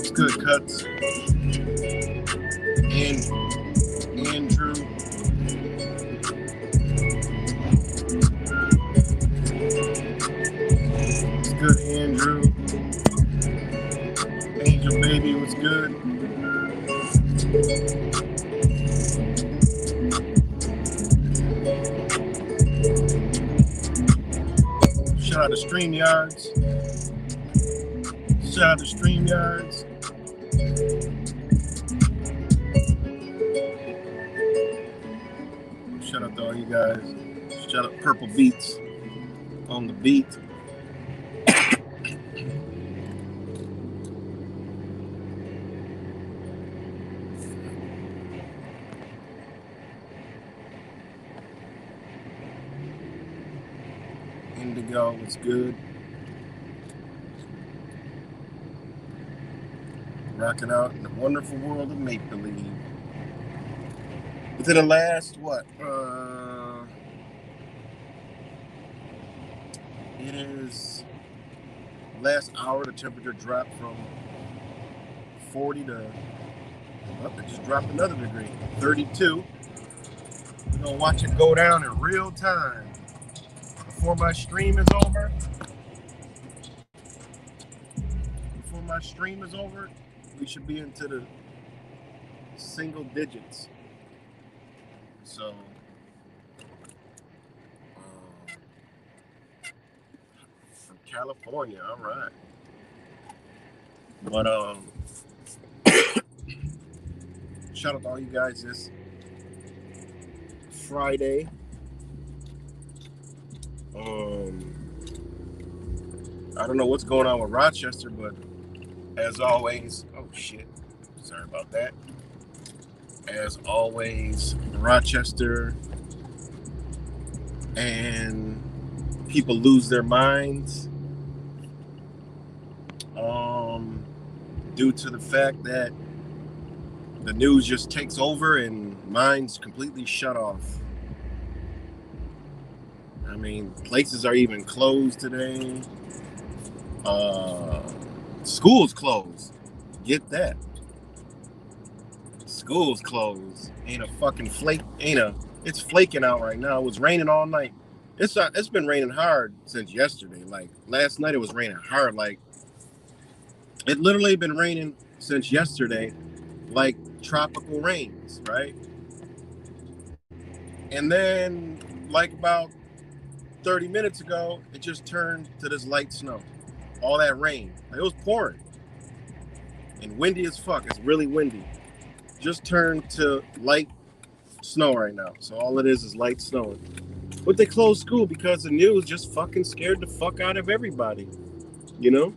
It's good, Cuts. And Andrew. It's good, Andrew. Angel Baby was good. Shout out to StreamYards. Shout out to StreamYards. Shout out to all you guys. Shout out Purple Beats on the beat. Indigo was good. Rocking out in the wonderful world of make-believe. Within the last, it is last hour, the temperature dropped from 40 to, it just dropped another degree, 32. We're gonna watch it go down in real time. Before my stream is over, we should be into the single digits. So, from California, all right. But shout out to all you guys this Friday. I don't know what's going on with Rochester, but as always, oh shit, sorry about that. As always, Rochester and people lose their minds due to the fact that the news just takes over and minds completely shut off. I mean, places are even closed today. Schools closed. Get that. Schools closed. Ain't a fucking flake. It's flaking out right now. It was raining all night. It's been raining hard since yesterday. Like last night it was raining hard. Like it literally been raining since yesterday, like tropical rains, right? And then like about 30 minutes ago, it just turned to this light snow. All that rain. It was pouring. And windy as fuck. It's really windy. Just turned to light snow right now. So all it is light snowing. But they closed school because the news just fucking scared the fuck out of everybody. You know?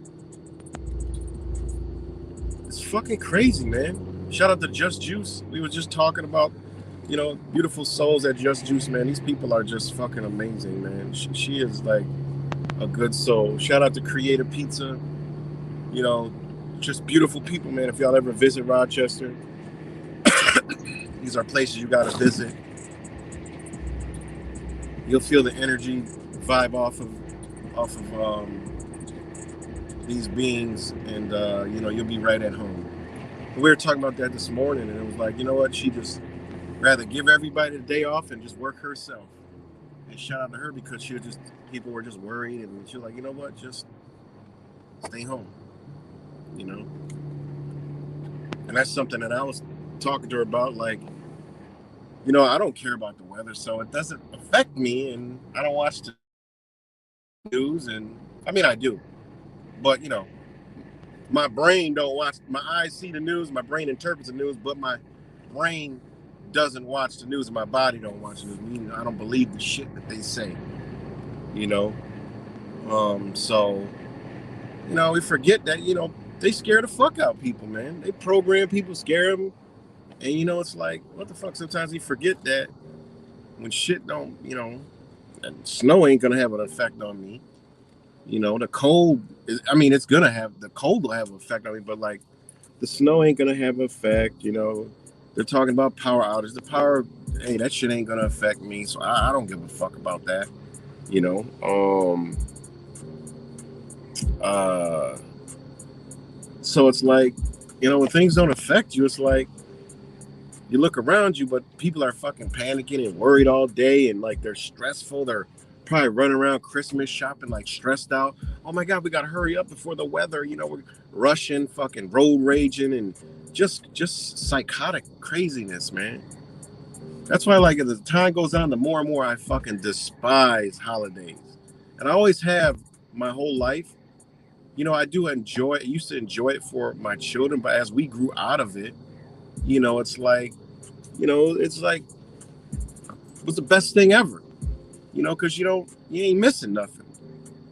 It's fucking crazy, man. Shout out to Just Juice. We were just talking about, beautiful souls at Just Juice, man. These people are just fucking amazing, man. She is like a good soul. Shout out to Creator Pizza. You know, just beautiful people, man. If y'all ever visit Rochester, these are places you got to visit. You'll feel the energy vibe off of these beings, and you'll be right at home. We were talking about that this morning, and it was like, you know what? She just rather give everybody the day off and just work herself. And shout out to her because people were just worried, and she was like, you know what? Just stay home. You know, and that's something that I was talking to her about. Like, I don't care about the weather, so it doesn't affect me, and I don't watch the news, and I mean I do, but my brain don't watch. My eyes see the news, my brain interprets the news, but my brain doesn't watch the news, and my body don't watch the news. Meaning I don't believe the shit that they say. You know, so we forget that they scare the fuck out of people, man. They program people, scare them, and it's like what the fuck. Sometimes we forget that when shit don't, and snow ain't gonna have an effect on me. The cold is, I mean, the cold will have an effect on me, but like the snow ain't gonna have an effect. They're talking about power outage. The power, hey, that shit ain't gonna affect me, so I don't give a fuck about that. You know, uh, so it's like, when things don't affect you, it's like you look around you, but people are fucking panicking and worried all day, and like they're stressful. They're probably running around Christmas shopping like stressed out. Oh my god, we gotta hurry up before the weather. We're rushing, fucking road raging, and just psychotic craziness, man. That's why, like, as the time goes on, the more and more I fucking despise holidays, and I always have my whole life. I do enjoy it. I used to enjoy it for my children, but as we grew out of it, it's like, it's like it was the best thing ever. Because you ain't missing nothing.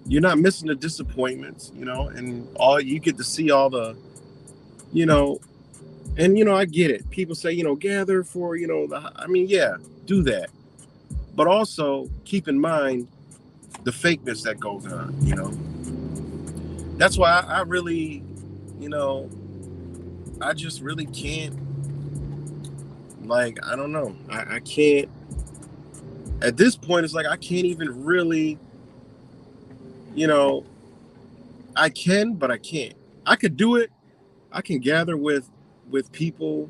You're not missing the disappointments, and all you get to see all the, you know, and I get it. People say, gather for, I mean, yeah, do that, but also keep in mind the fakeness that goes on. That's why I really, you know, I just really can't. Like, I don't know. I can't. At this point, it's like I can't even really, you know, I can, but I can't. I could do it. I can gather with people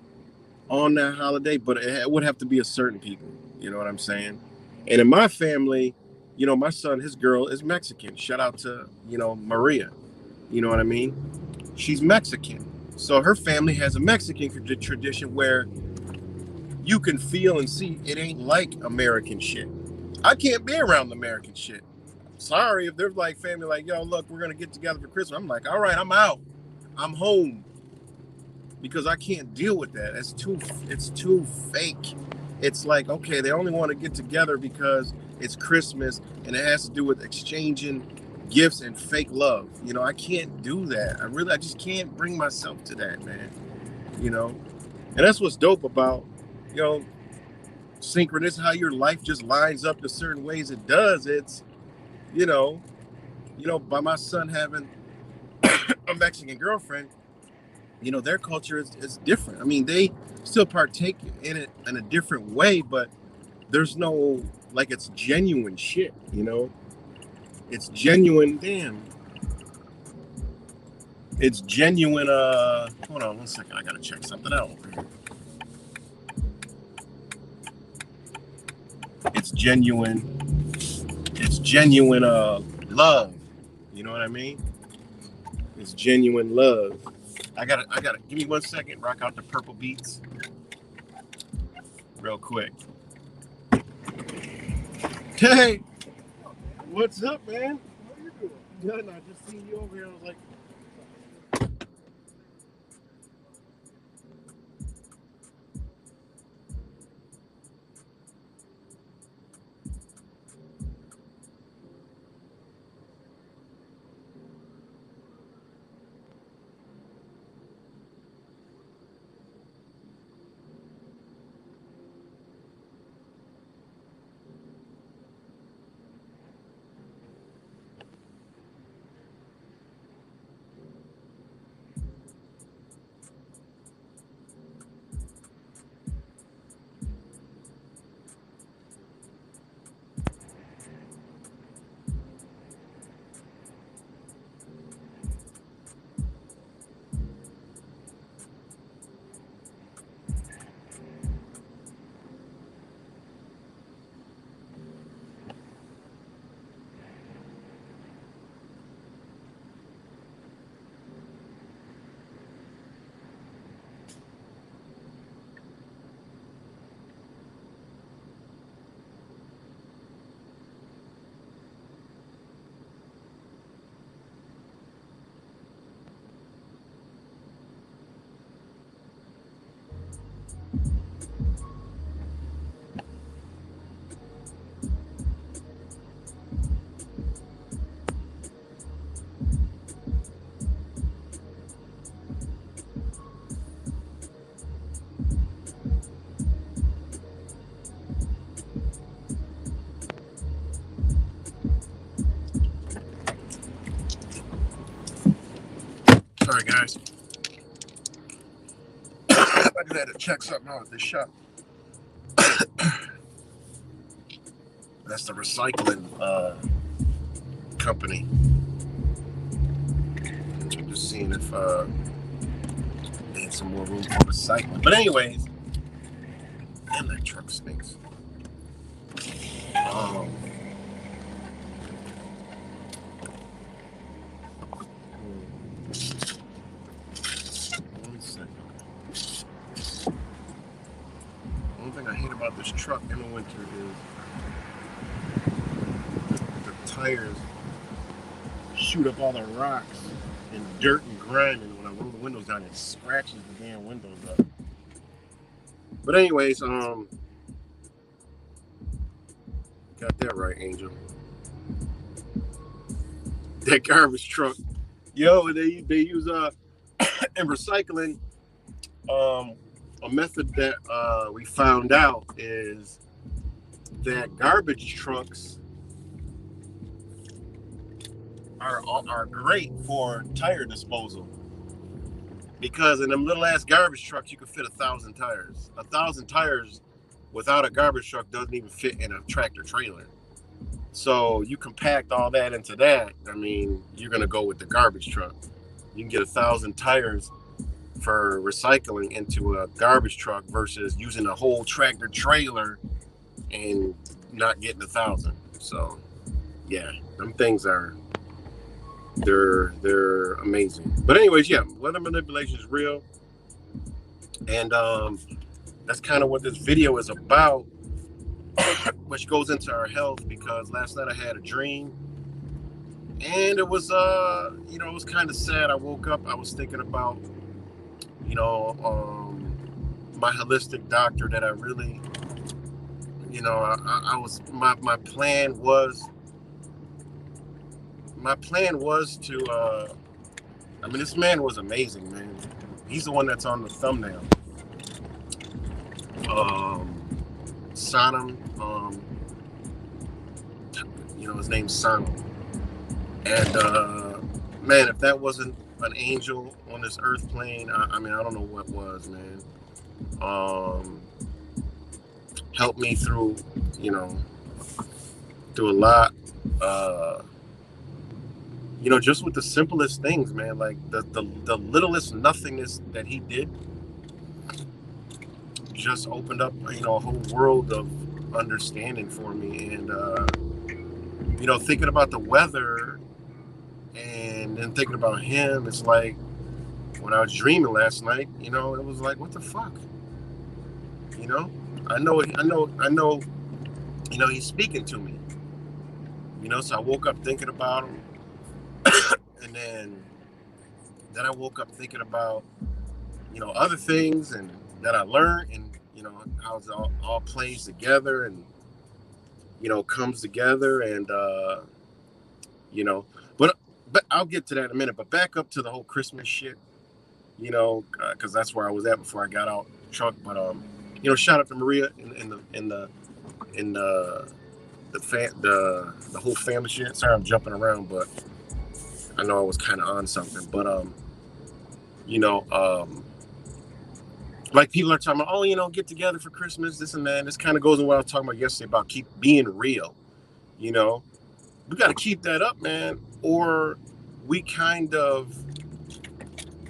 on that holiday, but it would have to be a certain people. You know what I'm saying? And in my family, my son, his girl is Mexican. Shout out to Maria. You know what I mean? She's Mexican, so her family has a Mexican tradition where you can feel and see it ain't like American shit. I can't be around American shit. Sorry if there's like family like, yo, look, we're gonna get together for Christmas. I'm like, all right, I'm out. I'm home because I can't deal with that. It's too fake. It's like, okay, they only want to get together because it's Christmas and it has to do with exchanging gifts and fake love. I can't do that. I just can't bring myself to that, man. You know, and that's what's dope about, you know, synchronous, how your life just lines up the certain ways it does. It's, you know, by my son having a Mexican girlfriend, their culture is different. I mean, they still partake in it in a different way, but there's no, like, it's genuine shit, It's genuine, damn. It's genuine, hold on one second, I gotta check something out. It's genuine, love. You know what I mean? It's genuine love. I gotta give me 1 second, rock out the purple beats real quick. Hey, what's up, man? How you doing? Good. I just seen you over here. I was like, Sorry, guys. I just had to check something out at this shop. That's the recycling company. I'm just seeing if they have some more room for recycling. But anyways, damn, that truck stinks. One second. One thing I hate about this truck in the winter is the tires shoot up all the rocks and dirt and grime, and when I roll the windows down, it scratches the damn windows up. But anyways, got that right, Angel. That garbage truck, yo, they use in recycling. A method that we found out is that garbage trucks are great for tire disposal, because in them little ass garbage trucks you can fit 1,000 tires. 1,000 tires without a garbage truck doesn't even fit in a tractor trailer. So you compact all that into that. I mean, you're gonna go with the garbage truck. You can get 1,000 tires for recycling into a garbage truck versus using a whole tractor trailer and not getting 1,000. So yeah, them things they're amazing. But anyways, yeah, weather manipulation is real, and that's kind of what this video is about, which goes into our health, because last night I had a dream, and it was it was kind of sad. I woke up, I was thinking about my holistic doctor that I really, I was, my plan was to, this man was amazing, man. He's the one that's on the thumbnail. Sanam, his name's Sanam. And, man, if that wasn't an angel on this earth plane, I don't know what was, man. Helped me through a lot, just with the simplest things, man, like the littlest nothingness that he did just opened up, a whole world of understanding for me. And, thinking about the weather and then thinking about him, it's like when I was dreaming last night, it was like, what the fuck? I know, he's speaking to me, so I woke up thinking about him. And then I woke up thinking about, other things and that I learned, and, how it all plays together and, comes together. And, but I'll get to that in a minute. But back up to the whole Christmas shit, because that's where I was at before I got out the truck. But, shout out to Maria in the whole family shit. Sorry, I'm jumping around, but I know I was kind of on something. But, like people are talking about, get together for Christmas, this and that. This kind of goes in what I was talking about yesterday about keep being real. We got to keep that up, man, or we kind of,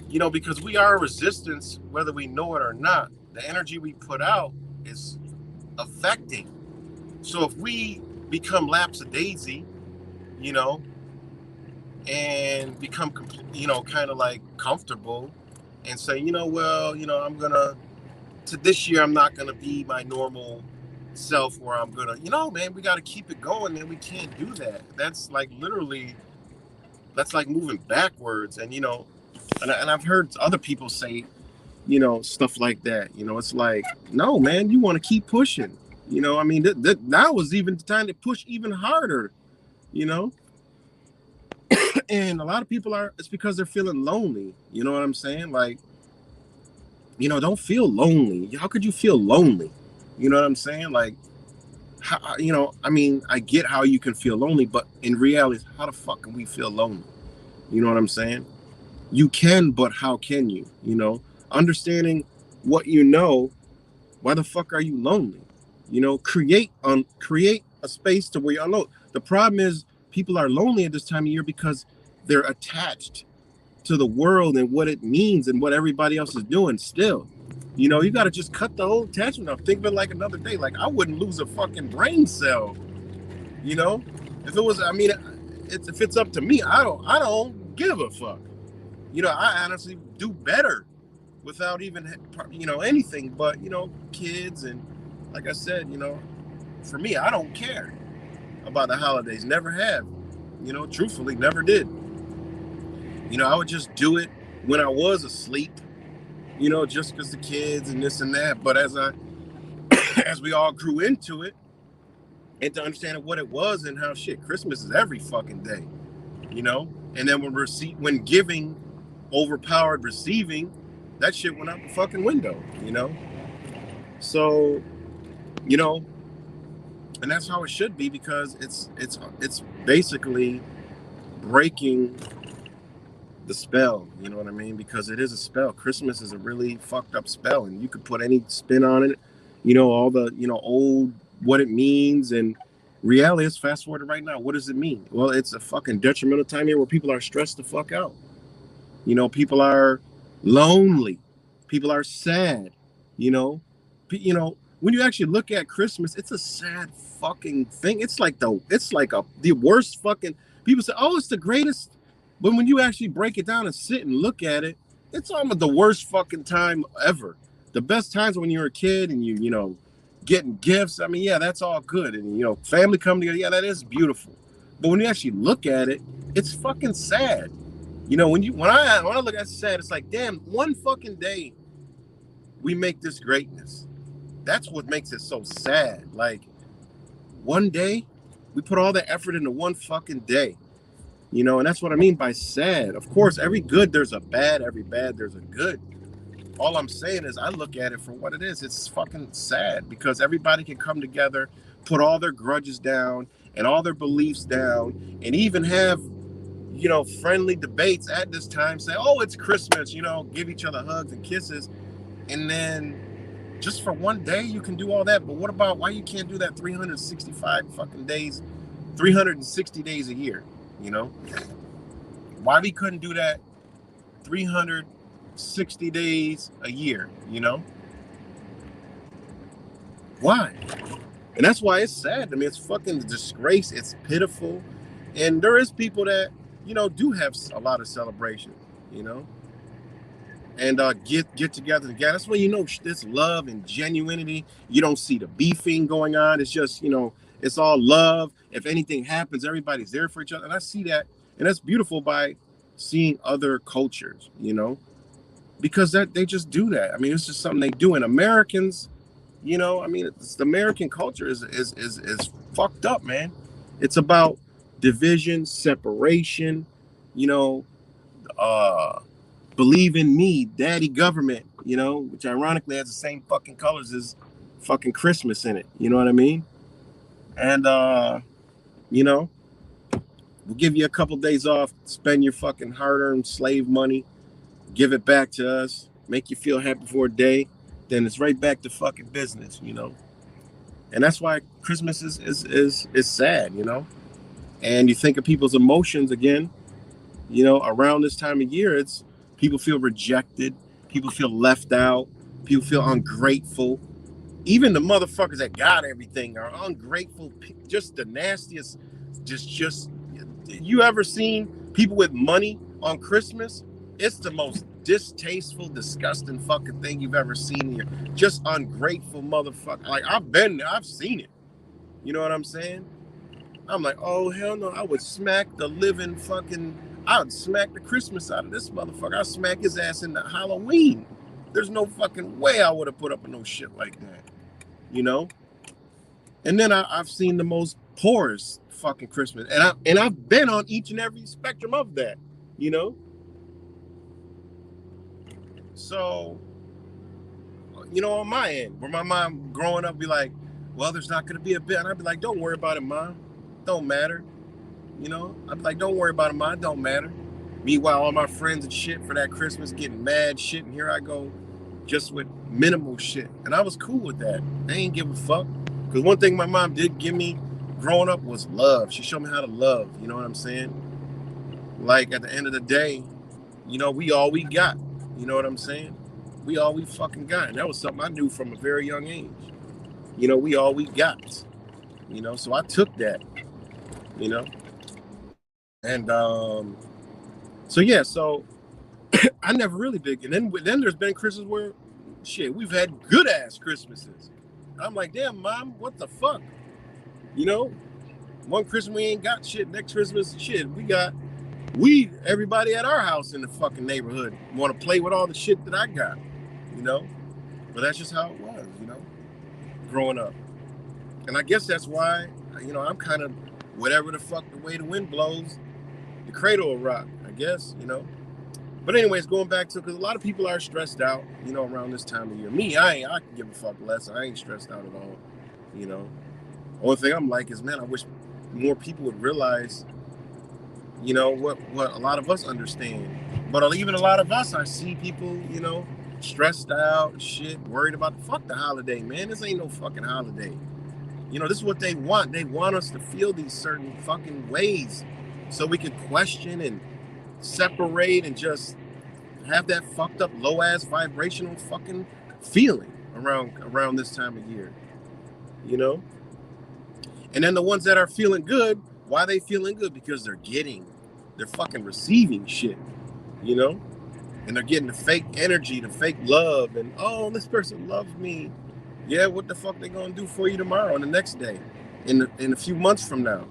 because we are a resistance, whether we know it or not. The energy we put out is affecting. So if we become lapsadaisy, and become, kind of like comfortable and say, I'm gonna, to this year, I'm not gonna be my normal self, where I'm gonna, man, we got to keep it going, man. We can't do that. That's like literally, that's like moving backwards. And, and I've heard other people say, stuff like that. It's like, no, man, you want to keep pushing. Now is even the time to push even harder, and a lot of people it's because they're feeling lonely. You know what I'm saying? Like, don't feel lonely. How could you feel lonely? You know what I'm saying? Like, how, I get how you can feel lonely, but in reality, how the fuck can we feel lonely? You know what I'm saying? You can, but how can you? You know, understanding what you know. Why the fuck are you lonely? You know, create a space to where you're alone. The problem is people are lonely at this time of year because they're attached to the world and what it means and what everybody else is doing still. You know, you got to just cut the whole attachment off. Think of it like another day. Like, I wouldn't lose a fucking brain cell, you know? If it was, I mean, if it's up to me, I don't give a fuck. You know, I honestly do better without even, you know, anything but, you know, kids. And like I said, you know, for me, I don't care about the holidays. Never have, you know, truthfully, never did. You know, I would just do it when I was asleep, you know, just because the kids and this and that. But as we all grew into it and to understand what it was and how shit, Christmas is every fucking day, you know. And then when giving overpowered receiving, that shit went out the fucking window, you know. So, you know, and that's how it should be, because it's basically breaking the spell, you know what I mean? Because it is a spell. Christmas is a really fucked up spell, and you could put any spin on it, you know, all the, you know, old, what it means. And reality is, fast forward right now, what does it mean? Well, it's a fucking detrimental time here where people are stressed the fuck out. You know, people are lonely, people are sad, you know. When you actually look at Christmas, it's a sad fucking thing. It's like the worst fucking, people say, oh, it's the greatest. But when you actually break it down and sit and look at it, it's almost the worst fucking time ever. The best times when you're a kid and you know, getting gifts. I mean, yeah, that's all good. And, you know, family coming together. Yeah, that is beautiful. But when you actually look at it, it's fucking sad. You know, when I look at it, sad, it's like, damn, one fucking day we make this greatness. That's what makes it so sad. Like, one day we put all the effort into one fucking day. You know, and that's what I mean by sad. Of course, every good there's a bad, every bad there's a good. All I'm saying is I look at it for what it is. It's fucking sad because everybody can come together, put all their grudges down and all their beliefs down, and even have, you know, friendly debates at this time. Say, oh, it's Christmas, you know, give each other hugs and kisses. And then just for one day you can do all that. But what about why you can't do that 365 fucking days, 360 days a year? You know, why we couldn't do that 360 days a year, you know? Why? And that's why it's sad. I mean, it's fucking disgrace. It's pitiful. And there is people that, you know, do have a lot of celebration, you know, and get together again. That's when you know this love and genuinity. You don't see the beefing going on. It's just, you know, it's all love. If anything happens, everybody's there for each other. And I see that. And that's beautiful by seeing other cultures, you know, because that they just do that. I mean, it's just something they do. And Americans, you know, I mean, the American culture is fucked up, man. It's about division, separation, you know, believe in me, daddy government, you know, which ironically has the same fucking colors as fucking Christmas in it. You know what I mean? And, you know, we'll give you a couple days off, spend your fucking hard-earned slave money, give it back to us, make you feel happy for a day, then it's right back to fucking business, you know. And that's why Christmas is sad, you know. And you think of people's emotions again, you know, around this time of year, it's people feel rejected, people feel left out, people feel ungrateful. Even the motherfuckers that got everything are ungrateful, just the nastiest. Just you ever seen people with money on Christmas? It's the most distasteful, disgusting fucking thing you've ever seen here. Just ungrateful motherfucker. Like, I've been there, I've seen it. You know what I'm saying? I'm like, oh hell no, I would smack the living fucking, I would smack the Christmas out of this motherfucker. I'd smack his ass into Halloween. There's no fucking way I would have put up with no shit like that. You know? And then I've seen the most poorest fucking Christmas. And I've been on each and every spectrum of that, you know? So, you know, on my end, where my mom growing up be like, well, there's not gonna be a bit. And I'd be like, don't worry about it, Mom. Don't matter. You know? I'd be like, don't worry about it, Mom. Don't matter. Meanwhile, all my friends and shit for that Christmas getting mad shit, and here I go, just with minimal shit. And I was cool with that. They ain't give a fuck. Because one thing my mom did give me growing up was love. She showed me how to love. You know what I'm saying? Like at the end of the day, you know, we all we got. You know what I'm saying? We all we fucking got. And that was something I knew from a very young age. You know, we all we got. You know, so I took that. You know, and so yeah, so I never really did. And then there's been Christmas where, shit, we've had good ass Christmases. I'm like, damn, mom, what the fuck? You know, one Christmas we ain't got shit. Next Christmas, shit, everybody at our house in the fucking neighborhood want to play with all the shit that I got. You know, but that's just how it was. You know, growing up, and I guess that's why, you know, I'm kind of whatever the fuck the way the wind blows, the cradle will rock. I guess, you know. But anyways, going back to, because a lot of people are stressed out, you know, around this time of year. Me, I can give a fuck less. I ain't stressed out at all, you know. Only thing I'm like is, man, I wish more people would realize, you know, what a lot of us understand. But even a lot of us, I see people, you know, stressed out, shit, worried about fuck the holiday, man. This ain't no fucking holiday. You know, this is what they want. They want us to feel these certain fucking ways so we can question and separate and just have that fucked up low ass vibrational fucking feeling around this time of year, you know. And then the ones that are feeling good, why are they feeling good? Because they're fucking receiving shit, you know, and they're getting the fake energy, the fake love, and oh, this person loves me. Yeah, what the fuck they gonna do for you tomorrow and the next day, in a few months from now,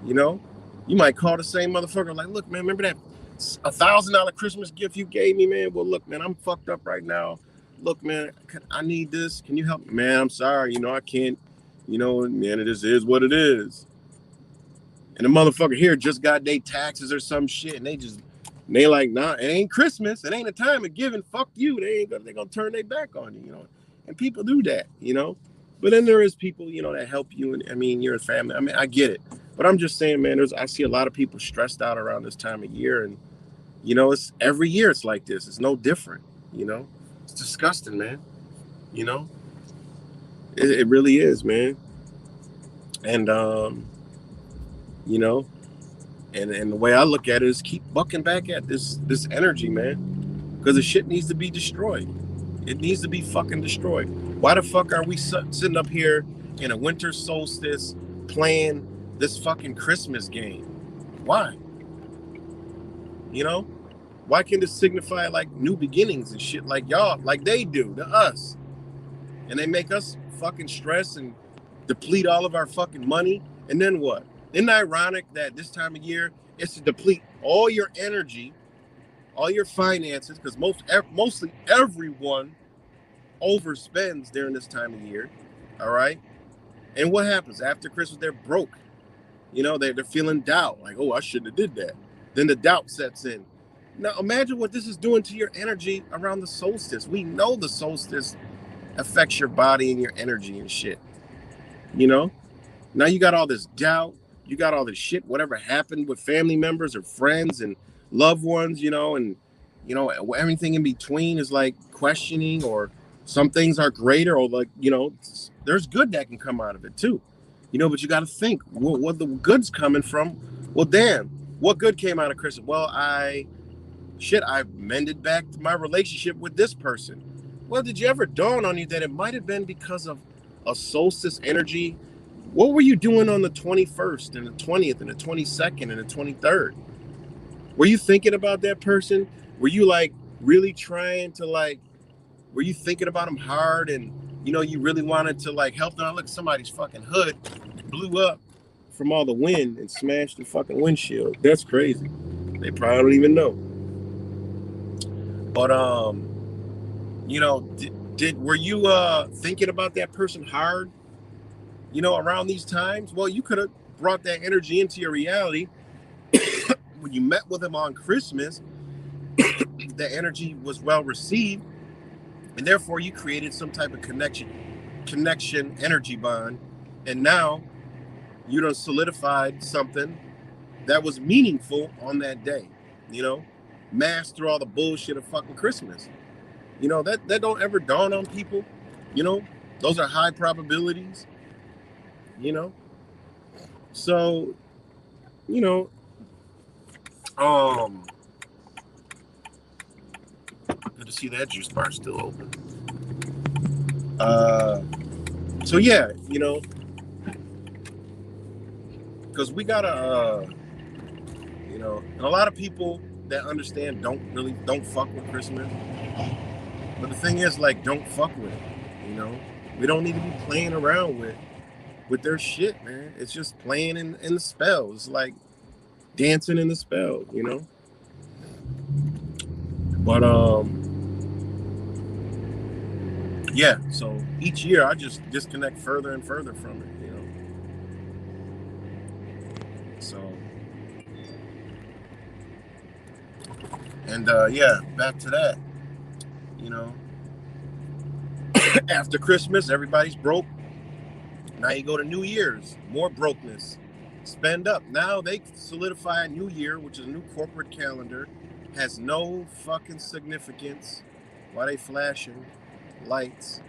you know. You might call the same motherfucker like, look, man, remember that $1,000 Christmas gift you gave me, man? Well, look, man, I'm fucked up right now. Look, man, I need this. Can you help me? Man, I'm sorry. You know, I can't. You know, man, it is what it is. And the motherfucker here just got their taxes or some shit, and they like, nah, it ain't Christmas. It ain't a time of giving. Fuck you. They gonna turn their back on you, you know. And people do that, you know. But then there is people, you know, that help you. And I mean, you're a family. I mean, I get it. But I'm just saying, man, I see a lot of people stressed out around this time of year. And, you know, it's every year it's like this. It's no different, you know. It's disgusting, man. You know, it really is, man. And, you know, and the way I look at it is keep bucking back at this energy, man. Because the shit needs to be destroyed. It needs to be fucking destroyed. Why the fuck are we sitting up here in a winter solstice playing this fucking Christmas game? Why? You know? Why can't this signify like new beginnings and shit like y'all, like they do to us? And they make us fucking stress and deplete all of our fucking money. And then what? Isn't it ironic that this time of year it's to deplete all your energy, all your finances, because mostly everyone overspends during this time of year, all right? And what happens after Christmas? They're broke. You know, they're feeling doubt, like, oh, I shouldn't have did that. Then the doubt sets in. Now imagine what this is doing to your energy around the solstice. We know the solstice affects your body and your energy and shit. You know, now you got all this doubt, you got all this shit, whatever happened with family members or friends and loved ones, you know, and you know, everything in between is like questioning, or some things are greater, or like, you know, there's good that can come out of it too, you know. But you got to think what the good's coming from. Well, damn, what good came out of Christmas? Well, I mended back my relationship with this person. Well, did you ever dawn on you that it might have been because of a solstice energy? What were you doing on the 21st and the 20th and the 22nd and the 23rd? Were you thinking about that person? Were you like really trying to like, were you thinking about them hard, and you know, you really wanted to like help them? Look, somebody's fucking hood blew up from all the wind and smashed the fucking windshield. That's crazy. They probably don't even know. But you know, were you thinking about that person hard, you know, around these times? Well, you could have brought that energy into your reality when you met with them on Christmas. The energy was well received, and therefore you created some type of connection energy bond, and now you done solidified something that was meaningful on that day. you know, mask through all the bullshit of fucking Christmas. You know, that don't ever dawn on people. You know, those are high probabilities, you know. So, you know, good to see that juice bar still open. So yeah, you know, because we gotta, you know, and a lot of people that understand don't fuck with Christmas. But the thing is, like, don't fuck with it. You know, we don't need to be playing around with their shit, man. It's just playing in the spell. It's like dancing in the spell, you know. But yeah. So each year, I just disconnect further and further from it, you know. So, and yeah, back to that. You know, after Christmas, everybody's broke. Now you go to New Year's, more brokenness. Spend up. Now they solidify a new year, which is a new corporate calendar, has no fucking significance. Why they flashing lights?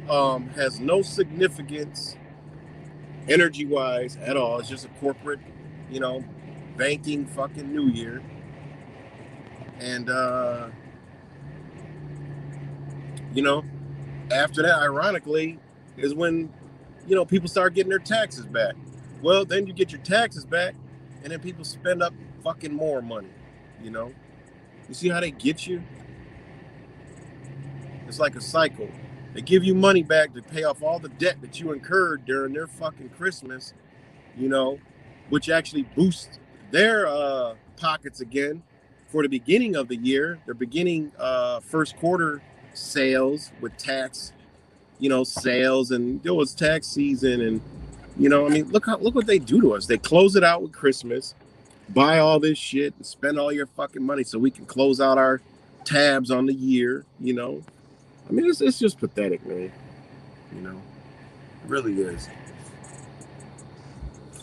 Has no significance energy-wise at all. It's just a corporate, you know, banking fucking new year. And you know, after that, ironically, is when, you know, people start getting their taxes back. Well, then you get your taxes back, and then people spend up fucking more money, you know? You see how they get you? It's like a cycle. They give you money back to pay off all the debt that you incurred during their fucking Christmas, you know, which actually boosts their pockets again for the beginning of the year. They're beginning first quarter sales with tax, you know, sales, and it was tax season, and you know, I mean, look what they do to us. They close it out with Christmas, buy all this shit, and spend all your fucking money so we can close out our tabs on the year. You know, I mean, it's just pathetic, man. You know, it really is.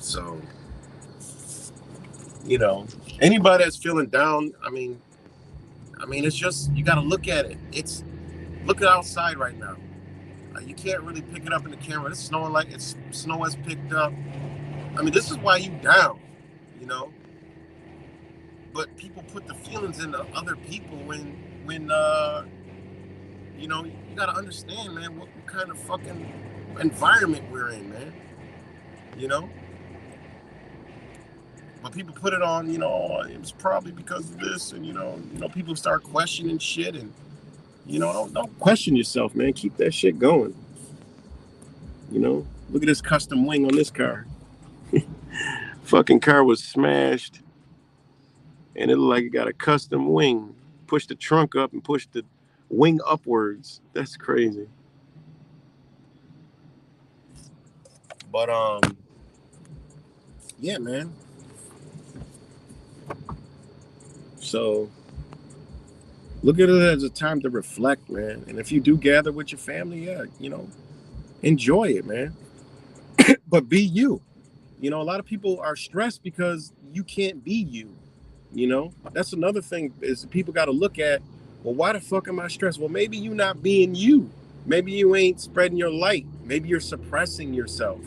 So, you know, anybody that's feeling down, I mean, it's just you got to look at it. It's look at outside right now. You can't really pick it up in the camera. It's snowing like snow has picked up. I mean, this is why you down, you know. But people put the feelings into other people when you know, you gotta understand, man, what kind of fucking environment we're in, man. You know. But people put it on, you know, it was probably because of this, and you know, people start questioning shit, and you know, don't question yourself, man. Keep that shit going. You know, look at this custom wing on this car. Fucking car was smashed, and it looked like it got a custom wing. Push the trunk up and push the wing upwards. That's crazy. But yeah, man. So look at it as a time to reflect, man. And if you do gather with your family, yeah, you know, enjoy it, man. But be you. You know, a lot of people are stressed because you can't be you. You know, that's another thing is people got to look at, well, why the fuck am I stressed? Well, maybe you not being you. Maybe you ain't spreading your light. Maybe you're suppressing yourself.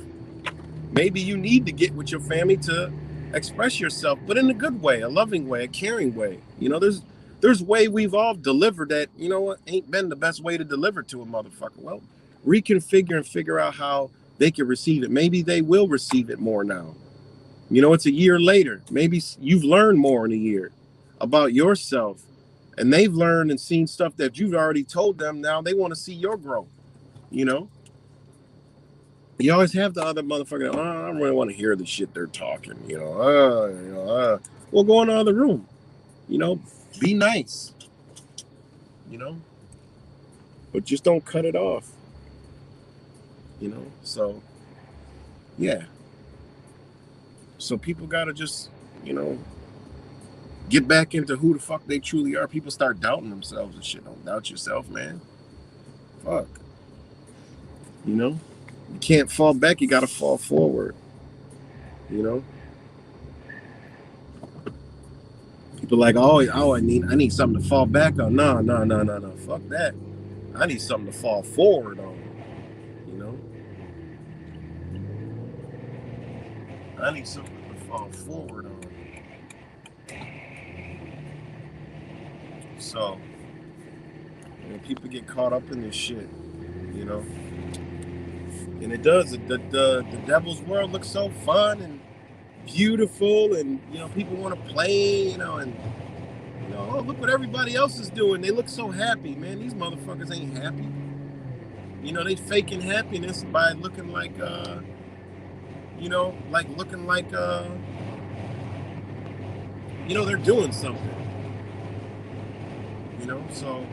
Maybe you need to get with your family to express yourself, but in a good way, a loving way, a caring way. You know, there's way we've all delivered that, you know what, ain't been the best way to deliver to a motherfucker. Well, reconfigure and figure out how they can receive it. Maybe they will receive it more now. You know, it's a year later. Maybe you've learned more in a year about yourself, and they've learned and seen stuff that you've already told them. Now they want to see your growth. You know, you always have the other motherfucker. Oh, I don't really want to hear the shit they're talking. Well, go in the other room. You know, be nice. You know, but just don't cut it off. You know, so yeah. So people gotta just, you know, get back into who the fuck they truly are. People start doubting themselves and shit. Don't doubt yourself, man. Fuck. You know, you can't fall back. You gotta fall forward. You know. People like, oh, I need something to fall back on. No, no, no, no, no. Fuck that. I need something to fall forward on. You know, I need something to fall forward on. So, people get caught up in this shit, you know, and it does. The devil's world looks so fun and beautiful, and people want to play, and oh, look what everybody else is doing. They look so happy, man. These motherfuckers ain't happy. They faking happiness by looking like, looking like, they're doing something. So.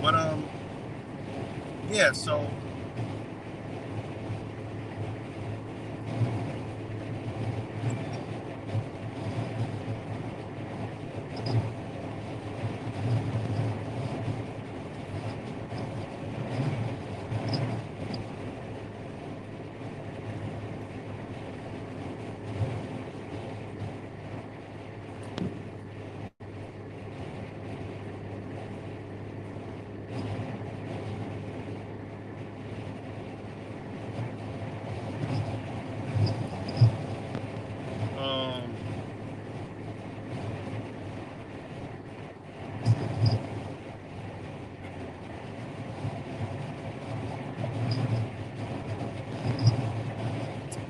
But yeah. So.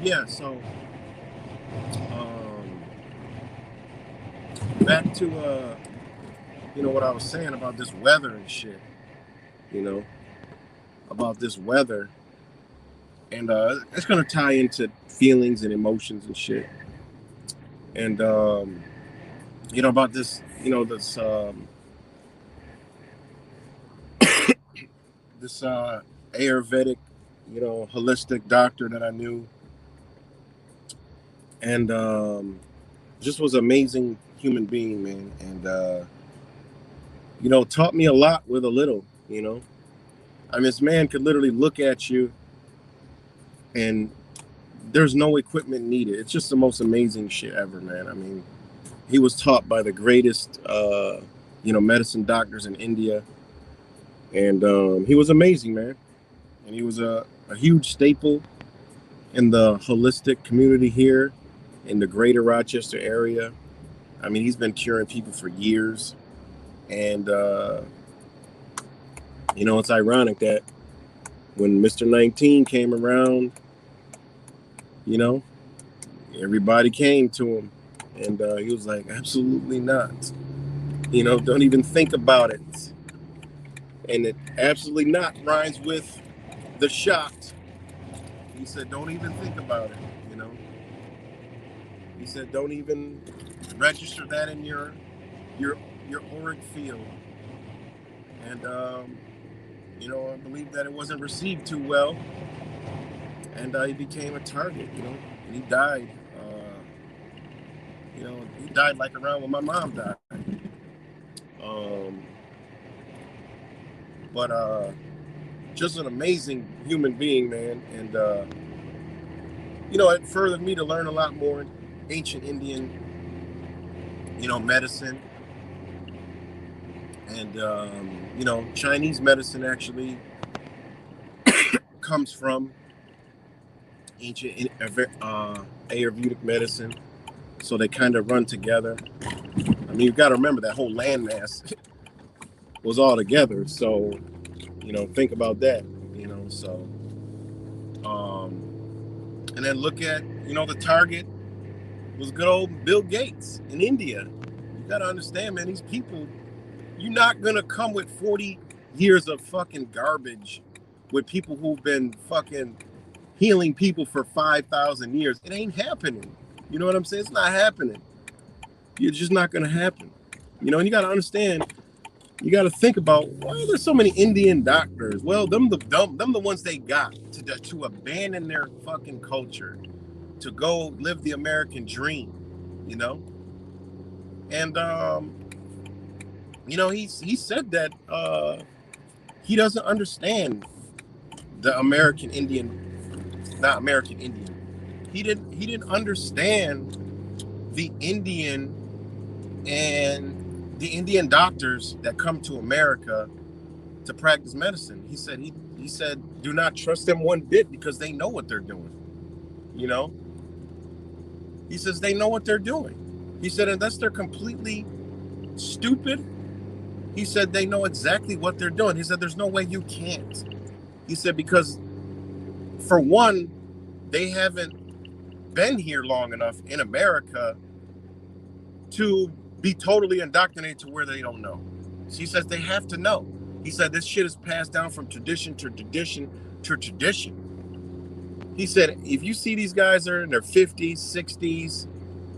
Yeah, so back to what I was saying about this weather and shit. About this weather, and it's gonna tie into feelings and emotions and shit. And about this, this this Ayurvedic, holistic doctor that I knew. And just was an amazing human being, man. And taught me a lot with a little. I mean, this man could literally look at you, and there's no equipment needed. It's just the most amazing shit ever, man. I mean, he was taught by the greatest, medicine doctors in India, and he was amazing, man. And he was a huge staple in the holistic community here in the greater Rochester area. I mean, he's been curing people for years. And, it's ironic that when Mr. 19 came around, everybody came to him. And he was like, absolutely not. Don't even think about it. And it absolutely not rhymes with the shot. He said, don't even think about it. He said, don't even register that in your auric field. And, I believe that it wasn't received too well. And he became a target, and he died. He died like around when my mom died. But just an amazing human being, man. And, it furthered me to learn a lot more ancient Indian, medicine. And, Chinese medicine actually comes from ancient Ayurvedic medicine. So they kind of run together. I mean, you've got to remember that whole landmass was all together. So, think about that, so. And then look at, the target was good old Bill Gates in India. You got to understand, man, these people, you're not going to come with 40 years of fucking garbage with people who've been fucking healing people for 5,000 years. It ain't happening. You know what I'm saying? It's not happening. It's just not going to happen. And you got to understand, you got to think about, why are there so many Indian doctors? Well, them the ones they got to abandon their fucking culture, to go live the American dream, And, he said that he doesn't understand the American Indian, not American Indian. he didn't understand the Indian doctors that come to America to practice medicine. He said do not trust them one bit because they know what they're doing. You know, he says they know what they're doing. He said unless they're completely stupid, he said they know exactly what they're doing. He said there's no way you can't. He said because for one, they haven't been here long enough in America to be totally indoctrinated to where they don't know. So he says they have to know. He said this shit is passed down from tradition to tradition to tradition. He said if you see these guys are in their 50s, 60s,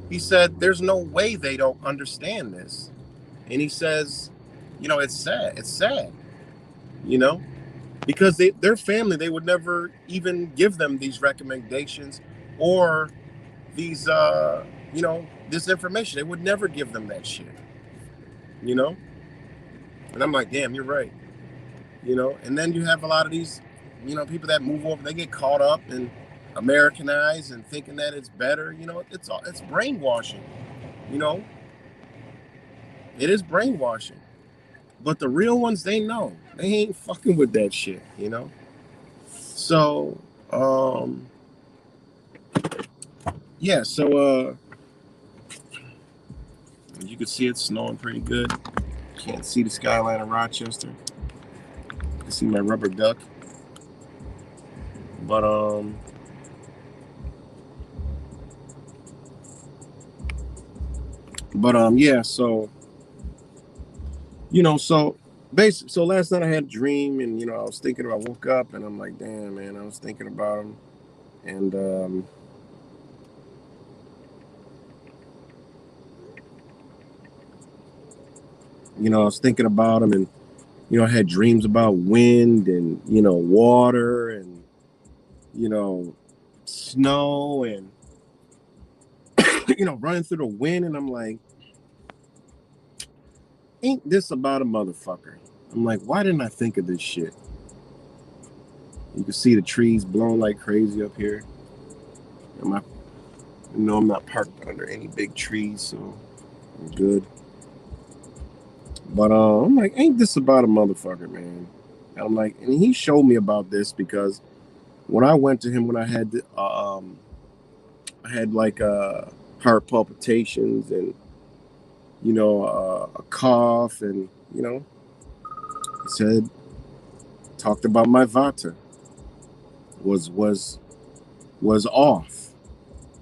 he said there's no way they don't understand this. And he says, you know, it's sad. It's sad, you know, because their family, they would never even give them these recommendations or these, you know, this information. They would never give them that shit, you know? And I'm like, damn, you're right. You know, and then you have a lot of these, you know, people that move over, they get caught up and Americanized and thinking that it's better. You know, it's brainwashing, you know? It is brainwashing. But the real ones, they know. They ain't fucking with that shit, you know? So, yeah, so, you can see it's snowing pretty good. Can't see the skyline of Rochester. You can see my rubber duck. But, yeah, so, you know, so basically, so last night I had a dream and, you know, I was thinking about, I woke up and I'm like, damn, man, I was thinking about him. And, you know, I was thinking about him and, you know, I had dreams about wind and, you know, water and, you know, snow and, you know, running through the wind. And I'm like, ain't this about a motherfucker? I'm like, why didn't I think of this shit? You can see the trees blowing like crazy up here. You know, I'm not parked under any big trees, so I'm good. But I'm like, ain't this about a motherfucker, man? And I'm like, and he showed me about this because when I went to him when I had like heart palpitations and, you know, a cough and, you know, he said, talked about my vata was off.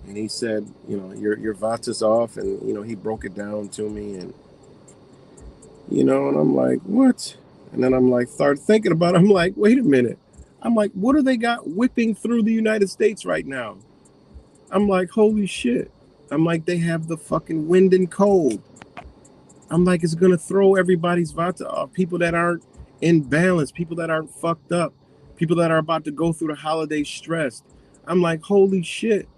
And he said, you know, your vata's off. And, you know, he broke it down to me and, you know, and I'm like, what? And then I'm like, start thinking about it. I'm like, wait a minute. I'm like, what do they got whipping through the United States right now? I'm like, holy shit. I'm like, they have the fucking wind and cold. I'm like, it's going to throw everybody's vata off. People that aren't in balance, people that aren't fucked up, people that are about to go through the holiday stressed. I'm like, holy shit.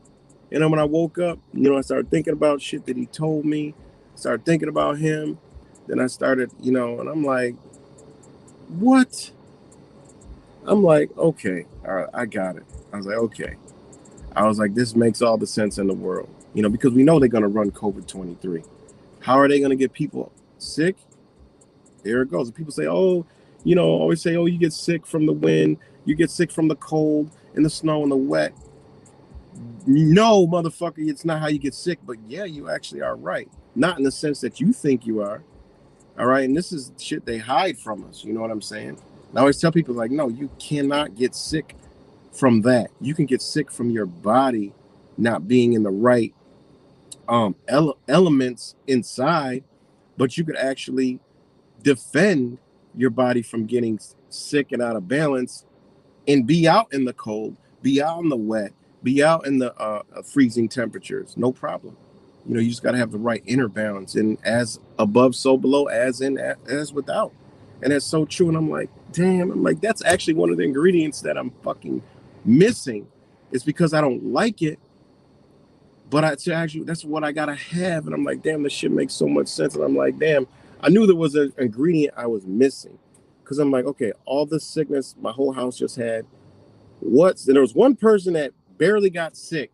And then when I woke up, you know, I started thinking about shit that he told me, started thinking about him. Then I started, you know, and I'm like, what? I'm like, okay, all right, I got it. I was like, okay. I was like, this makes all the sense in the world, you know, because we know they're going to run COVID-23. How are they going to get people sick? There it goes. And people say, oh, you know, always say, oh, you get sick from the wind, you get sick from the cold and the snow and the wet. No, motherfucker, it's not how you get sick, but yeah, you actually are right. Not in the sense that you think you are. All right. And this is shit they hide from us. You know what I'm saying? And I always tell people, like, no, you cannot get sick from that. You can get sick from your body not being in the right elements inside, but you could actually defend your body from getting sick and out of balance and be out in the cold, be out in the wet, be out in the freezing temperatures. No problem. You know, you just got to have the right inner balance, and as above, so below, as in, as without. And that's so true. And I'm like, damn, I'm like, that's actually one of the ingredients that I'm fucking missing. It's because I don't like it, but actually, that's what I got to have. And I'm like, damn, this shit makes so much sense. And I'm like, damn, I knew there was an ingredient I was missing. Because I'm like, okay, all the sickness my whole house just had. And there was one person that barely got sick.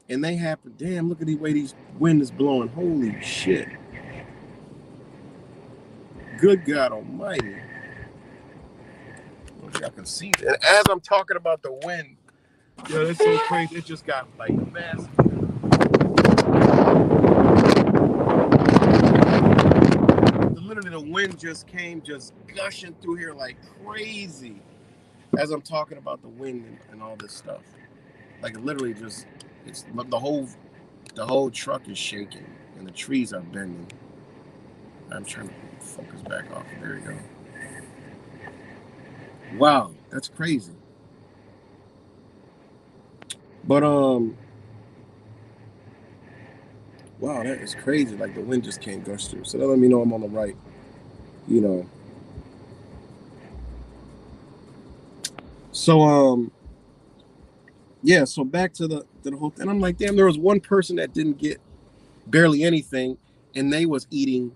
And they happen, damn, look at the way these wind is blowing. Holy shit. Good God Almighty. I don't think I can see that. And as I'm talking about the wind, yo, that's so crazy. It just got like massive. Literally, the wind just came, just gushing through here like crazy. As I'm talking about the wind and all this stuff, like literally, just it's the whole truck is shaking and the trees are bending. I'm trying to focus back off. There you go. Wow, that's crazy. But wow, that is crazy. Like the wind just can't gush through. So that let me know I'm on the right. You know. So yeah. So back to the whole thing. I'm like, damn. There was one person that didn't get barely anything, and they was eating.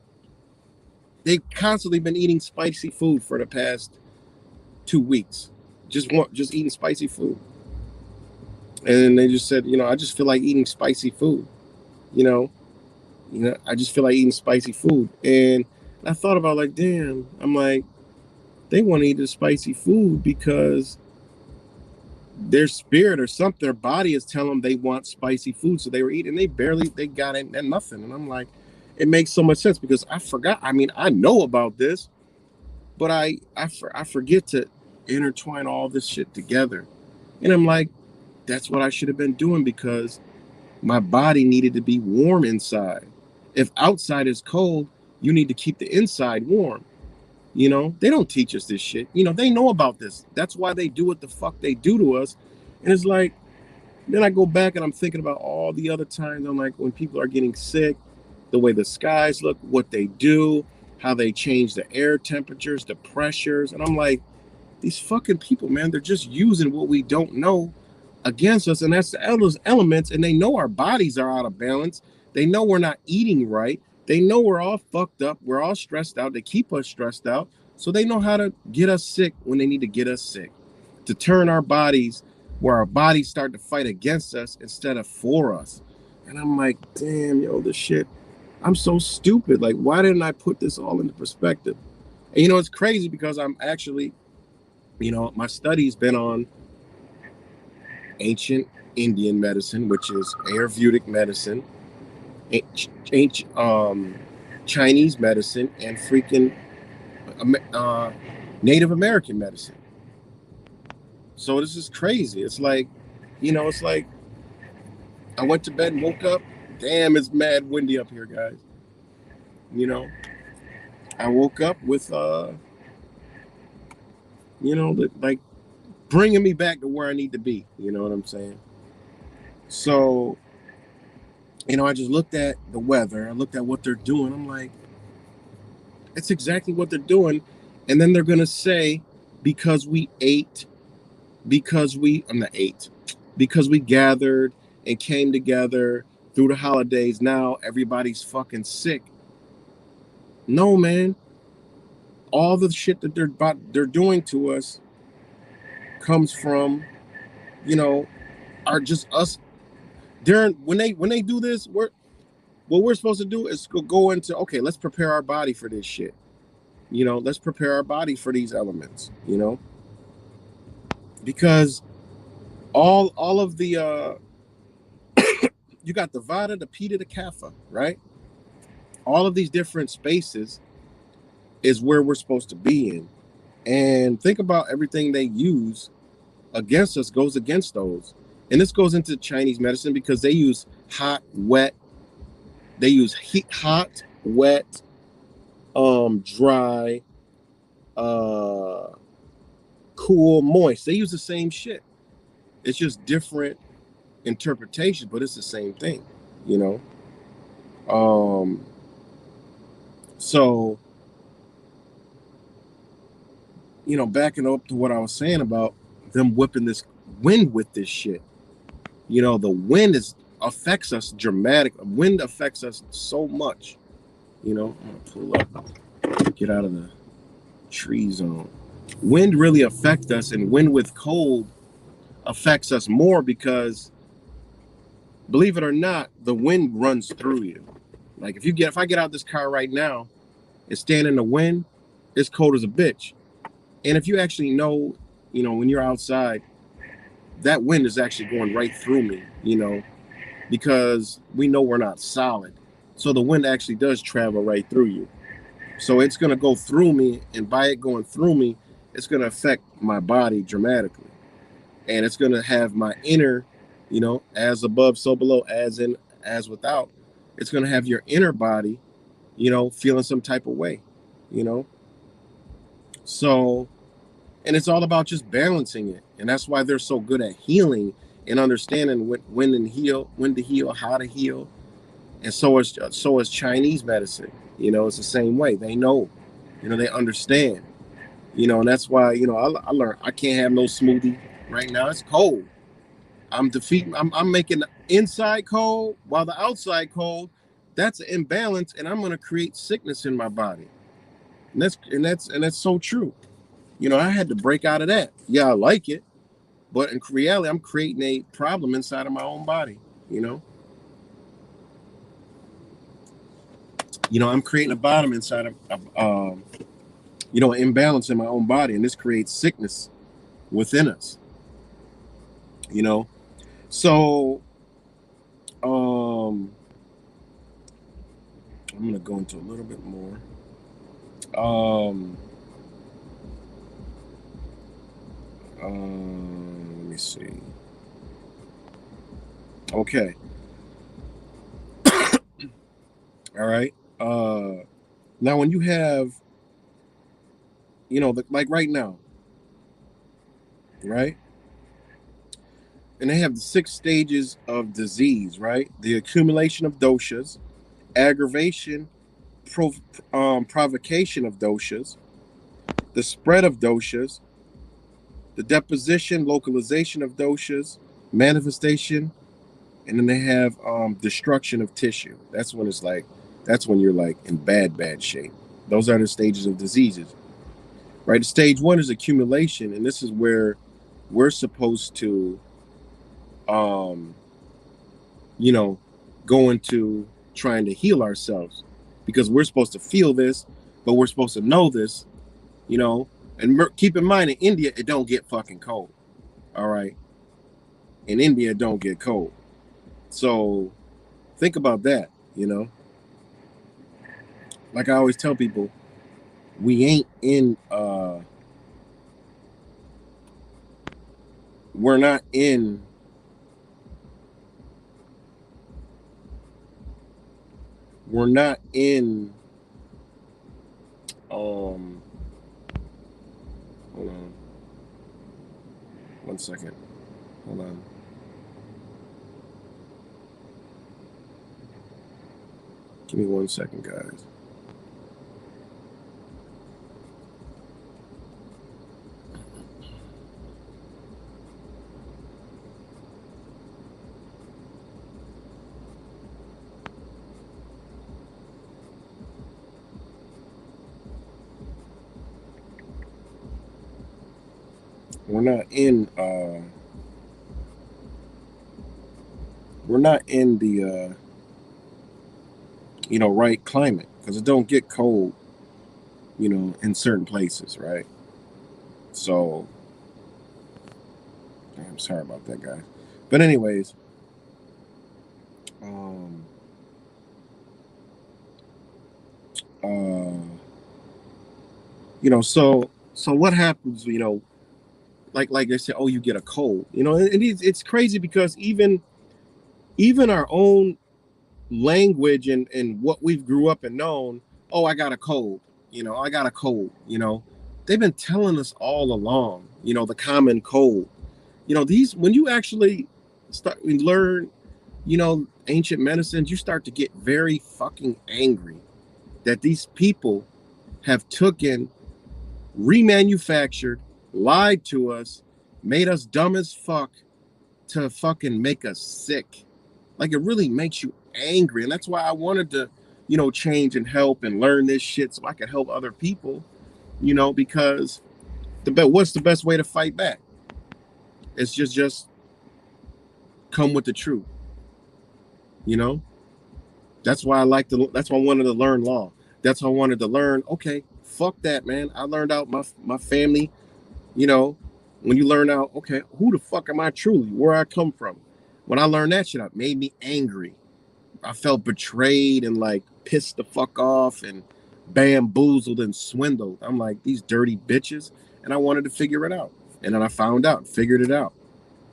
They've constantly been eating spicy food for the past 2 weeks. Just eating spicy food. And they just said, I just feel like eating spicy food. You know, I just feel like eating spicy food. And I thought about like, damn, I'm like, they want to eat the spicy food because their spirit or something, their body is telling them they want spicy food. So they were eating, they got it and nothing. And I'm like, it makes so much sense because I forgot. I mean, I know about this, but I forget to intertwine all this shit together. And I'm like, that's what I should have been doing because my body needed to be warm inside. If outside is cold, you need to keep the inside warm. They don't teach us this shit. They know about this. That's why they do what the fuck they do to us. And it's like, then I go back and I'm thinking about all the other times. I'm like, when people are getting sick, the way the skies look, what they do, how they change the air temperatures, the pressures. And I'm like, these fucking people, man, they're just using what we don't know against us. And that's the elements. And they know our bodies are out of balance. They know we're not eating right. They know we're all fucked up. We're all stressed out. They keep us stressed out. So they know how to get us sick when they need to get us sick, to turn our bodies where our bodies start to fight against us instead of for us. And I'm like, damn, yo, this shit, I'm so stupid. Like, why didn't I put this all into perspective? And it's crazy because I'm actually, my study's been on ancient Indian medicine, which is Ayurvedic medicine, ancient Chinese medicine, and freaking Native American medicine. So this is crazy. It's like, it's like I went to bed and woke up. Damn, it's mad windy up here, guys. I woke up with like bringing me back to where I need to be. You know what I'm saying? So, I just looked at the weather. I looked at what they're doing. I'm like, it's exactly what they're doing. And then they're going to say, because we gathered and came together through the holidays, now everybody's fucking sick. No, man. All the shit that they're doing to us comes from, are just us. When they do this, what we're supposed to do is go into, okay, let's prepare our body for this shit. Let's prepare our body for these elements, because all of the you got the Vata, the Pitta, the Kapha, right? All of these different spaces is where we're supposed to be in. And think about everything they use against us goes against those. And this goes into Chinese medicine because they use hot, wet. They use hot, wet, dry, cool, moist. They use the same shit. It's just different interpretation, but it's the same thing, So, backing up to what I was saying about them whipping this wind with this shit. The wind affects us dramatically. Wind affects us so much. I'm gonna pull up, get out of the tree zone. Wind really affects us, and wind with cold affects us more because believe it or not, the wind runs through you. Like if I get out this car right now and stand in the wind, it's cold as a bitch. And if you actually know, when you're outside, that wind is actually going right through me, because we know we're not solid. So the wind actually does travel right through you. So it's going to go through me, and by it going through me, it's going to affect my body dramatically. And it's going to have my inner, as above, so below, as in, as without. It's going to have your inner body, feeling some type of way, you know. So, and it's all about just balancing it. And that's why they're so good at healing and understanding when to heal, how to heal. And so is Chinese medicine. It's the same way. They know, they understand. And that's why, I learned I can't have no smoothie right now. It's cold. I'm making the inside cold while the outside cold. That's an imbalance, and I'm gonna create sickness in my body. And that's so true. I had to break out of that. Yeah, I like it, but in reality, I'm creating a problem inside of my own body. I'm creating a bottom inside of, imbalance in my own body, and this creates sickness within us. So, I'm gonna go into a little bit more. Let me see. Okay. All right. Now when you have, like right now, right? And they have the 6 stages of disease, right? The accumulation of doshas, aggravation, provocation of doshas, the spread of doshas, the deposition, localization of doshas, manifestation, and then they have destruction of tissue. That's when you're like in bad shape. Those are the stages of diseases, right? Stage 1 is accumulation, and this is where we're supposed to, go into trying to heal ourselves, because we're supposed to feel this, but we're supposed to know this, and keep in mind, in India, it don't get fucking cold. All right. In India, it don't get cold. So think about that, Like I always tell people, we ain't in we're not in hold on 1 second. Hold on. Give me 1 second, guys. We're not in the right climate, because it don't get cold, in certain places, right? So I'm sorry about that, guys. But anyways, so what happens, like they say, oh, you get a cold, and it's crazy, because even our own language and what we've grew up and known, oh, I got a cold, I got a cold, they've been telling us all along, the common cold, these, when you actually start learn, ancient medicines, you start to get very fucking angry that these people have taken, remanufactured, lied to us, made us dumb as fuck to fucking make us sick. Like, it really makes you angry. And that's why I wanted to, change and help and learn this shit so I could help other people, because what's the best way to fight back? It's just come with the truth. You know, that's why that's why I wanted to learn law. That's why I wanted to learn. Okay, fuck that, man. I learned out my family. You know, when you learn out, okay, who the fuck am I truly? Where I come from? When I learned that shit, it made me angry. I felt betrayed and like pissed the fuck off and bamboozled and swindled. I'm like, these dirty bitches. And I wanted to figure it out. And then I found out, figured it out.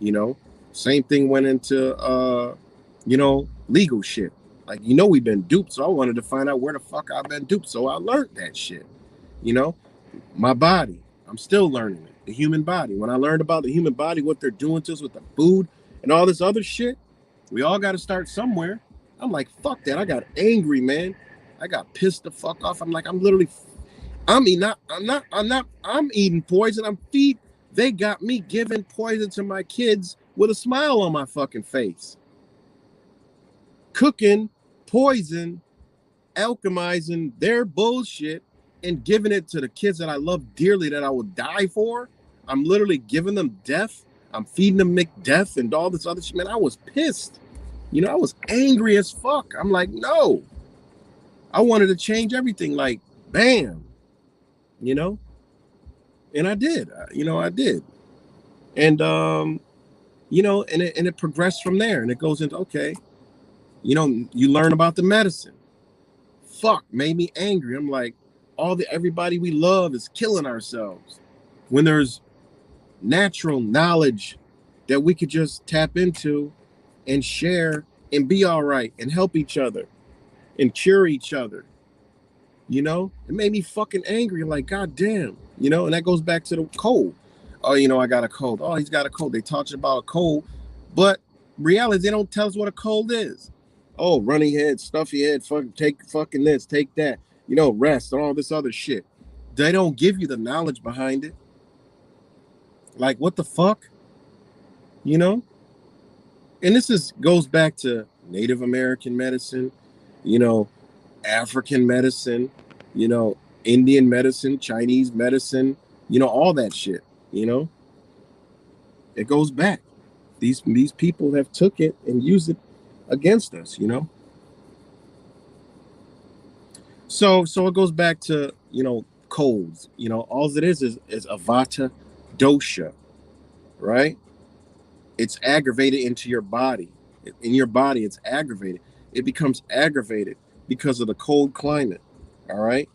You know, same thing went into, legal shit. Like, we've been duped. So I wanted to find out where the fuck I've been duped. So I learned that shit. You know, my body, I'm still learning it. The human body. When I learned about the human body, what they're doing to us with the food and all this other shit, we all got to start somewhere. I'm like, fuck that. I got angry, man. I got pissed the fuck off. I'm like, I'm eating poison. They got me giving poison to my kids with a smile on my fucking face. Cooking poison, alchemizing their bullshit and giving it to the kids that I love dearly, that I would die for. I'm literally giving them death. I'm feeding them McDeath and all this other shit. Man, I was pissed. I was angry as fuck. I'm like, no. I wanted to change everything. Like, bam. And I did. I did. And and it progressed from there. And it goes into, okay, you learn about the medicine. Fuck, made me angry. I'm like, everybody we love is killing ourselves. When there's natural knowledge that we could just tap into and share and be all right and help each other and cure each other. It made me fucking angry. Like, God damn, and that goes back to the cold. Oh, I got a cold. Oh, he's got a cold. They talk about a cold, but reality, they don't tell us what a cold is. Oh, runny head, stuffy head, take fucking this, take that, rest, and all this other shit. They don't give you the knowledge behind it. Like, what the fuck? And this goes back to Native American medicine, African medicine, Indian medicine, Chinese medicine, all that shit, It goes back. These people have took it and used it against us, So it goes back to, colds, all it is a vata dosha, right? It's aggravated into your body. In your body, it's aggravated. It becomes aggravated because of the cold climate, all right?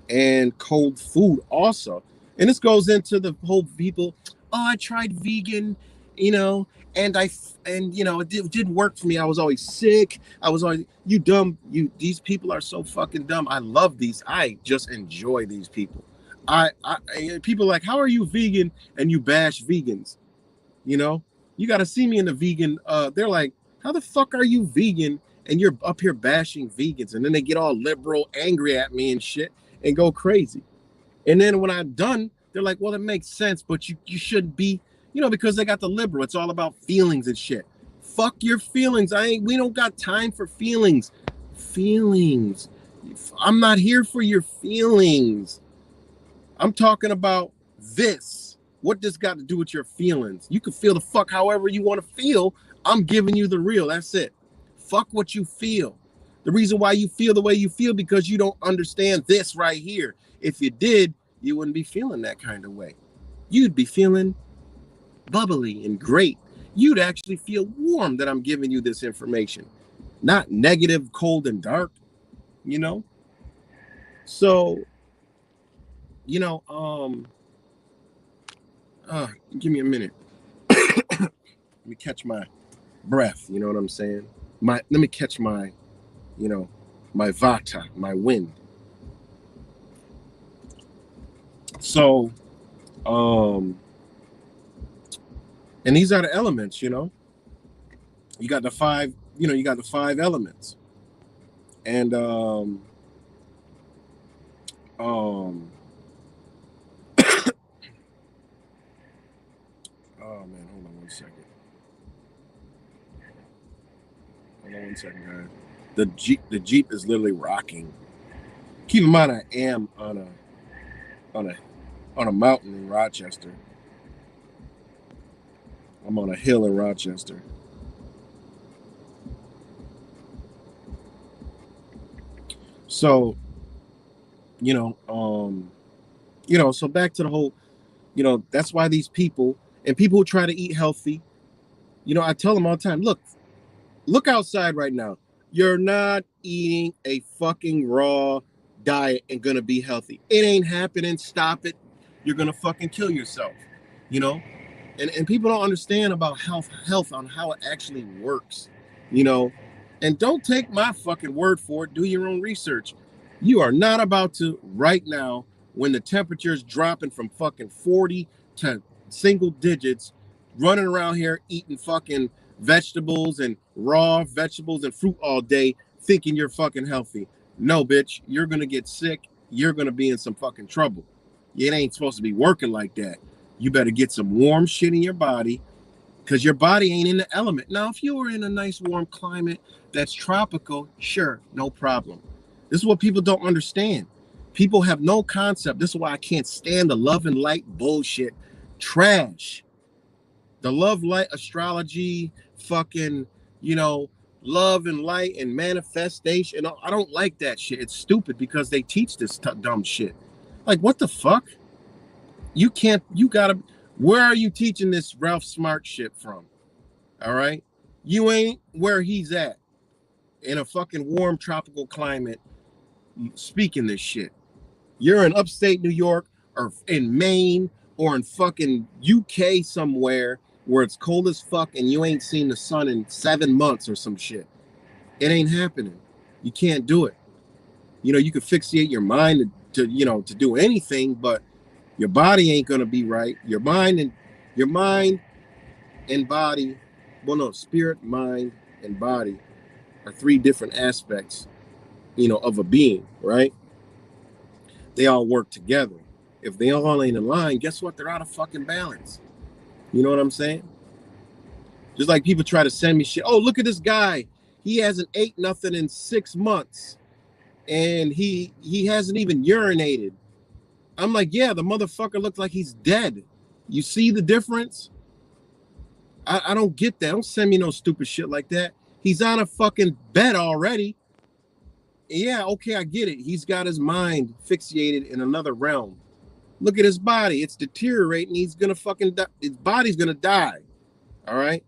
And cold food also. And this goes into the whole people, oh, I tried vegan, and it didn't work for me. I was always sick. I was always, these people are so fucking dumb. I love these. I just enjoy these people. People like, how are you vegan and you bash vegans? You got to see me in the vegan. They're like, how the fuck are you vegan and you're up here bashing vegans? And then they get all liberal, angry at me and shit and go crazy. And then when I'm done, they're like, well, it makes sense, but you shouldn't be, because they got the liberal. It's all about feelings and shit. Fuck your feelings. We don't got time for feelings. Feelings. I'm not here for your feelings. I'm talking about this. What this got to do with your feelings? You can feel the fuck however you want to feel. I'm giving you the real. That's it. Fuck what you feel. The reason why you feel the way you feel because you don't understand this right here. If you did, you wouldn't be feeling that kind of way. You'd be feeling bubbly and great. You'd actually feel warm that I'm giving you this information. Not negative, cold, and dark, So, give me a minute. Let me catch my breath, you know what I'm saying? Let me catch my, my vata, my wind. So, and these are the elements, You got the five, you got the 5 elements. And oh man, hold on one second. Hold on one second, guys. The Jeep is literally rocking. Keep in mind, I am on a mountain in Rochester. I'm on a hill in Rochester. So, you know, so back to the whole, that's why these people and people who try to eat healthy, I tell them all the time, look outside right now. You're not eating a fucking raw diet and gonna be healthy. It ain't happening. Stop it. You're gonna fucking kill yourself. You know? And people don't understand about health on how it actually works. You know? And don't take my fucking word for it. Do your own research. You are not about to right now, when the temperature is dropping from fucking 40 to single digits, running around here eating fucking vegetables and raw vegetables and fruit all day, thinking you're fucking healthy. No, bitch, you're gonna get sick. You're gonna be in some fucking trouble. It ain't supposed to be working like that. You better get some warm shit in your body, because your body ain't in the element. Now, if you were in a nice warm climate that's tropical, sure, no problem. This is what people don't understand. People have no concept. This is why I can't stand the love and light bullshit. Trash. The love, light, astrology, fucking, love and light and manifestation. I don't like that shit. It's stupid because they teach this dumb shit. Like, what the fuck? You gotta, where are you teaching this Ralph Smart shit from? All right? You ain't where he's at in a fucking warm tropical climate speaking this shit. You're in upstate New York or in Maine or in fucking UK somewhere where it's cold as fuck and you ain't seen the sun in 7 months or some shit. It ain't happening. You can't do it. You can fixate your mind to do anything, but your body ain't gonna be right. Your mind and body, well, no, spirit, mind, and body are three different aspects, of a being, right? They all work together. If they all ain't in line, guess what? They're out of fucking balance. You know what I'm saying? Just like people try to send me shit. Oh, look at this guy. He hasn't ate nothing in 6 months. And he hasn't even urinated. I'm like, yeah, the motherfucker looks like he's dead. You see the difference? I don't get that. Don't send me no stupid shit like that. He's on a fucking bed already. Yeah, okay, I get it. He's got his mind fixated in another realm. Look at his body. It's deteriorating. He's gonna fucking die. His body's gonna die. All right.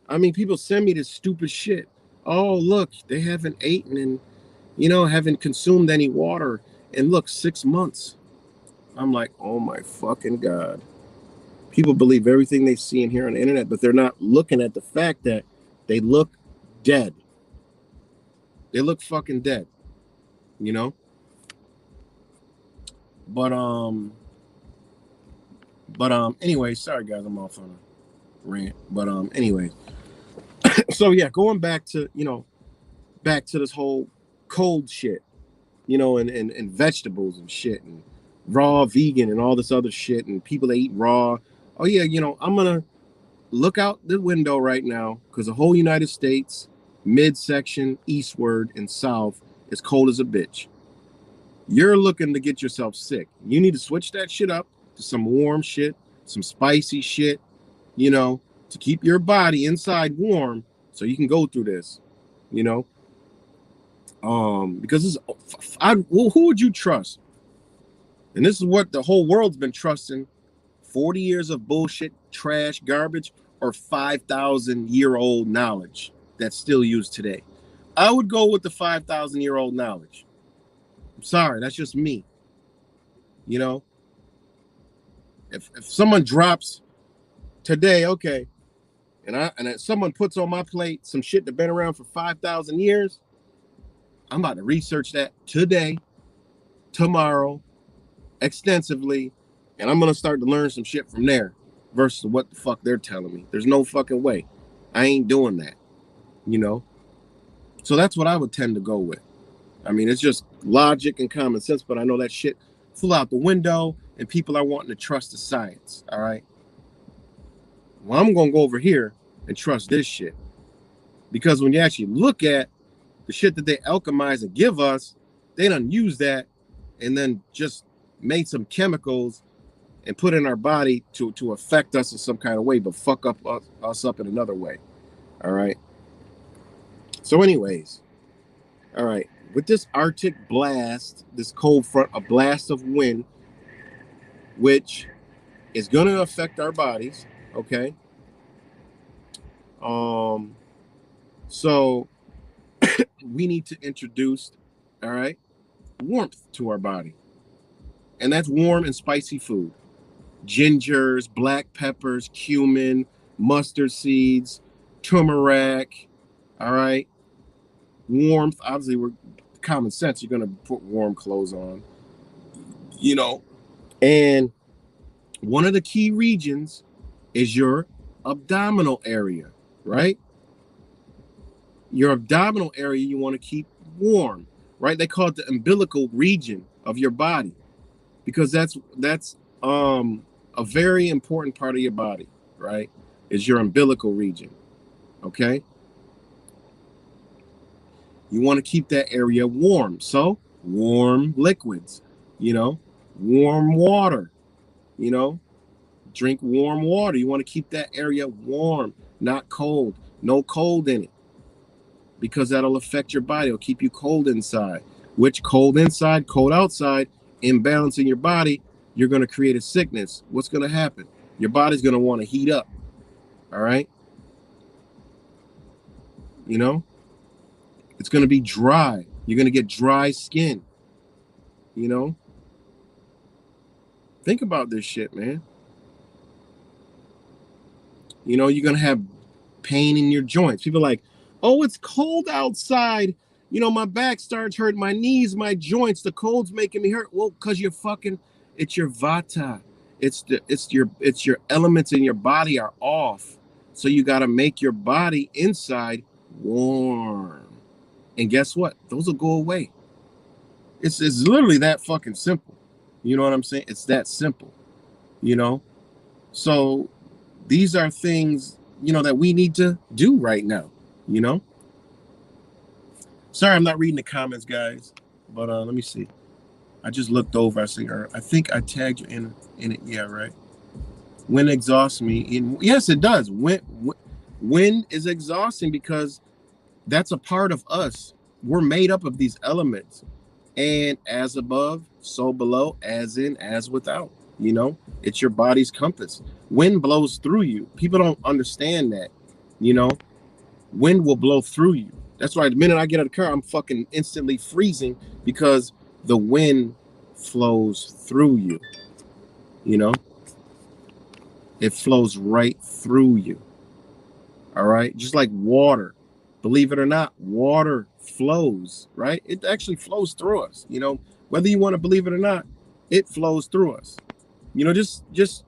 I mean, people send me this stupid shit. Oh, look, they haven't eaten and, haven't consumed any water. And look, 6 months. I'm like, oh my fucking God. People believe everything they see and hear on the internet, but they're not looking at the fact that they look dead. They look fucking dead, you know? But anyway, sorry guys, I'm off on a rant. But anyway. So yeah, going back to this whole cold shit, and vegetables and shit and raw vegan and all this other shit and people that eat raw. Oh yeah, I'm gonna look out the window right now because the whole United States, midsection, eastward and south, is cold as a bitch. You're looking to get yourself sick. You need to switch that shit up to some warm shit, some spicy shit, to keep your body inside warm so you can go through this, because who would you trust? And this is what the whole world's been trusting: 40 years of bullshit, trash, garbage, or 5,000-year-old knowledge that's still used today. I would go with the 5,000-year-old knowledge. I'm sorry, that's just me. If someone drops today, okay, and someone puts on my plate some shit that's been around for 5,000 years, I'm about to research that today, tomorrow, extensively, and I'm gonna start to learn some shit from there versus what the fuck they're telling me. There's no fucking way. I ain't doing that, So that's what I would tend to go with. I mean, it's just logic and common sense, but I know that shit flew out the window and people are wanting to trust the science, all right? Well, I'm gonna go over here and trust this shit. Because when you actually look at the shit that they alchemize and give us, they done use that and then just made some chemicals and put in our body to affect us in some kind of way, but fuck up us up in another way. All right. So anyways, all right, with this Arctic blast, this cold front, a blast of wind, which is going to affect our bodies. Okay. So we need to introduce, all right, warmth to our body. And that's warm and spicy food. Gingers, black peppers, cumin, mustard seeds, turmeric. All right. Warmth. Obviously, we're common sense. You're going to put warm clothes on, you know. And one of the key regions is your abdominal area, right? Your abdominal area you want to keep warm, right? They call it the umbilical region of your body because that's a very important part of your body, right? Is your umbilical region, okay? You want to keep that area warm. So warm liquids, warm water, drink warm water. You want to keep that area warm, not cold. No cold in it because that'll affect your body. It'll keep you cold inside, which cold inside, cold outside, imbalance in your body, you're going to create a sickness. What's going to happen? Your body's going to want to heat up. All right. It's going to be dry. You're going to get dry skin. Think about this shit, man. You're going to have pain in your joints. People are like, oh, it's cold outside. My back starts hurting, my knees, my joints, the cold's making me hurt. Well, because it's your vata. It's your elements in your body are off. So you got to make your body inside warm. And guess what? Those will go away. It's literally that fucking simple. You know what I'm saying? It's that simple. So these are things, that we need to do right now. Sorry, I'm not reading the comments, guys. But let me see. I just looked over. I think I tagged you in it. Yeah, right. Wind exhausts me. Yes, it does. Wind is exhausting because that's a part of us. We're made up of these elements. And as above, so below, as in, as without. It's your body's compass. Wind blows through you. People don't understand that. Wind will blow through you. That's why the minute I get out of the car, I'm fucking instantly freezing because the wind flows through you. It flows right through you. All right. Just like water. Believe it or not, water flows, right? It actually flows through us. Whether you want to believe it or not, it flows through us. Just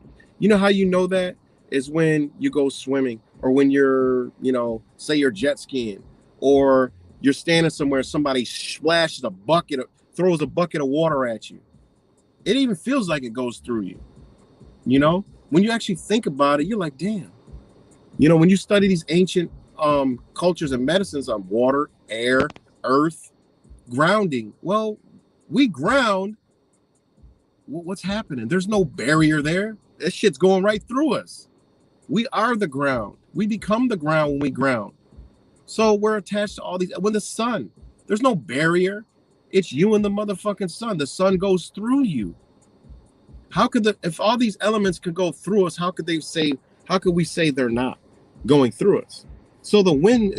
how you know that is when you go swimming or when you're, say you're jet skiing or you're standing somewhere, somebody throws a bucket of water at you. It even feels like it goes through you. When you actually think about it, you're like, damn. When you study these ancient cultures and medicines on water, air, earth, grounding, well, we ground. What's happening? There's no barrier there. That shit's going right through us. We are the ground. We become the ground when we ground. So we're attached to all these. When the sun, there's no barrier. It's you and the motherfucking sun. The sun goes through you. If all these elements could go through us, how could we say they're not going through us? So the wind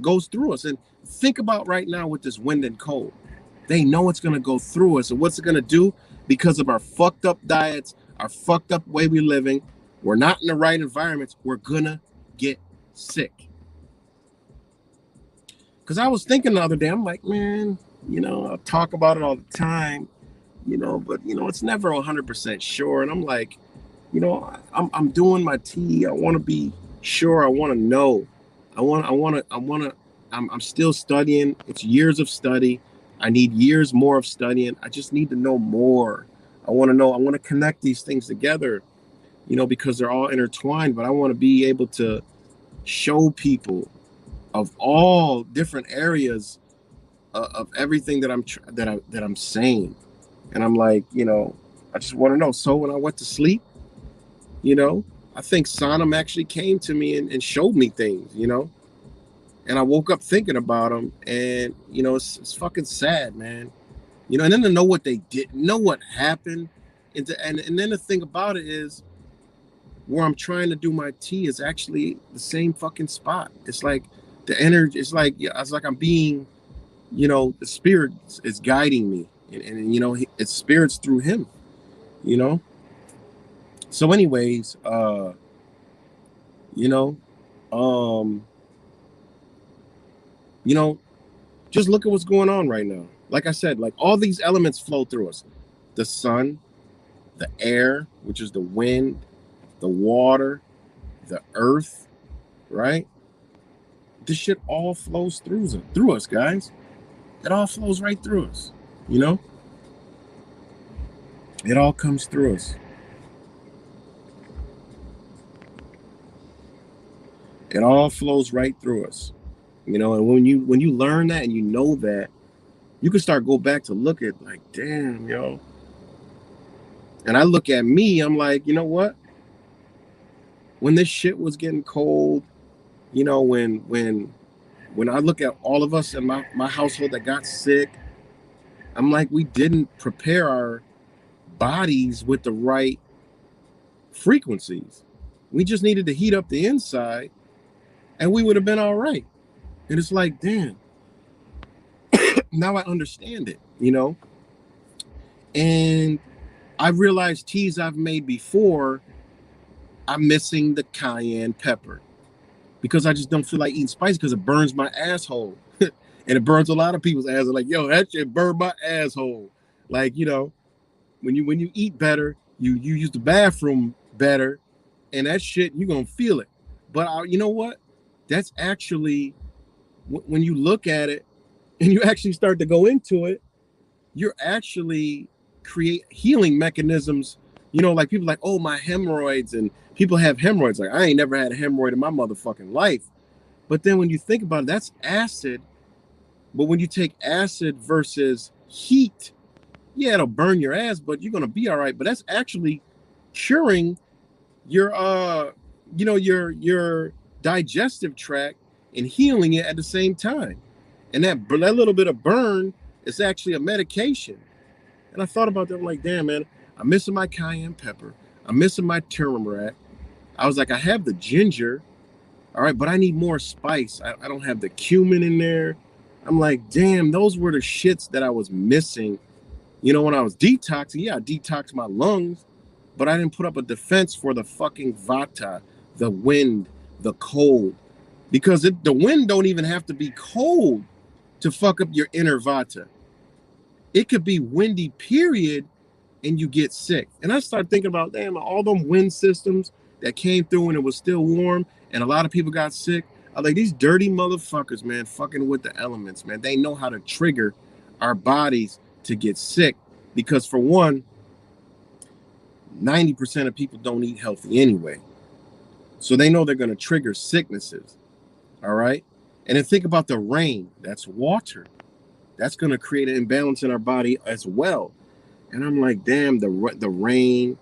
goes through us. And think about right now with this wind and cold. They know it's going to go through us. And what's it going to do? Because of our fucked up diets, our fucked up way we're living, we're not in the right environments, we're going to get sick. Because I was thinking the other day, I'm like, man, I talk about it all the time, but, it's never 100% sure. And I'm like, I'm doing my tea. I want to be sure. I want to know. I'm still studying. It's years of study. I need years more of studying. I just need to know more. I want to know. I want to connect these things together, because they're all intertwined. But I want to be able to show people of all different areas of everything that I'm saying. And I'm like, I just want to know. So when I went to sleep, I think Sonam actually came to me and showed me things, And I woke up thinking about them, and it's fucking sad, man. And then to know what they did, know what happened, and then the thing about it is, where I'm trying to do my tea is actually the same fucking spot. It's like the energy. It's like I'm being, the spirit is guiding me, and it's spirits through him. You know. So, anyways, you know, um, you know, just look at what's going on right now. Like I said, like all these elements flow through us: the sun, the air, which is the wind, the water, the earth, right? This shit all flows through us, guys. It all flows right through us. You know, it all comes through us. It all flows right through us. And when you learn that and you know that, you can start go back to look at like, damn, yo. And I look at me, I'm like, you know what? When this shit was getting cold, when I look at all of us in my household that got sick, I'm like, we didn't prepare our bodies with the right frequencies. We just needed to heat up the inside and we would have been all right. And it's like, damn, now I understand it, And I realized teas I've made before, I'm missing the cayenne pepper because I just don't feel like eating spicy because it burns my asshole. And it burns a lot of people's asshole. Like, yo, that shit burned my asshole. Like, when you eat better, you use the bathroom better, and that shit, you're going to feel it. But you know what? That's actually, when you look at it and you actually start to go into it, you're actually create healing mechanisms. Like people like, oh, my hemorrhoids, and people have hemorrhoids. Like, I ain't never had a hemorrhoid in my motherfucking life. But then when you think about it, that's acid. But when you take acid versus heat, yeah, it'll burn your ass, but you're gonna be all right. But that's actually curing your your digestive tract and healing it at the same time. And that little bit of burn is actually a medication. And I thought about that. I'm like, damn, man, I'm missing my cayenne pepper. I'm missing my turmeric. I was like, I have the ginger, all right, but I need more spice. I don't have the cumin in there. I'm like, damn, those were the shits that I was missing. When I was detoxing, yeah, I detoxed my lungs, but I didn't put up a defense for the fucking vata, the wind, the cold. Because the wind don't even have to be cold to fuck up your inner vata. It could be windy, period, and you get sick. And I started thinking about, damn, all them wind systems that came through and it was still warm and a lot of people got sick. I like these dirty motherfuckers, man, fucking with the elements, man. They know how to trigger our bodies to get sick because, for one, 90% of people don't eat healthy anyway. So they know they're going to trigger sicknesses. All right. And then think about the rain. That's water. That's going to create an imbalance in our body as well. And I'm like, damn, the rain,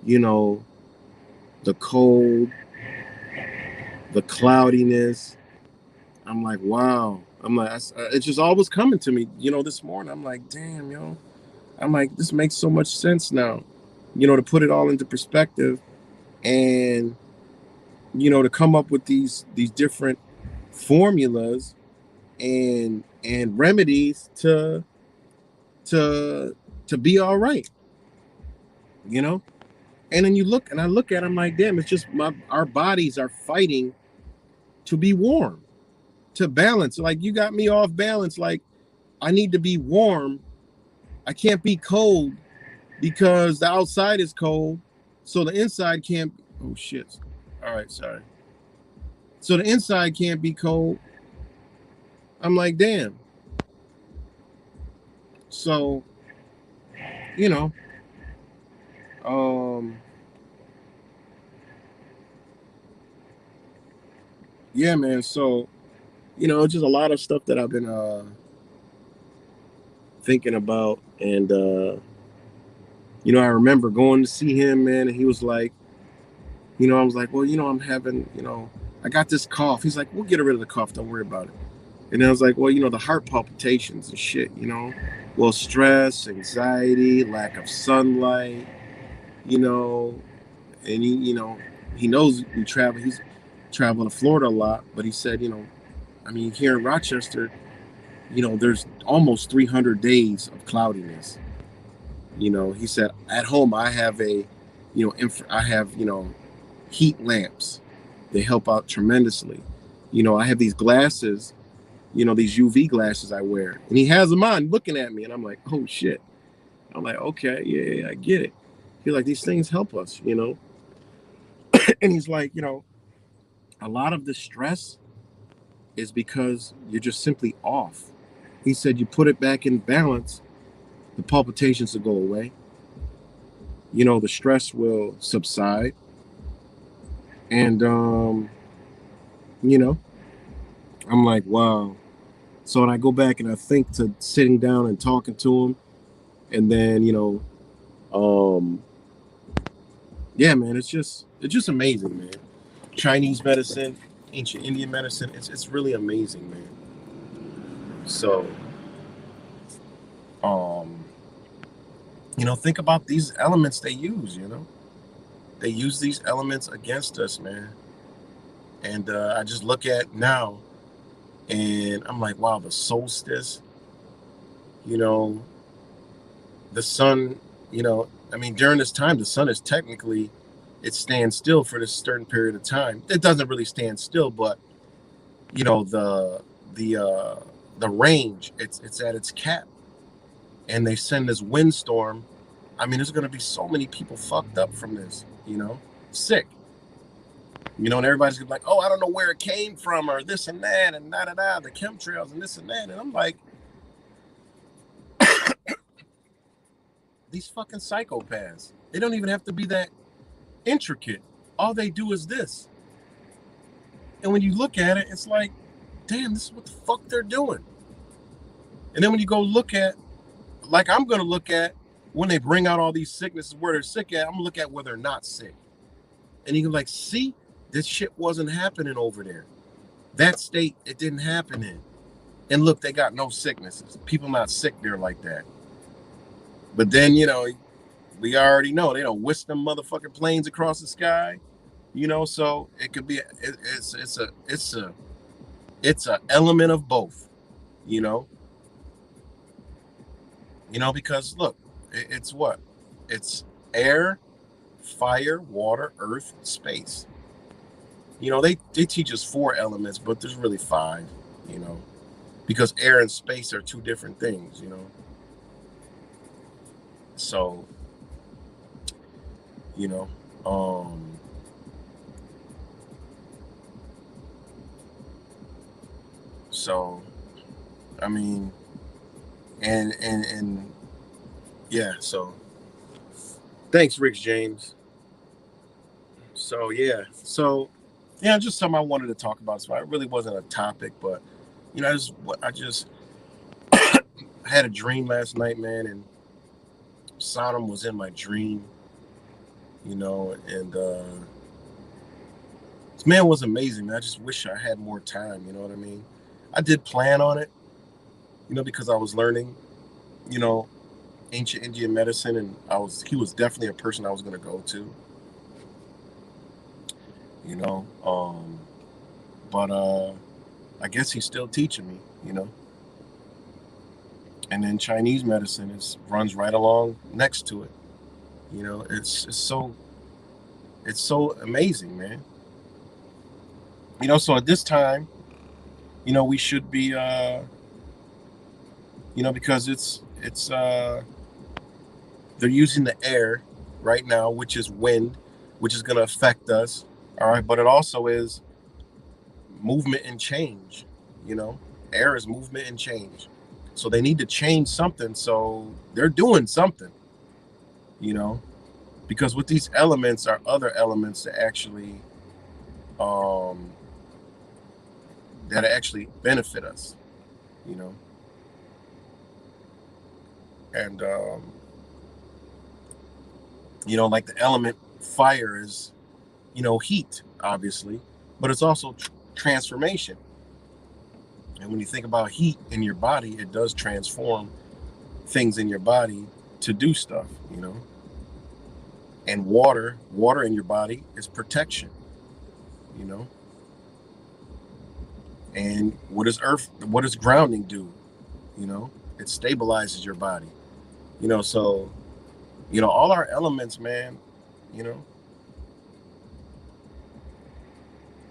the cold, the cloudiness. I'm like, wow. I'm like, it's just always coming to me, this morning. I'm like, damn, yo. I'm like, this makes so much sense now, to put it all into perspective and, to come up with these different formulas and remedies to be all right, And then I look at them like, damn, it's just our bodies are fighting to be warm, to balance. Like, you got me off balance. Like, I need to be warm. I can't be cold because the outside is cold. So the inside can't. Oh, shit. All right. Sorry. So the inside can't be cold. I'm like, damn. So, yeah, man. So, it's just a lot of stuff that I've been thinking about. And, I remember going to see him, man. And he was like, I was like, well, I'm having, I got this cough. He's like, we'll get rid of the cough. Don't worry about it. And then I was like, well, the heart palpitations and shit. Well, stress, anxiety, lack of sunlight, you know, and he knows we travel. He's traveling to Florida a lot, but he said, I mean, here in Rochester, there's almost 300 days of cloudiness. He said, at home, I have I have, heat lamps. They help out tremendously. I have these glasses, these UV glasses I wear, and he has them on looking at me, and I'm like, oh shit. I'm like, okay, yeah, I get it. He's like, these things help us, and he's like, a lot of the stress is because you're just simply off. He said, you put it back in balance, the palpitations will go away. The stress will subside. And, I'm like, wow. So when I go back and I think to sitting down and talking to him, and then, yeah, man, it's just amazing, man. Chinese medicine, ancient Indian medicine, it's really amazing, man. So, think about these elements they use, they use these elements against us, man. And I just look at now and I'm like, wow, the solstice, the sun, I mean, during this time, the sun is technically, it stands still for this certain period of time. It doesn't really stand still, but the range, it's at its cap, and they send this windstorm. I mean, there's going to be so many people fucked up from this, sick. And everybody's gonna be like, oh, I don't know where it came from, or this and that, and da-da-da, the chemtrails and this and that. And I'm like, these fucking psychopaths, they don't even have to be that intricate. All they do is this. And when you look at it, it's like, damn, this is what the fuck they're doing. And then when you go look at, like I'm going to look at, when they bring out all these sicknesses where they're sick at, I'm going to look at where they're not sick. And you can like, see, this shit wasn't happening over there. That state, it didn't happen in. And look, they got no sicknesses. People not sick there like that. But then, we already know they don't whisk them motherfucking planes across the sky, so it could be, it's a element of both, because look, it's what? It's air, fire, water, earth, space. They teach us 4 elements, but there's really 5, because air and space are 2 different things, So, so, I mean, and yeah, so thanks, Rick James. So, yeah, just something I wanted to talk about. So it really wasn't a topic, but, I just had a dream last night, man, and Sodom was in my dream, and this man was amazing, man. I just wish I had more time, you know what I mean? I did plan on it, because I was learning, ancient Indian medicine, and he was definitely a person I was going to go to, but I guess he's still teaching me, and then Chinese medicine runs right along next to it. It's so amazing, man. So at this time, we should be, because it's they're using the air right now, which is wind, which is going to affect us. All right. But it also is movement and change, air is movement and change. So they need to change something. So they're doing something, because with these elements are other elements that actually benefit us, and like the element fire is, heat, obviously, but it's also transformation. And when you think about heat in your body, it does transform things in your body to do stuff, you know. And water in your body is protection, you know. And what does grounding do? You know, it stabilizes your body, you know. So, you know, all our elements, man, you know.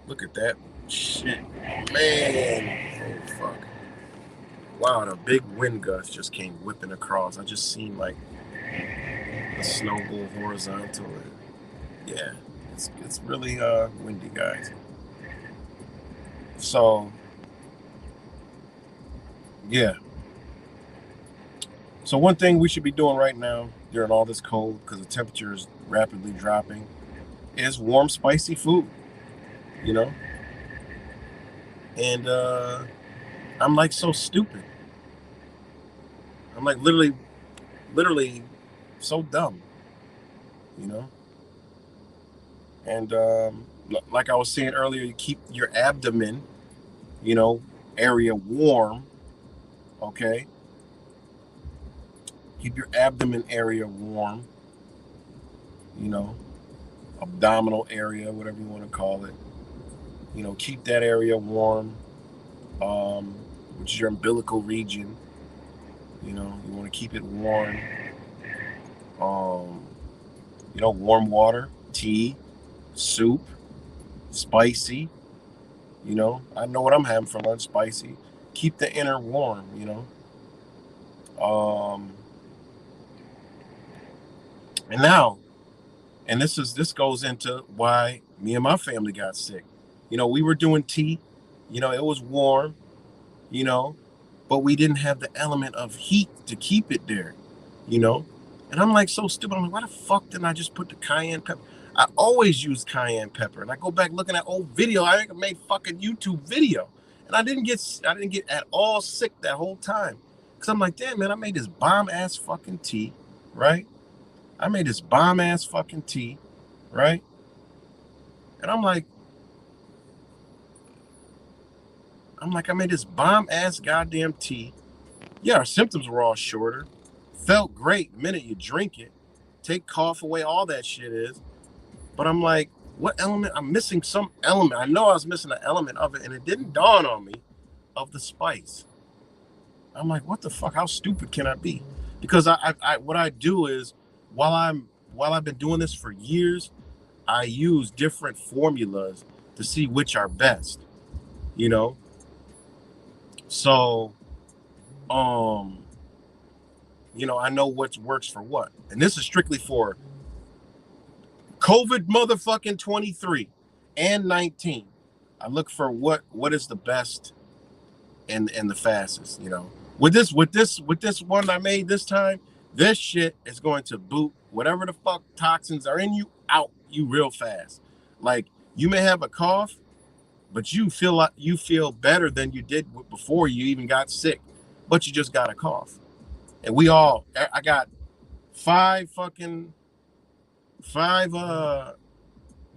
Look at that shit, man. Oh, fuck. Wow, the big wind gust just came whipping across. I just seen like the snow go horizontal. And yeah, it's really windy, guys. So yeah. So one thing we should be doing right now during all this cold, because the temperature is rapidly dropping, is warm, spicy food. You know, and I'm like so stupid. I'm like literally so dumb. You know, and like I was saying earlier, you keep your abdomen, you know, area warm. Okay, keep your abdomen area warm. You know, abdominal area, whatever you want to call it. You know, keep that area warm, which is your umbilical region. You know, you want to keep it warm. You know, warm water, tea, soup, spicy. You know, I know what I'm having for lunch, spicy. Keep the inner warm, you know. And now, and this goes into why me and my family got sick. You know, we were doing tea, you know, it was warm, you know, but we didn't have the element of heat to keep it there, you know. And I'm like so stupid. I'm like, why the fuck didn't I just put the cayenne pepper? I always use cayenne pepper, and I go back looking at old video. I think I made fucking YouTube video, and I didn't get at all sick that whole time, because I'm like, damn man, I made this bomb ass fucking tea, right? I made this bomb ass fucking tea, right? And I'm like, I made this bomb ass goddamn tea. Yeah, our symptoms were all shorter. Felt great the minute you drink it. Take cough away, all that shit is. But I'm like, what element? I'm missing some element. I know I was missing an element of it, and it didn't dawn on me of the spice. I'm like, what the fuck? How stupid can I be? Because I what I do is while I've been doing this for years, I use different formulas to see which are best. You know, so you know, I know what works for what, and this is strictly for COVID motherfucking 23 and 19. I look for what is the best and the fastest, you know. With this one I made this time, this shit is going to boot whatever the fuck toxins are in you out you real fast. Like, you may have a cough, but you feel better than you did before you even got sick, but you just got a cough. And I got five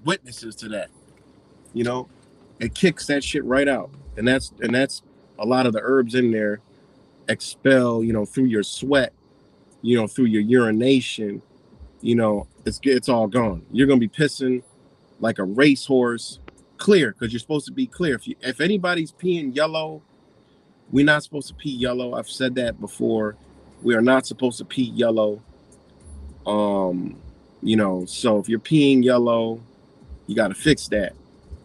witnesses to that. You know, it kicks that shit right out, and that's a lot of the herbs in there expel, you know, through your sweat, you know, through your urination, you know, it's all gone. You're gonna be pissing like a racehorse, clear, because you're supposed to be clear. If anybody's peeing yellow, we're not supposed to pee yellow. I've said that before. We are not supposed to pee yellow. You know, so if you're peeing yellow, you got to fix that.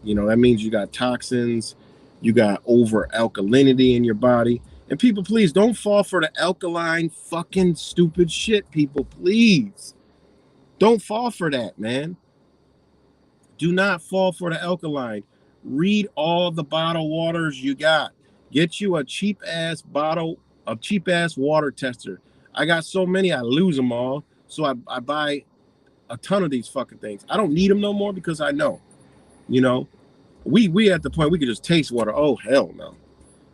You know, that means you got toxins, you got over alkalinity in your body. And people, please don't fall for the alkaline fucking stupid shit, people. Please don't fall for that, man. Do not fall for the alkaline. Read all the bottled waters you got. Get you a cheap ass water tester. I got so many, I lose them all. So I buy a ton of these fucking things. I don't need them no more because I know, you know, we at the point we could just taste water. Oh, hell no.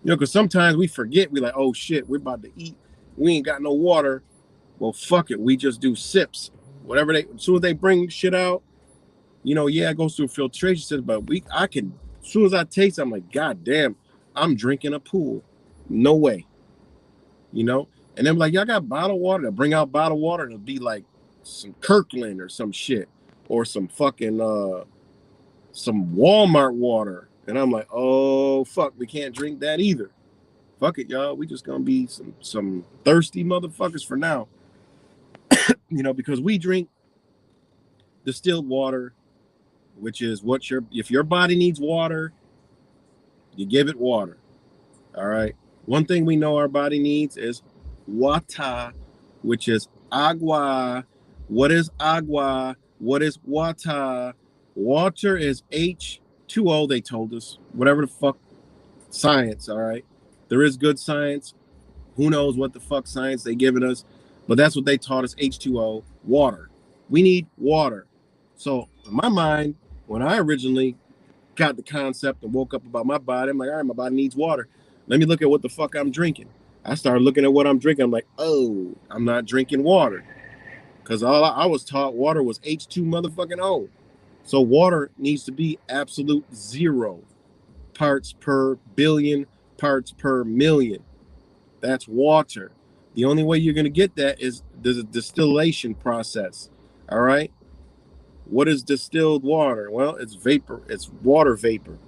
You know, because sometimes we forget. We like, oh shit, we're about to eat. We ain't got no water. Well, fuck it. We just do sips. Whatever as soon as they bring shit out, Yeah, it goes through a filtration system, but I can, as soon as I taste it, I'm like, God damn, I'm drinking a pool. No way. you know. And then like, y'all got bottled water. To bring out bottled water, and it'll be like some Kirkland or some shit, or some fucking some Walmart water. And I'm like, oh fuck, we can't drink that either. Fuck it, y'all. We just gonna be some thirsty motherfuckers for now, because we drink distilled water, which is if your body needs water, you give it water. All right. One thing we know our body needs is water, which is agua. What is agua? What is water? Water is H2O, they told us. Whatever the fuck science, all right? There is good science. Who knows what the fuck science they giving us? But that's what they taught us, H2O, water. We need water. So in my mind, when I originally got the concept and woke up about my body, I'm like, all right, my body needs water. Let me look at what the fuck I'm drinking. I started looking at what I'm drinking. I'm like, oh, I'm not drinking water. Because all I was taught water was H2 motherfucking O. So water needs to be absolute 0 parts per billion, parts per million. That's water. The only way you're going to get that is the distillation process. All right. What is distilled water? Well, it's vapor. It's water vapor.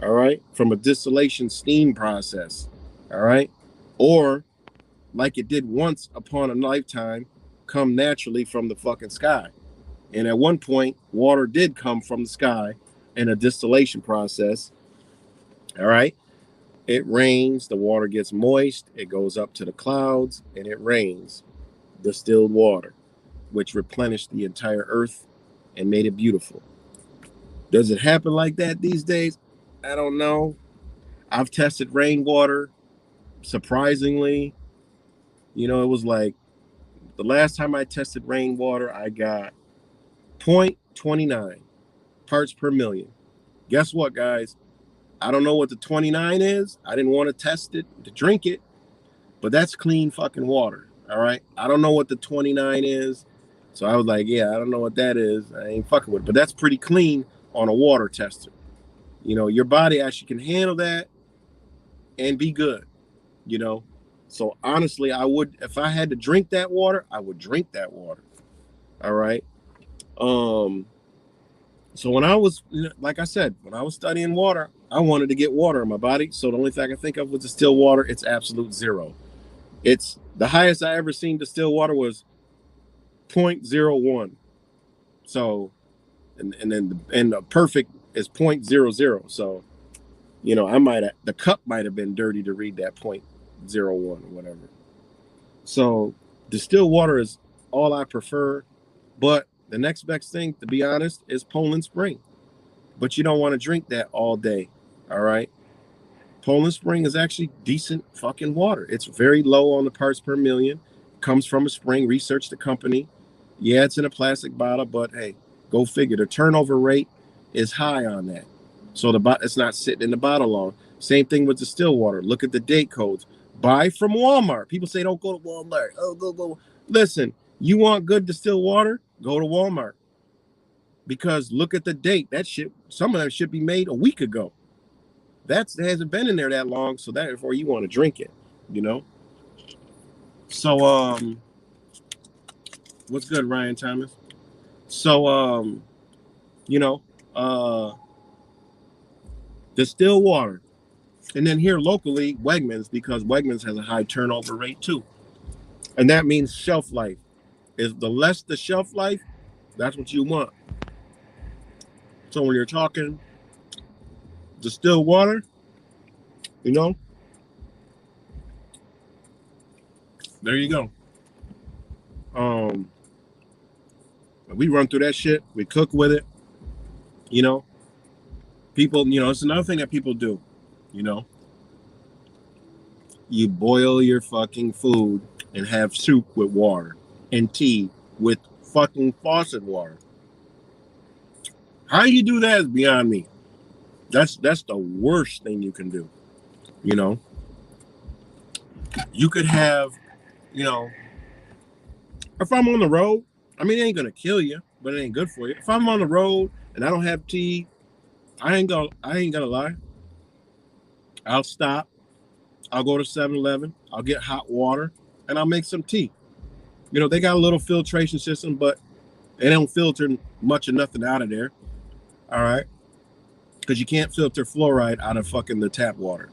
All right. From a distillation steam process. All right. Or like it did once upon a lifetime, come naturally from the fucking sky. And at one point, water did come from the sky in a distillation process. All right. It rains, the water gets moist, it goes up to the clouds, and it rains distilled water, which replenished the entire earth and made it beautiful. Does it happen like that these days? I don't know. I've tested rainwater. Surprisingly, it was like the last time I tested rainwater, I got 0.29 parts per million. Guess what, guys? I don't know what the 29 is. I didn't want to test it to drink it, but that's clean fucking water. All right. I don't know what the 29 is. So I was like, yeah, I don't know what that is. I ain't fucking with it. But that's pretty clean on a water tester. Your body actually can handle that and be good, So honestly, I would, if I had to drink that water, I would drink that water. All right. So when I was, like I said, when I was studying water, I wanted to get water in my body. So the only thing I can think of was distilled water. It's absolute 0. It's the highest I ever seen distilled water was 0.01. So, and then the perfect is 0.00. So, the cup might have been dirty to read that 0.01 or whatever. So distilled water is all I prefer, but the next best thing, to be honest, is Poland Spring. But you don't want to drink that all day. All right. Poland Spring is actually decent fucking water. It's very low on the parts per million. Comes from a spring. Research the company. Yeah, it's in a plastic bottle, but hey, go figure. The turnover rate is high on that. So it's not sitting in the bottle long. Same thing with distilled water. Look at the date codes. Buy from Walmart. People say don't go to Walmart. Oh, go. Listen, you want good distilled water? Go to Walmart. Because look at the date. That shit, some of that should be made a week ago. That hasn't been in there that long, so therefore you want to drink it, So what's good, Ryan Thomas? So distilled water. And then here locally, Wegmans, because Wegmans has a high turnover rate too. And that means shelf life. Is the less the shelf life, that's what you want. So when you're talking distilled water, there you go. We run through that shit. We cook with it. People, it's another thing that people do. You boil your fucking food and have soup with water and tea with fucking faucet water. How you do that is beyond me. That's the worst thing you can do. You could have, if I'm on the road, I mean, it ain't gonna kill you, but it ain't good for you. If I'm on the road and I don't have tea, I ain't gonna lie. I'll stop. I'll go to 7-Eleven. I'll get hot water, and I'll make some tea. You know, they got a little filtration system, but they don't filter much of nothing out of there. All right, because you can't filter fluoride out of fucking the tap water.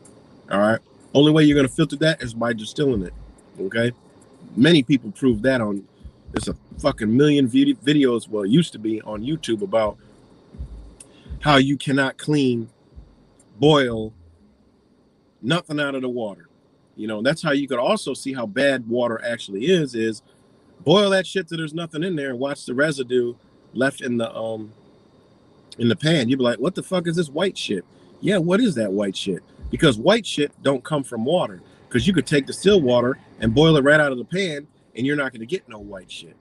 All right, only way you're gonna filter that is by distilling it. Okay, many people prove that on. There's a fucking million videos. Well, it used to be on YouTube about how you cannot boil nothing out of the water. You know, that's how you could also see how bad water actually is boil that shit till there's nothing in there and watch the residue left in the pan. You'd be like, what the fuck is this white shit? Yeah, what is that white shit? Because white shit don't come from water. Because you could take distilled water and boil it right out of the pan and you're not going to get no white shit.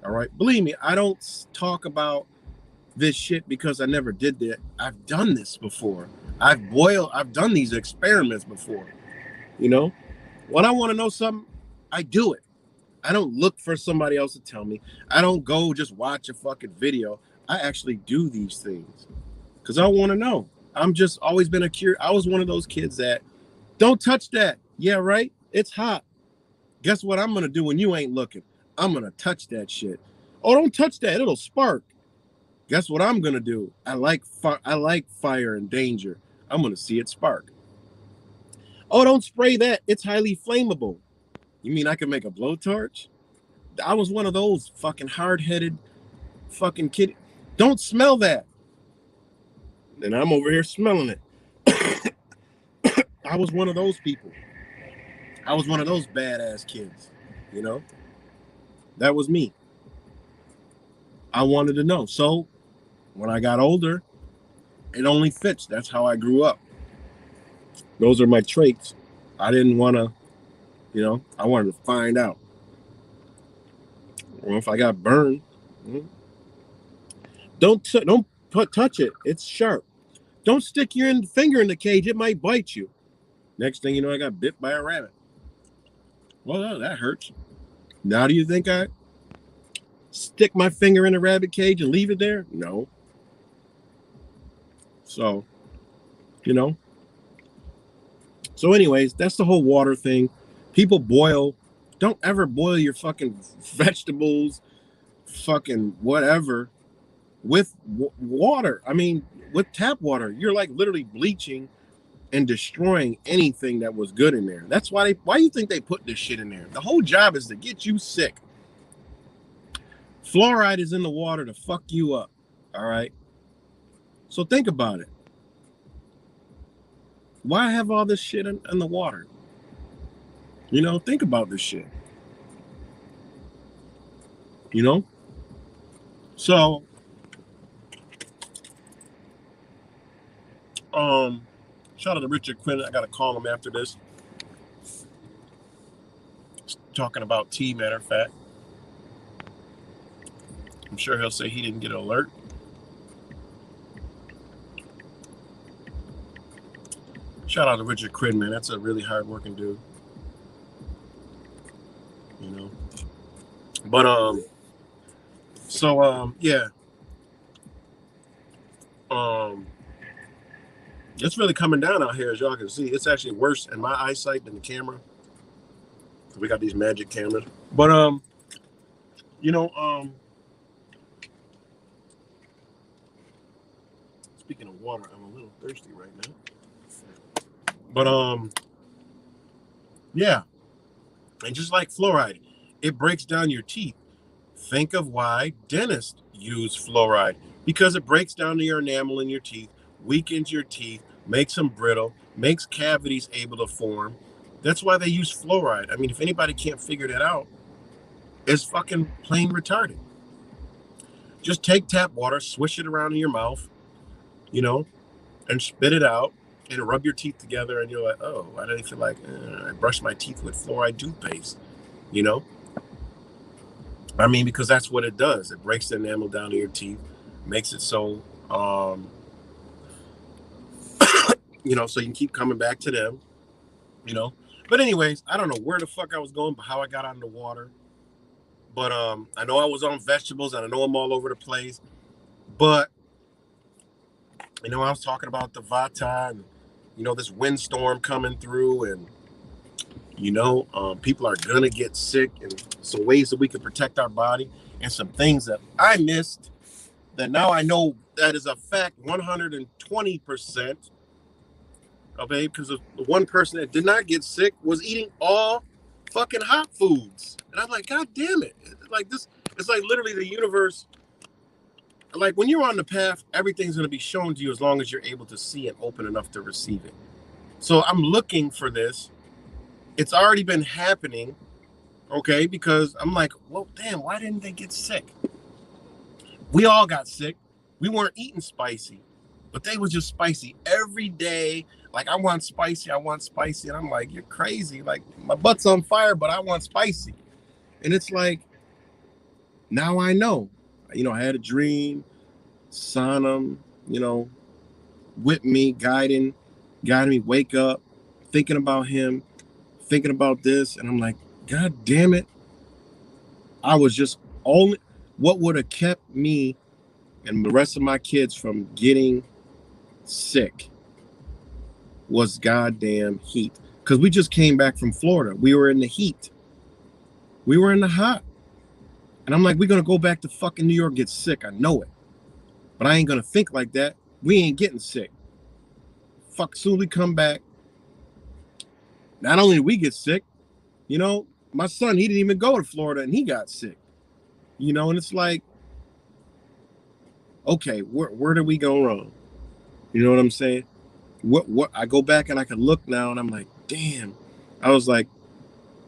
All right. Believe me, I don't talk about this shit because I never did that. I've done this before. I've done these experiments before. You know, when I want to know something, I do it. I don't look for somebody else to tell me. I don't go just watch a fucking video. I actually do these things because I want to know. I'm just always been I was one of those kids that don't touch that. Yeah, right. It's hot. Guess what I'm going to do when you ain't looking? I'm going to touch that shit. Oh, don't touch that. It'll spark. Guess what I'm going to do? I like fire and danger. I'm going to see it spark. Oh, don't spray that. It's highly flammable. You mean I can make a blowtorch? I was one of those fucking hard-headed fucking kid. Don't smell that. And I'm over here smelling it. I was one of those people. I was one of those badass kids, you know? That was me. I wanted to know. So when I got older, it only fits. That's how I grew up. Those are my traits. I didn't want to, you know, I wanted to find out. Or if I got burned, don't touch it. It's sharp. Don't stick your finger in the cage. It might bite you. Next thing you know, I got bit by a rabbit. Well, that hurts. Now do you think I stick my finger in a rabbit cage and leave it there? No. So, you know. So anyways, that's the whole water thing. People boil. Don't ever boil your fucking vegetables, fucking whatever, with water. I mean, with tap water. You're like literally bleaching and destroying anything that was good in there. That's why you think they put this shit in there? The whole job is to get you sick. Fluoride is in the water to fuck you up. All right. So think about it. Why have all this shit in the water? You know, think about this shit. You know? So, shout out to Richard Quinn. I got to call him after this. Talking about tea, matter of fact. I'm sure he'll say he didn't get an alert. Shout out to Richard Quinn, man. That's a really hard-working dude. You know? But, yeah. It's really coming down out here, as y'all can see. It's actually worse in my eyesight than the camera. We got these magic cameras. But, you know, speaking of water, I'm a little thirsty right now. But, yeah. And just like fluoride, it breaks down your teeth. Think of why dentists use fluoride. Because it breaks down your enamel in your teeth, weakens your teeth, makes them brittle, makes cavities able to form. That's why they use fluoride. I mean, if anybody can't figure that out, it's fucking plain retarded. Just take tap water, swish it around in your mouth, you know, and spit it out and rub your teeth together. And you're like, oh, I didn't feel like I brushed my teeth with fluoride toothpaste, you know? I mean, because that's what it does. It breaks the enamel down to your teeth, makes it so, you know, so you can keep coming back to them, you know. But anyways, I don't know where the fuck I was going, but how I got on the water. But I know I was on vegetables, and I know I'm all over the place. But I was talking about the Vata and, this windstorm coming through, and, people are going to get sick, and some ways that we can protect our body, and some things that I missed that now I know that is a fact 120%. Okay, because the one person that did not get sick was eating all fucking hot foods. And I'm like, God damn it. Like this, it's like literally the universe. Like when you're on the path, everything's going to be shown to you as long as you're able to see and open enough to receive it. So I'm looking for this. It's already been happening. Okay, because I'm like, well, damn, why didn't they get sick? We all got sick. We weren't eating spicy, but they was just spicy every day. Like, I want spicy. And I'm like, you're crazy. Like, my butt's on fire, but I want spicy. And it's like, now I know. I had a dream, Sanam, with me, guiding me, wake up, thinking about him, thinking about this. And I'm like, God damn it. I was just only, what would have kept me and the rest of my kids from getting sick was goddamn heat. Because we just came back from Florida. We were in the heat. We were in the hot. And I'm like, we're going to go back to fucking New York and get sick. I know it. But I ain't going to think like that. We ain't getting sick. Fuck, soon we come back. Not only did we get sick, my son, he didn't even go to Florida and he got sick. And it's like, okay, where did we go wrong? You know what I'm saying? What I go back and I can look now and I'm like, damn. I was like,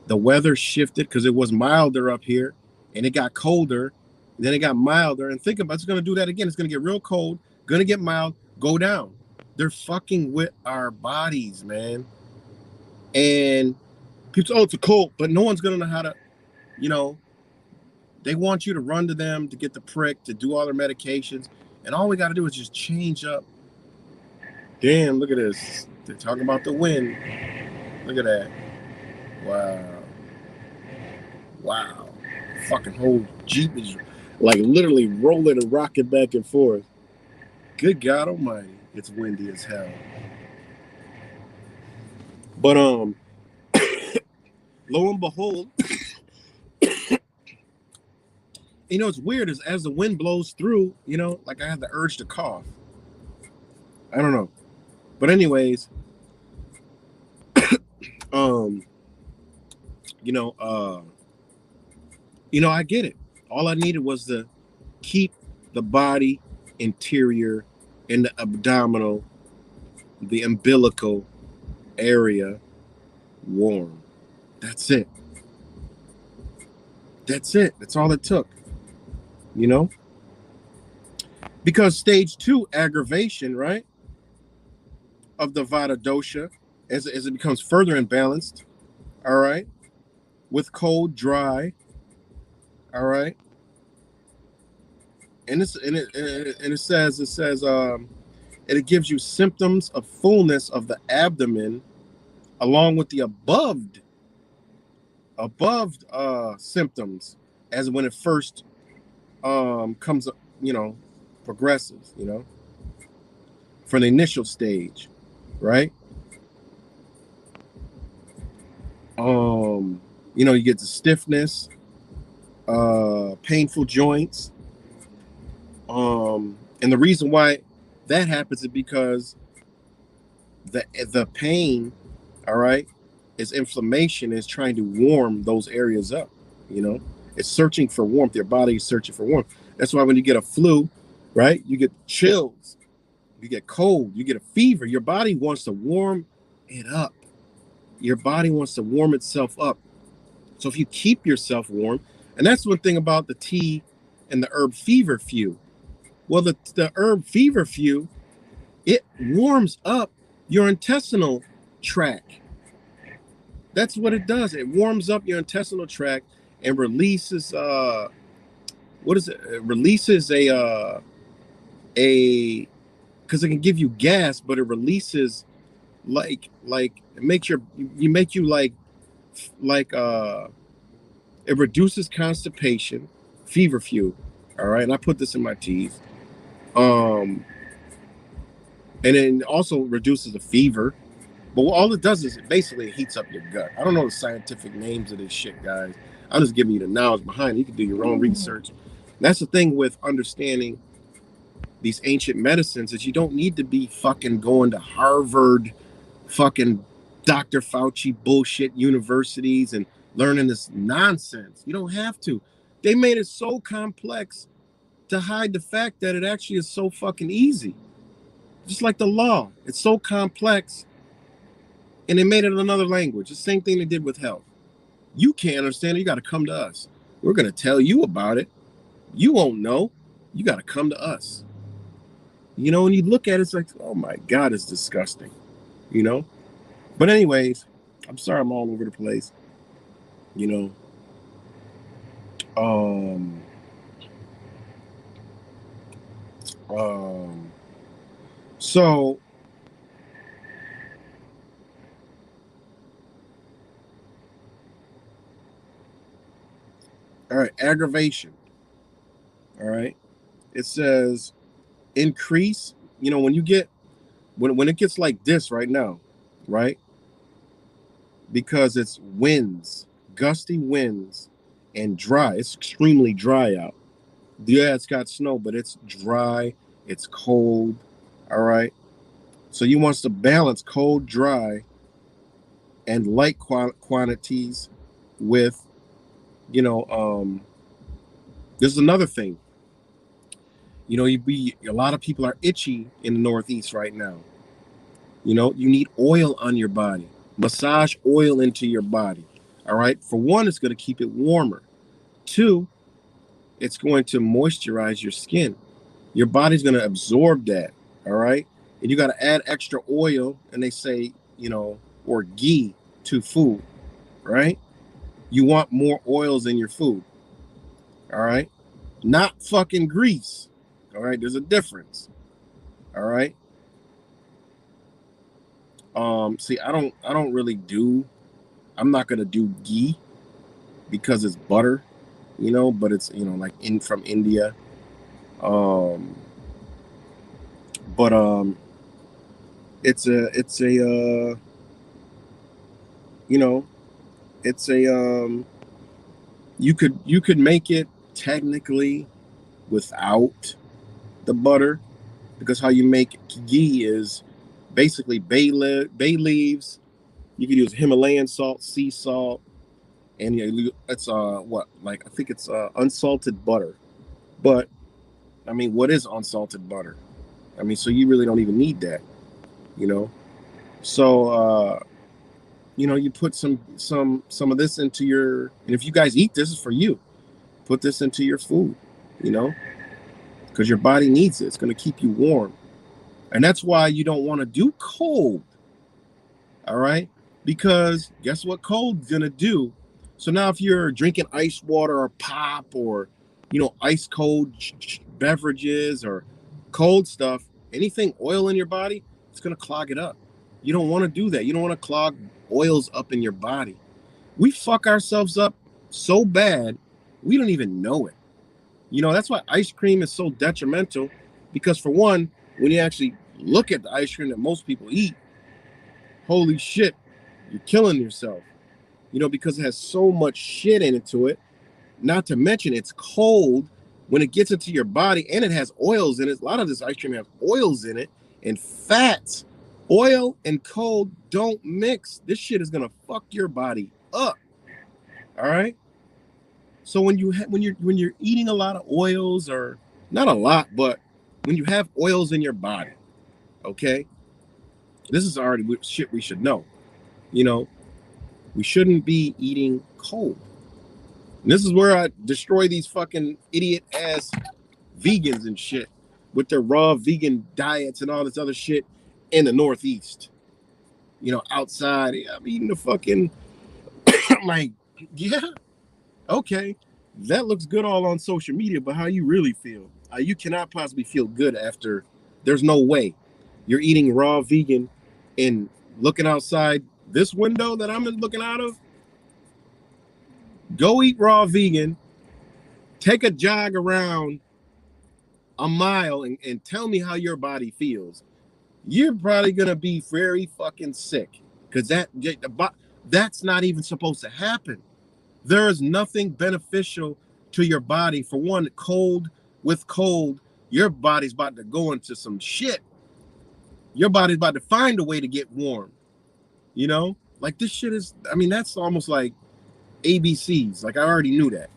the weather shifted because it was milder up here and it got colder. Then it got milder. And think about it's going to do that again. It's going to get real cold, going to get mild, go down. They're fucking with our bodies, man. And people say, oh, it's a cold, but no one's going to know how to, they want you to run to them to get the prick, to do all their medications. And all we got to do is just change up. Damn, look at this. They're talking about the wind. Look at that. Wow. Fucking whole Jeep is like literally rolling and rocking back and forth. Good God almighty. It's windy as hell. But lo and behold, it's weird is as the wind blows through, like I had the urge to cough. I don't know. But anyways, I get it. All I needed was to keep the body interior and the abdominal, the umbilical area warm. That's it. That's all it took. Because stage 2 aggravation, right, of the Vata dosha, as it becomes further imbalanced, all right, with cold, dry, all right, and it says it gives you symptoms of fullness of the abdomen, along with the above symptoms as when it first comes, progresses, for the initial stage, right? You get the stiffness, painful joints, and the reason why that happens is because the pain, all right, is inflammation, is trying to warm those areas up. It's searching for warmth. Your body is searching for warmth. That's why when you get a flu, right, you get chills, you get cold, you get a fever. Your body wants to warm it up. Your body wants to warm itself up. So if you keep yourself warm, and that's one thing about the tea and the herb feverfew. Well, the herb feverfew, it warms up your intestinal tract. That's what it does. It warms up your intestinal tract and releases what is it? It releases a because it can give you gas, but it releases like it makes you it reduces constipation, feverfew. All right, and I put this in my teas. And then also reduces the fever. But all it does is basically it heats up your gut. I don't know the scientific names of this shit, guys. I'm just giving you the knowledge behind it. You can do your own research. That's the thing with understanding these ancient medicines is you don't need to be fucking going to Harvard, fucking Dr. Fauci bullshit universities and learning this nonsense. You don't have to. They made it so complex to hide the fact that it actually is so fucking easy. Just like the law. It's so complex and they made it another language. The same thing they did with health. You can't understand it. You got to come to us. We're going to tell you about it. You won't know. You got to come to us. You know, when you look at it, it's like, oh my God, it's disgusting. You know? But anyways, I'm sorry I'm all over the place. You know. So all right, aggravation. All right. It says increase, you know, when you get when it gets like this right now, right? Because it's winds, gusty winds, and dry. It's extremely dry out. Yeah, it's got snow, but it's dry, it's cold. All right. So you want to balance cold, dry, and light quantities with, you know, this is another thing. You know, a lot of people are itchy in the Northeast right now. You know, you need oil on your body. Massage oil into your body. All right. For one, it's going to keep it warmer. Two, it's going to moisturize your skin. Your body's going to absorb that. All right. And you got to add extra oil, and they say, you know, or ghee to food. Right. You want more oils in your food. All right. Not fucking grease. All right. There's a difference. All right. See, I don't really do, I'm not gonna do ghee because it's butter, you know, but it's, you know, like from India. But it's a you know, it's a you could make it technically without the butter, because how you make ghee is basically bay leaves. You can use Himalayan salt, sea salt, and it's what, like I think it's unsalted butter. But I mean, what is unsalted butter? I mean, so you really don't even need that, you know. So you know, you put some of this into your, and if you guys eat this, is for you. Put this into your food, you know, because your body needs it. It's going to keep you warm, and that's why you don't want to do cold. All right, because guess what cold's going to do? So now if you're drinking ice water or pop or, you know, ice cold beverages or cold stuff, anything oil in your body, it's going to clog it up. You don't want to do that. You don't want to clog oils up in your body. We fuck ourselves up so bad, we don't even know it. You know, that's why ice cream is so detrimental, because for one, when you actually look at the ice cream that most people eat, holy shit, you're killing yourself. You know, because it has so much shit into it. Not to mention it's cold when it gets into your body, and it has oils in it. A lot of this ice cream has oils in it and fats. Oil and cold don't mix. This shit is gonna fuck your body up. All right. So when you're eating a lot of oils, or not a lot, but when you have oils in your body, okay, this is already shit we should know. You know, we shouldn't be eating cold. And this is where I destroy these fucking idiot ass vegans and shit with their raw vegan diets and all this other shit in the Northeast. You know, outside, I'm eating the fucking, I'm like, yeah, okay, that looks good all on social media, but how you really feel? You cannot possibly feel good after. There's no way you're eating raw vegan and looking outside this window that I'm looking out of. Go eat raw vegan. Take a jog around a mile and tell me how your body feels. you're probably gonna be very fucking sick because that's not even supposed to happen. There is nothing beneficial to your body. For one, cold, your body's about to go into some shit. Your body's about to find a way to get warm. You know, like this shit is. I mean, that's almost like ABCs. Like I already knew that.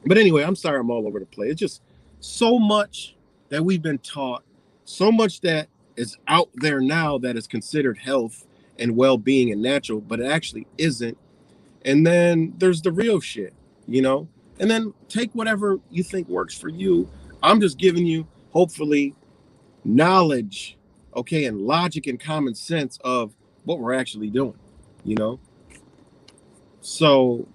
But anyway, I'm sorry I'm all over the place. It's just so much that we've been taught, so much that is out there now that is considered health and well-being and natural, but it actually isn't. And then there's the real shit, you know? And then take whatever you think works for you. I'm just giving you, hopefully, knowledge, okay, and logic and common sense of what we're actually doing, you know? So,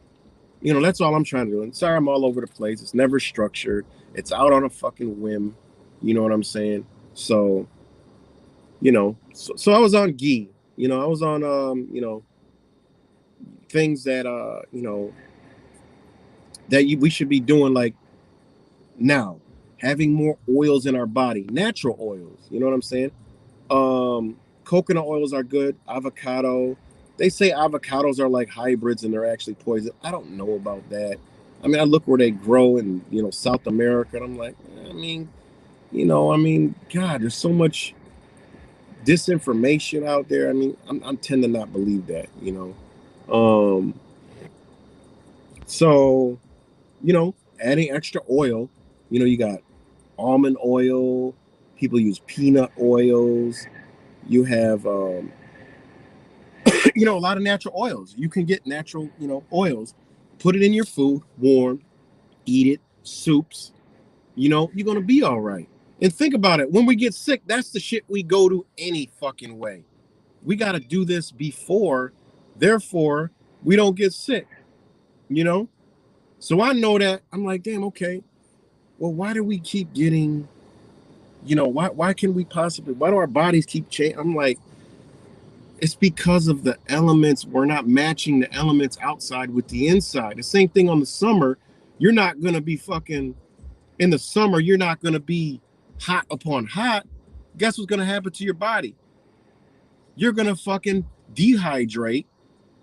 that's all I'm trying to do. And sorry, I'm all over the place. It's never structured. It's out on a fucking whim. You know what I'm saying? So, so I was on Gi. I was on things that we should be doing like now, having more oils in our body, natural oils. You know what I'm saying? Coconut oils are good. Avocado. They say avocados are like hybrids and they're actually poison. I don't know about that. I mean, I look where they grow in, South America, and I'm like, God, there's so much disinformation out there. I mean, I'm tend to not believe that. So, adding extra oil, you got almond oil, people use peanut oils, you have a lot of natural oils. You can get natural, oils, put it in your food, warm, eat it, soups, you're gonna be all right. And think about it, when we get sick, that's the shit we go to any fucking way. We got to do this before, therefore we don't get sick, you know so I know that. I'm like, damn, okay, well, why do we keep getting, why can we possibly, why do our bodies keep changing? I'm like, it's because of the elements. We're not matching the elements outside with the inside. The same thing on the summer. You're not going to be fucking, in the summer, you're not going to be hot upon hot. Guess what's going to happen to your body? You're going to fucking dehydrate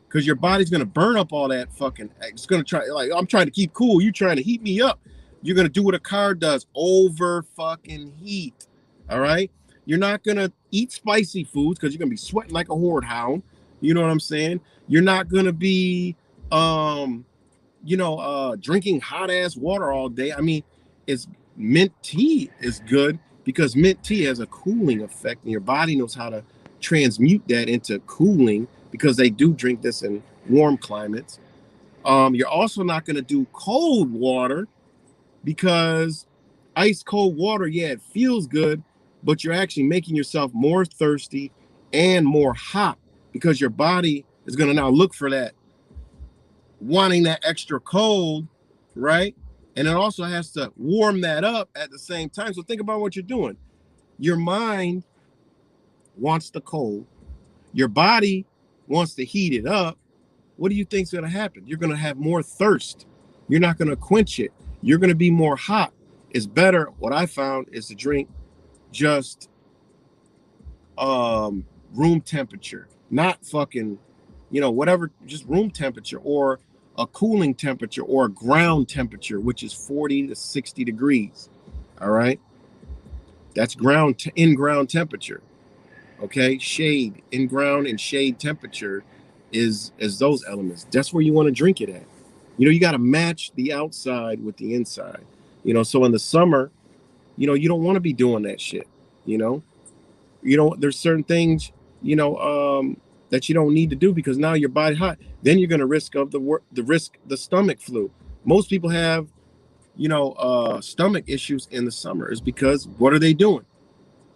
because your body's going to burn up all that fucking, it's going to try, like, I'm trying to keep cool. You trying to heat me up. You're going to do what a car does, over fucking heat. All right. You're not going to eat spicy foods because you're going to be sweating like a horde hound. You know what I'm saying? You're not going to be, drinking hot ass water all day. I mean, it's mint tea is good because mint tea has a cooling effect and your body knows how to transmute that into cooling because they do drink this in warm climates. You're also not going to do cold water because ice cold water, yeah, it feels good, but you're actually making yourself more thirsty and more hot because your body is going to now look for that, wanting that extra cold, right? And it also has to warm that up at the same time. So think about what you're doing. Your mind wants the cold, your body wants to heat it up. What do you think's going to happen? You're going to have more thirst. You're not going to quench it. You're going to be more hot. It's better. What I found is to drink just room temperature, not fucking, whatever, just room temperature or a cooling temperature or a ground temperature, which is 40 to 60 degrees. All right. That's in ground temperature. Okay. Shade, in ground and shade temperature is those elements. That's where you want to drink it at. You got to match the outside with the inside. So in the summer, you don't want to be doing that shit. You know, there's certain things, that you don't need to do because now your body hot. Then you're going to risk the stomach flu. Most people have, stomach issues in the summer is because what are they doing?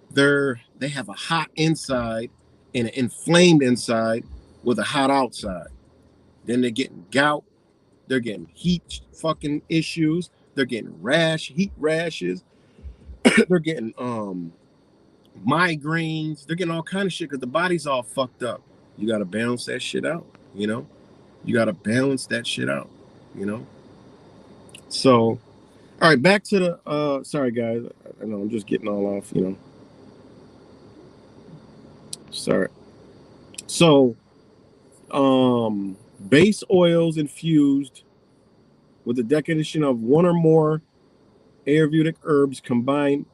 They have a hot inside and an inflamed inside with a hot outside. Then they're getting gout. They're getting heat fucking issues. They're getting heat rashes. They're getting migraines. They're getting all kind of shit because the body's all fucked up. You got to balance that shit out. You got to balance that shit out. So, all right, back to the. Sorry guys, I know I'm just getting all off. Sorry. So, base oils infused with the decadation of one or more Ayurvedic herbs combine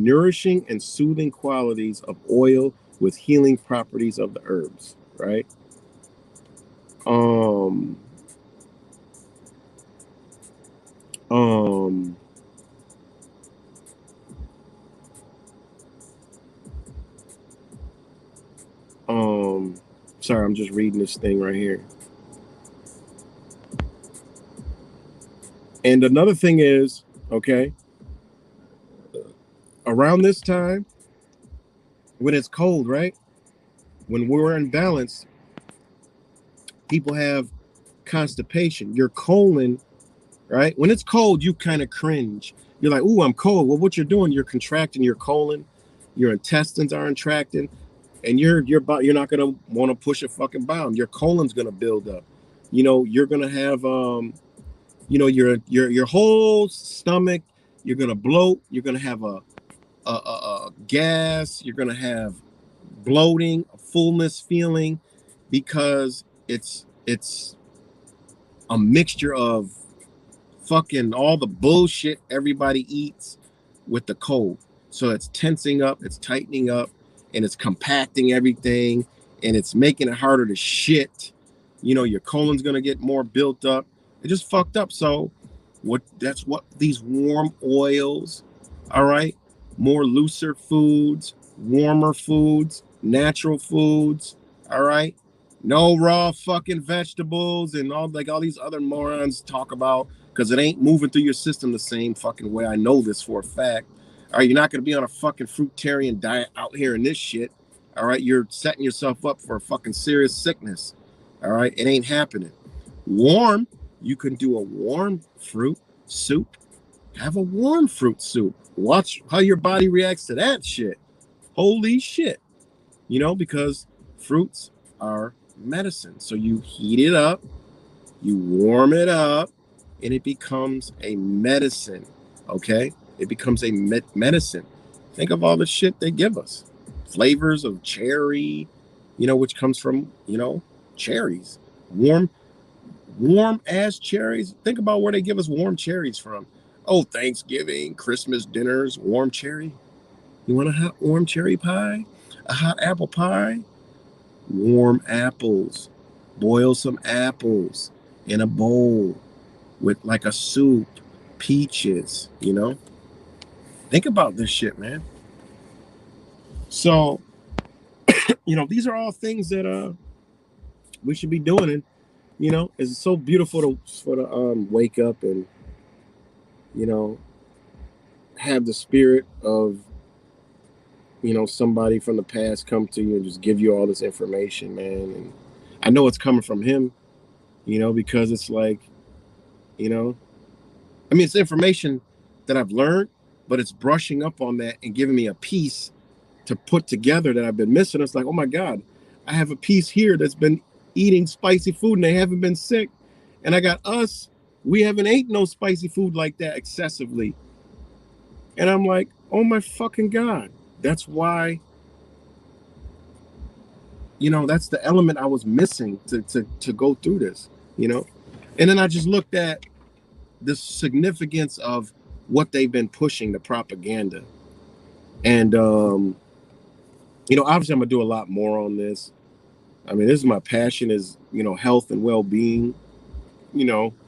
nourishing and soothing qualities of oil with healing properties of the herbs, right? Um, um, um, sorry, I'm just reading this thing right here. And another thing is, okay, around this time, when it's cold, right? When we're in balance, people have constipation. Your colon, right? When it's cold, you kind of cringe. You're like, "Ooh, I'm cold." Well, what you're doing, you're contracting your colon, your intestines are contracting, and you're not gonna want to push a fucking bound. Your colon's gonna build up. You're gonna have your whole stomach. You're gonna bloat. You're gonna have a gas. You're gonna have bloating, a fullness feeling, because it's a mixture of fucking all the bullshit everybody eats with the cold. So it's tensing up, it's tightening up, and it's compacting everything, and it's making it harder to shit. Your colon's gonna get more built up. It just fucked up. So that's what these warm oils, all right, more looser foods, warmer foods, natural foods, all right. No raw fucking vegetables and all these other morons talk about, because it ain't moving through your system the same fucking way. I know this for a fact. All right, you're not gonna be on a fucking fruitarian diet out here in this shit. All right, you're setting yourself up for a fucking serious sickness. All right, it ain't happening. Warm, you can do a warm fruit soup. Have a warm fruit soup. Watch how your body reacts to that shit. Holy shit. Because fruits are medicine. So you heat it up, you warm it up, and it becomes a medicine. Okay? It becomes a medicine. Think of all the shit they give us. Flavors of cherry, which comes from, cherries. Warm ass cherries. Think about where they give us warm cherries from. Oh, Thanksgiving, Christmas dinners, warm cherry. You want a hot warm cherry pie? A hot apple pie? Warm apples. Boil some apples in a bowl with like a soup, peaches, Think about this shit, man. So, these are all things that we should be doing. And, it's so beautiful to wake up and, have the spirit of, somebody from the past come to you and just give you all this information, man. And I know it's coming from him, because it's like, it's information that I've learned, but it's brushing up on that and giving me a piece to put together that I've been missing. It's like, oh my God, I have a piece here that's been eating spicy food and they haven't been sick. And I got us, we haven't ate no spicy food like that excessively. And I'm like, oh my fucking God. That's why, that's the element I was missing to go through this, And then I just looked at the significance of what they've been pushing, the propaganda. And, obviously I'm gonna do a lot more on this. I mean, this is my passion is, health and well-being, and,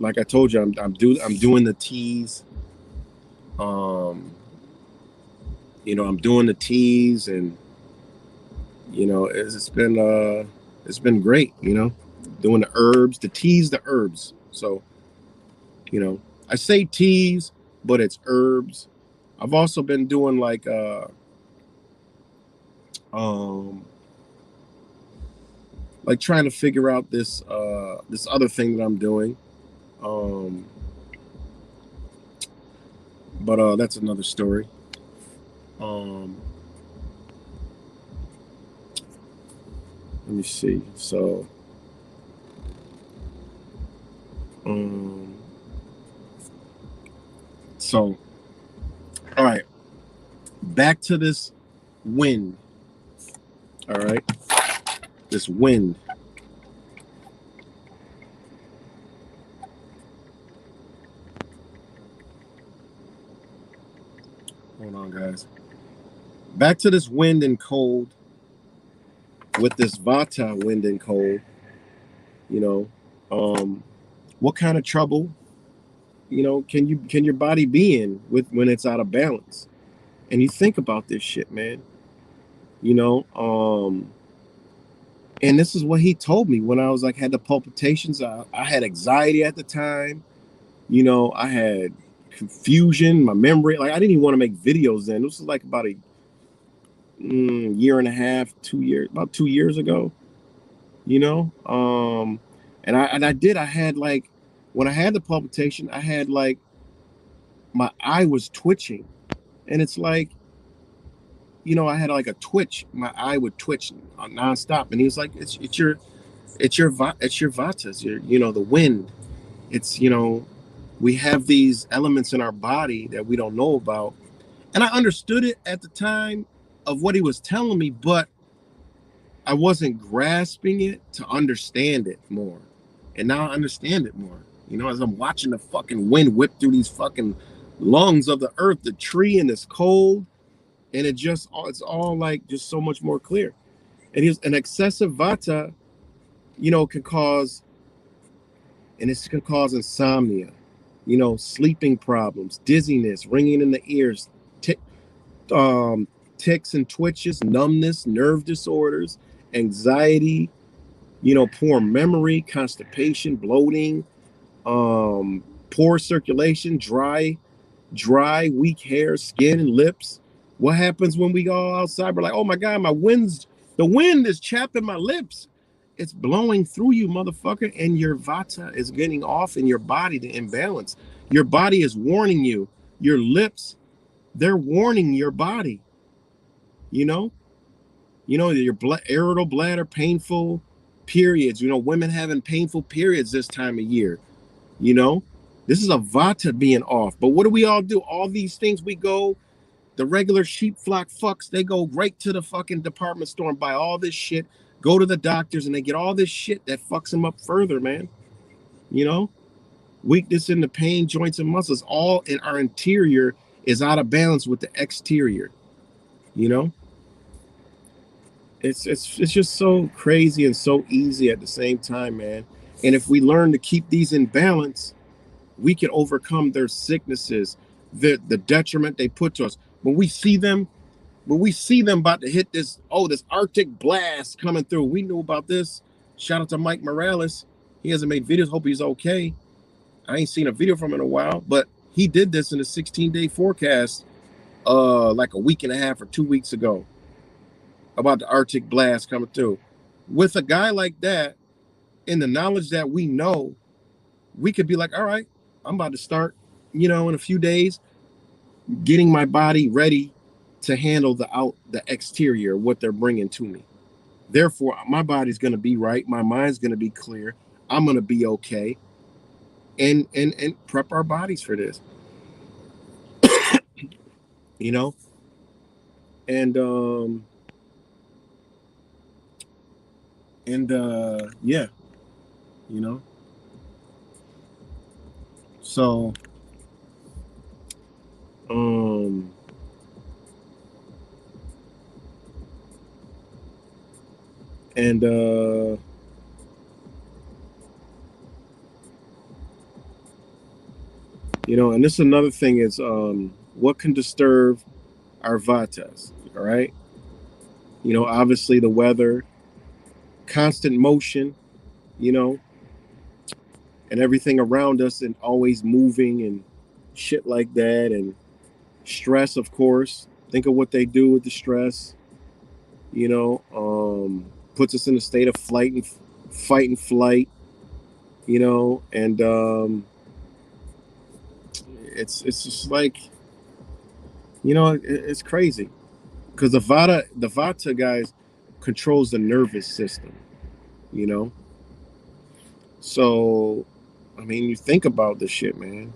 like I told you, I'm doing the teas. I'm doing the teas, and it's been great. Doing the herbs, the teas, the herbs. So, I say teas, but it's herbs. I've also been doing like trying to figure out this other thing that I'm doing. But that's another story. Let me see. So, so All right, back to this wind. All right, this wind. Hold on, guys. Back to this wind and cold. With this Vata wind and cold, you know, what kind of trouble, can your body be in with when it's out of balance? And you think about this shit, man. You know, and this is what he told me when I was like had the palpitations. I had anxiety at the time. I had confusion, my memory. Like I didn't even want to make videos then. This was like about a year and a half, 2 years, about 2 years ago. You know, I had like when I had the palpitation, I had like my eye was twitching, and it's like I had like a twitch. My eye would twitch nonstop, and he was like, it's your vatas, the wind. It's we have these elements in our body that we don't know about, and I understood it at the time of what he was telling me, but I wasn't grasping it to understand it more, and now I understand it more. As I'm watching the fucking wind whip through these fucking lungs of the earth, the tree, and it's cold, and it's all like just so much more clear. And here's an excessive vata, can cause, and this can cause insomnia, sleeping problems, dizziness, ringing in the ears, tick, ticks and twitches, numbness, nerve disorders, anxiety, poor memory, constipation, bloating, poor circulation, dry, weak hair, skin, and lips. What happens when we go outside? We're like, oh my God, the wind is chapping my lips. It's blowing through you, motherfucker, and your vata is getting off in your body, the imbalance. Your body is warning you. Your lips, they're warning your body. You know, your irritable bladder, painful periods. Women having painful periods this time of year. This is a vata being off. But what do we all do? All these things we go, the regular sheep flock fucks, they go right to the fucking department store and buy all this shit, go to the doctors, and they get all this shit that fucks them up further, man. You know, weakness in the pain, joints, and muscles, all in our interior is out of balance with the exterior. You know, it's just so crazy and so easy at the same time, man. And if we learn to keep these in balance, we can overcome their sicknesses, the detriment they put to us. When we see them about to hit this Arctic blast coming through, we knew about this. Shout out to Mike Morales. He hasn't made videos. Hope he's okay. I ain't seen a video from him in a while, but he did this in a 16-day forecast, like a week and a half or 2 weeks ago, about the Arctic blast coming through. With a guy like that, in the knowledge that we know, we could be like, all right, I'm about to start, in a few days, getting my body ready to handle the exterior, what they're bringing to me. Therefore, my body's going to be right. My mind's going to be clear. I'm going to be okay. And prep our bodies for this, you know? And, yeah, you know? So, um, and, and this is another thing is, what can disturb our vatas, all right? Obviously the weather, constant motion, you know, and everything around us and always moving and shit like that. And stress, of course. Think of what they do with the stress, puts us in a state of fight and flight, and it's just like, it's crazy because the vata guys controls the nervous system, you know. So, I mean, you think about this shit, man.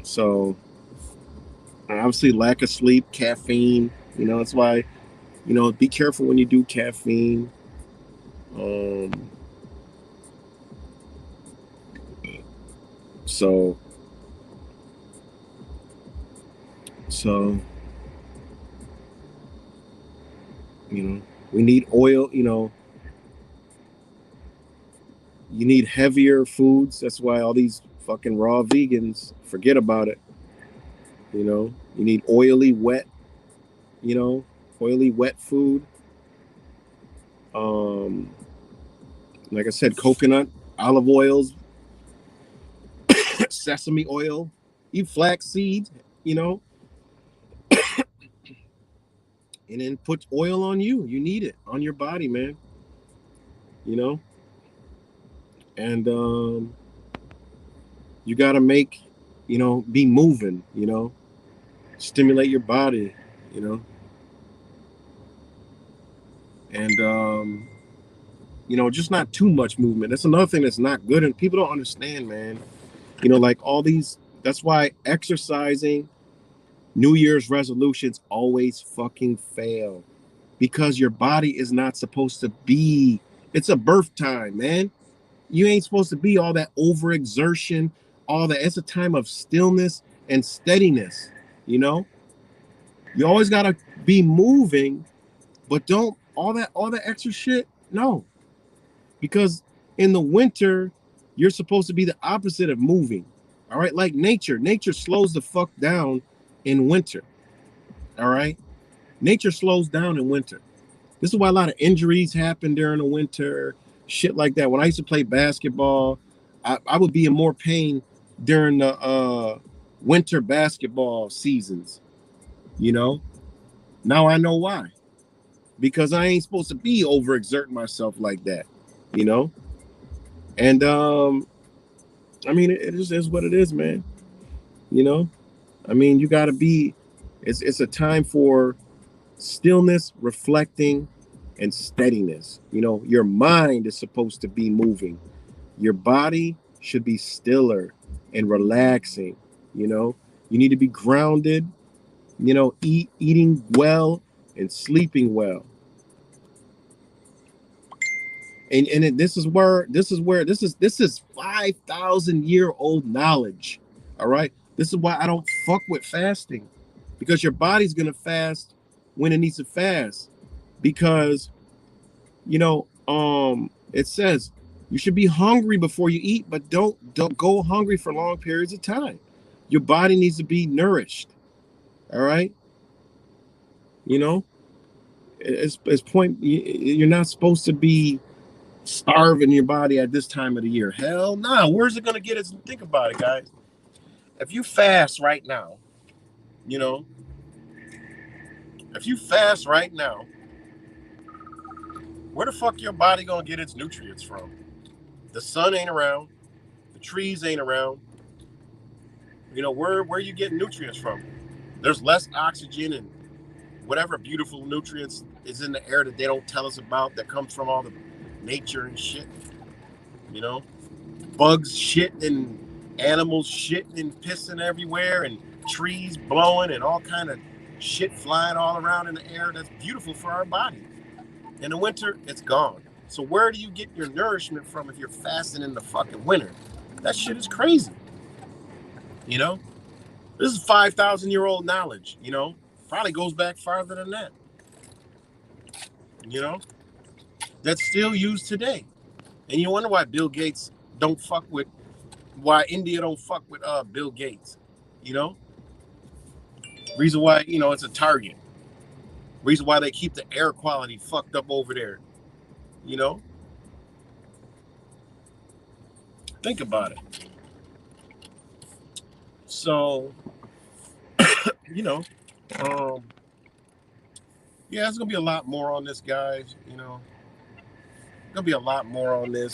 So obviously lack of sleep, caffeine. That's why be careful when you do caffeine. Um, so so we need oil. You need heavier foods. That's why all these fucking raw vegans forget about it. You need you know, oily wet food. Um, like I said, coconut, olive oils, sesame oil, eat flax seeds, you know, and then put oil on you. You need it on your body, man. You know, and you got to be moving. Stimulate your body. You know, and just not too much movement. That's another thing that's not good, and people don't understand, man. Like all these. That's why exercising, New Year's resolutions always fucking fail, because your body is not supposed to be. It's a birth time, man. You ain't supposed to be all that overexertion, all that. It's a time of stillness and steadiness. You know, you always gotta be moving, but don't all that extra shit. No, because in the winter, you're supposed to be the opposite of moving. All right, like nature. Nature slows the fuck down in winter. All right, nature slows down in winter. This is why a lot of injuries happen during the winter, shit like that. When I used to play basketball, I would be in more pain during the winter basketball seasons. You know, now I know why. Because I ain't supposed to be overexerting myself like that. You know, and I mean, it just is what it is, man. You know, I mean, you got to be. It's a time for stillness, reflecting, and steadiness. Your mind is supposed to be moving. Your body should be stiller and relaxing. You need to be grounded. Eating well and sleeping well. And this is 5,000-year-old knowledge. All right. This is why I don't fuck with fasting, because your body's gonna fast when it needs to fast. Because it says you should be hungry before you eat, but don't go hungry for long periods of time. Your body needs to be nourished. All right. It's point. You're not supposed to be starving your body at this time of the year. Hell no. Nah. Where's it gonna get us? Think about it, guys. If you fast right now, you know, if you fast right now, where the fuck your body gonna get its nutrients from? The sun ain't around, the trees ain't around. Where you getting nutrients from? There's less oxygen and whatever beautiful nutrients is in the air that they don't tell us about, that comes from all the nature and shit. Bugs shitting and animals shitting and pissing everywhere, and trees blowing and all kind of shit flying all around in the air. That's beautiful for our body. In the winter, it's gone. So where do you get your nourishment from if you're fasting in the fucking winter? That shit is crazy. This is 5,000-year-old knowledge. Probably goes back farther than that. That's still used today. And you wonder why Bill Gates don't fuck with, why India don't fuck with Bill Gates. Reason why, it's a target. Reason why they keep the air quality fucked up over there. Think about it. So, yeah, there's gonna be a lot more on this, guys. Gonna be a lot more on this.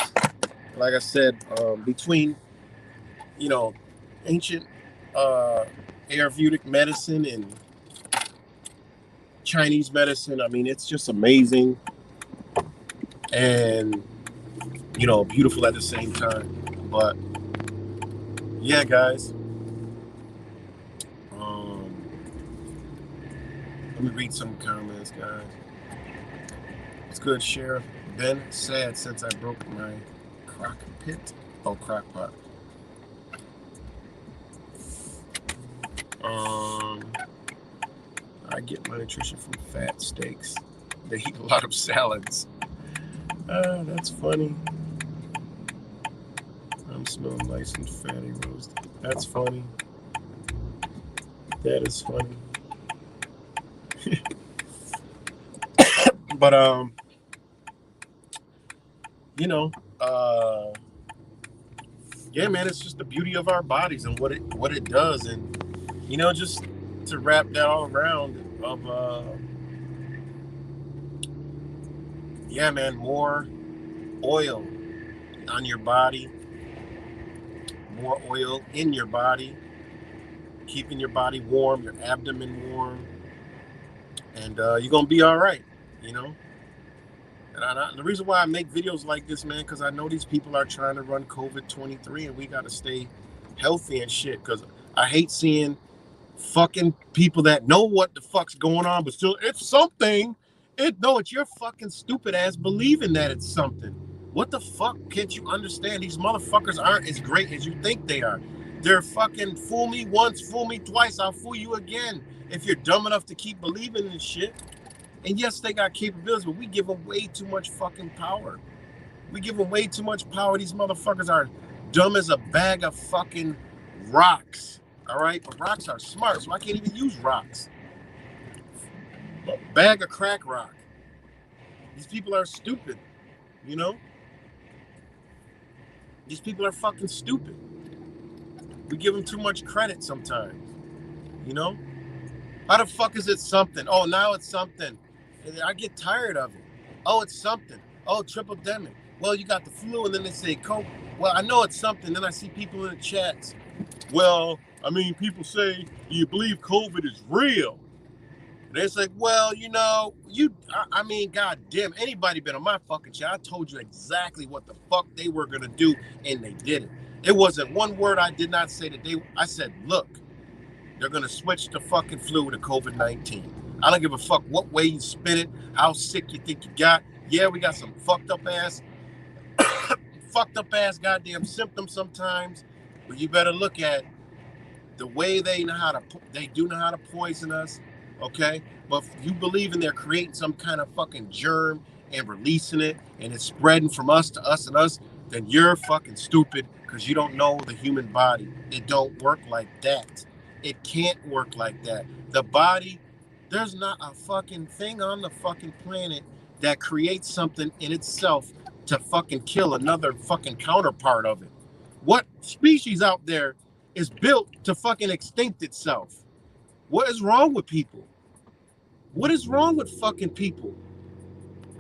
Like I said, between ancient Ayurvedic medicine and Chinese medicine, I mean, it's just amazing and beautiful at the same time. But yeah, guys, Let me read some comments, guys. It's good, Sheriff. Been sad since I broke my crock pit. Oh, crock pot. I get my nutrition from fat steaks. They eat a lot of salads. That's funny. I'm smelling nice and fatty roast. That's funny. That is funny. But you know, yeah, man, it's just the beauty of our bodies and what it does, and you know, just to wrap that all around of yeah, man, more oil on your body, more oil in your body, keeping your body warm, your abdomen warm, and you're gonna be all right, you know. And the reason why I make videos like this, man, because I know these people are trying to run COVID-23, and we got to stay healthy and shit. Because I hate seeing fucking people that know what the fuck's going on, but still, it's something. It's your fucking stupid ass believing that it's something. What the fuck can't you understand? These motherfuckers aren't as great as you think they are. They're fucking fool me once, fool me twice, I'll fool you again. If you're dumb enough to keep believing in shit. And yes, they got capabilities, but we give them way too much fucking power. We give them way too much power. These motherfuckers are dumb as a bag of fucking rocks. All right? But rocks are smart, so I can't even use rocks. A bag of crack rock. These people are stupid, you know? These people are fucking stupid. We give them too much credit sometimes, you know? How the fuck is it something? Oh, now it's something. I get tired of it. Oh, it's something. Oh, triple demic. Well, you got the flu, and then they say COVID. Well, I know it's something. Then I see people in the chats. Well, I mean, people say, do you believe COVID is real? And it's like, well, you know, I mean, goddamn, anybody been on my fucking chat? I told you exactly what the fuck they were going to do, and they did it. It wasn't one word I did not say that I said, look, they're going to switch the fucking flu to COVID-19. I don't give a fuck what way you spin it, how sick you think you got. Yeah, we got some fucked up ass goddamn symptoms sometimes, but you better look at the way they do know how to poison us, okay? But if you believe in they're creating some kind of fucking germ and releasing it, and it's spreading from us to us and us, then you're fucking stupid because you don't know the human body. It don't work like that. It can't work like that. The body, there's not a fucking thing on the fucking planet that creates something in itself to fucking kill another fucking counterpart of it. What species out there is built to fucking extinct itself? What is wrong with people? What is wrong with fucking people?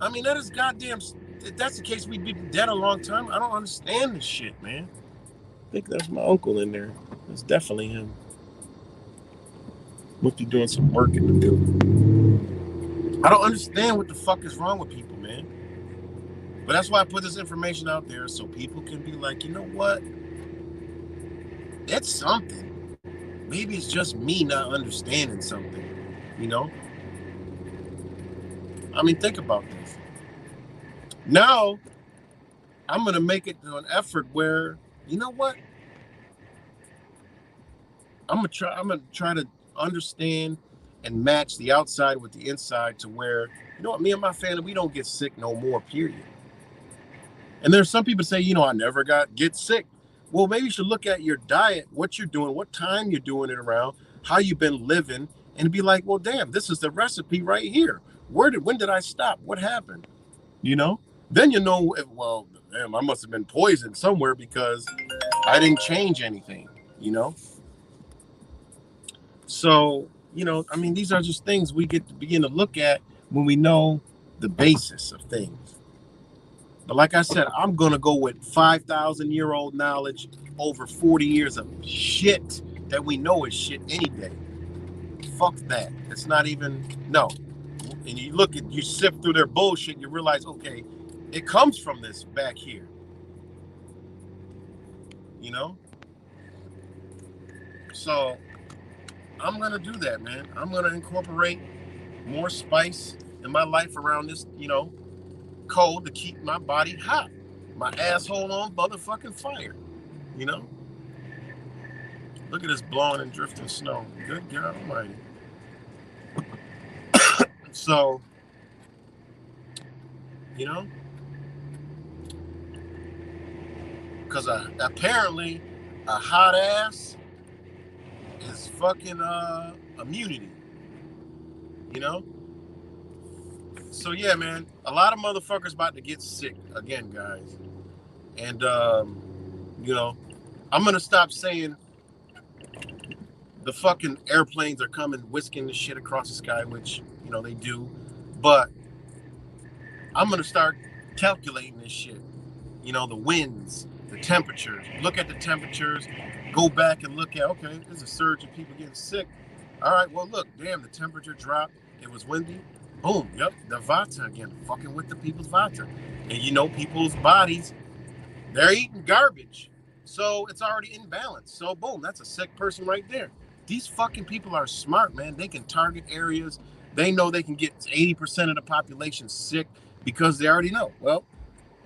I mean, that is goddamn. If that's the case, we'd be dead a long time. I don't understand this shit, man. I think that's my uncle in there. That's definitely him. Must be doing some work in the building. I don't understand what the fuck is wrong with people, man. But that's why I put this information out there so people can be like, you know what? It's something. Maybe it's just me not understanding something, you know? I mean, think about this. Now, I'm going to make it an effort where, you know what? I'm going to try to understand and match the outside with the inside to where, you know what, me and my family, we don't get sick no more, period. And there's some people say, you know, I never get sick. Well, maybe you should look at your diet, what you're doing, what time you're doing it around, how you've been living, and be like, well, damn, this is the recipe right here. When did I stop? What happened? You know? Then you know, well, damn, I must have been poisoned somewhere because I didn't change anything, you know? So, you know, I mean, these are just things we get to begin to look at when we know the basis of things. But like I said, I'm going to go with 5,000-year-old knowledge over 40 years of shit that we know is shit any day. Fuck that. It's not even, no. And you sift through their bullshit, you realize, okay, it comes from this back here. You know? So I'm going to do that, man. I'm going to incorporate more spice in my life around this, cold to keep my body hot, my asshole on motherfucking fire. You know, look at this blowing and drifting snow. Good God Almighty. So, you know, because apparently a hot ass is fucking immunity. You know. So yeah, man, a lot of motherfuckers about to get sick again, guys. And I'm gonna stop saying the fucking airplanes are coming whisking the shit across the sky, which they do, but I'm gonna start calculating this shit. The winds, the temperatures. Look at the temperatures. Go back and look at, okay, there's a surge of people getting sick. All right, well look, damn, the temperature dropped. It was windy. Boom, yep, the Vata again, fucking with the people's Vata. And people's bodies, they're eating garbage. So it's already in balance. So boom, that's a sick person right there. These fucking people are smart, man. They can target areas. They know they can get 80% of the population sick because they already know. Well,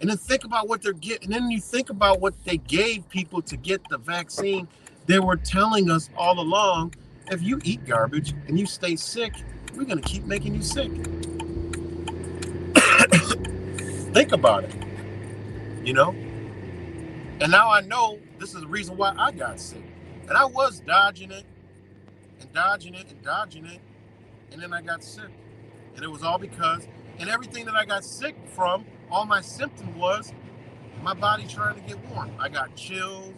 and then think about what they're getting. And then you think about what they gave people to get the vaccine. They were telling us all along, if you eat garbage and you stay sick, we're going to keep making you sick. Think about it, And now I know this is the reason why I got sick. And I was dodging it and dodging it and dodging it. And then I got sick. And it was all because, and everything that I got sick from, all my symptom was my body trying to get warm. I got chills,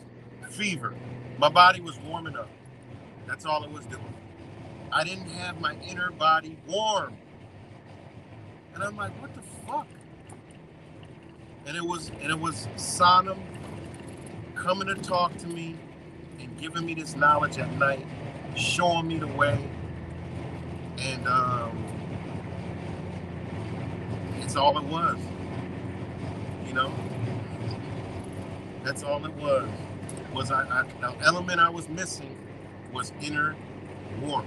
fever. My body was warming up. That's all it was doing. I didn't have my inner body warm. And I'm like, what the fuck? And it was Sonam coming to talk to me and giving me this knowledge at night, showing me the way. And it's all it was. That's all it was. The element I was missing was inner warmth.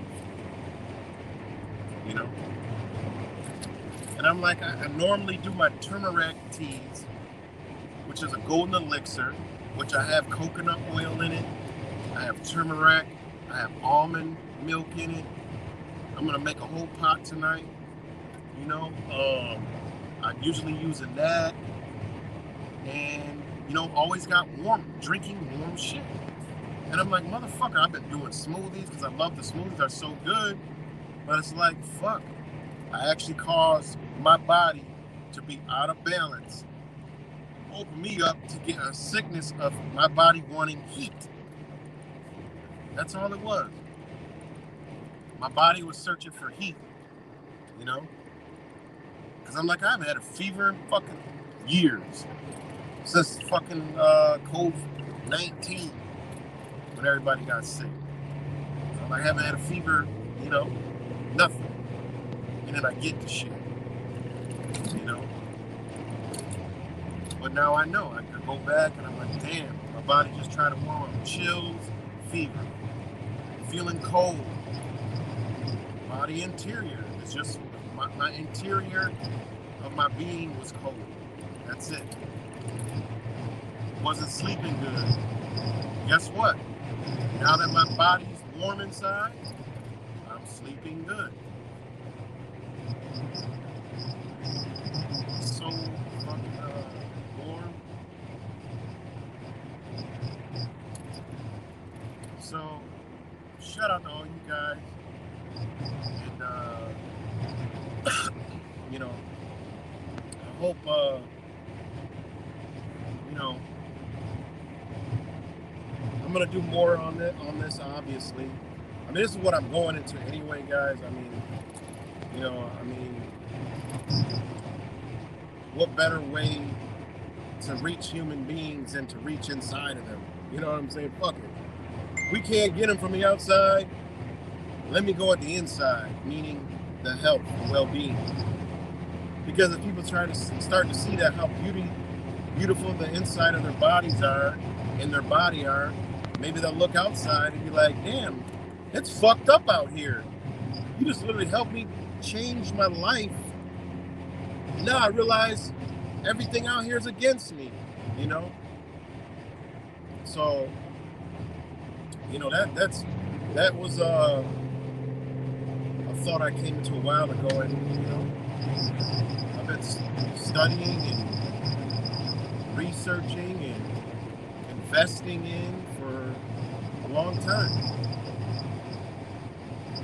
And I'm like, I normally do my turmeric teas, which is a golden elixir, which I have coconut oil in it. I have turmeric. I have almond milk in it. I'm going to make a whole pot tonight. I'm usually using that. And, always got drinking warm shit. And I'm like, motherfucker, I've been doing smoothies because I love the smoothies. They're so good. But it's like, fuck. I actually caused my body to be out of balance. Open me up to get a sickness of my body wanting heat. That's all it was. My body was searching for heat. Because I'm like, I haven't had a fever in fucking years. Since fucking COVID-19. When everybody got sick. So I haven't had a fever, nothing. And then I get the shit, But now I know. I can go back and I'm like, damn, my body just trying to warm up. Chills, fever, feeling cold. Body interior. It's just my interior of my being was cold. That's it. Wasn't sleeping good. Guess what? Now that my body's warm inside, I'm sleeping good. So fucking warm. So shout out to all you guys. And I hope I'm gonna do more on this obviously. I mean, this is what I'm going into anyway, guys. I mean, what better way to reach human beings than to reach inside of them? You know what I'm saying? Fuck it. We can't get them from the outside. Let me go at the inside, meaning the health, the well-being. Because if people start to see that how beautiful the inside of their bodies are, and their body are, maybe they'll look outside and be like, damn, it's fucked up out here. You just literally helped me changed my life, now I realize everything out here is against me, you know? So, you know, that was a thought I came to a while ago, and, you know, I've been studying and researching and investing in for a long time,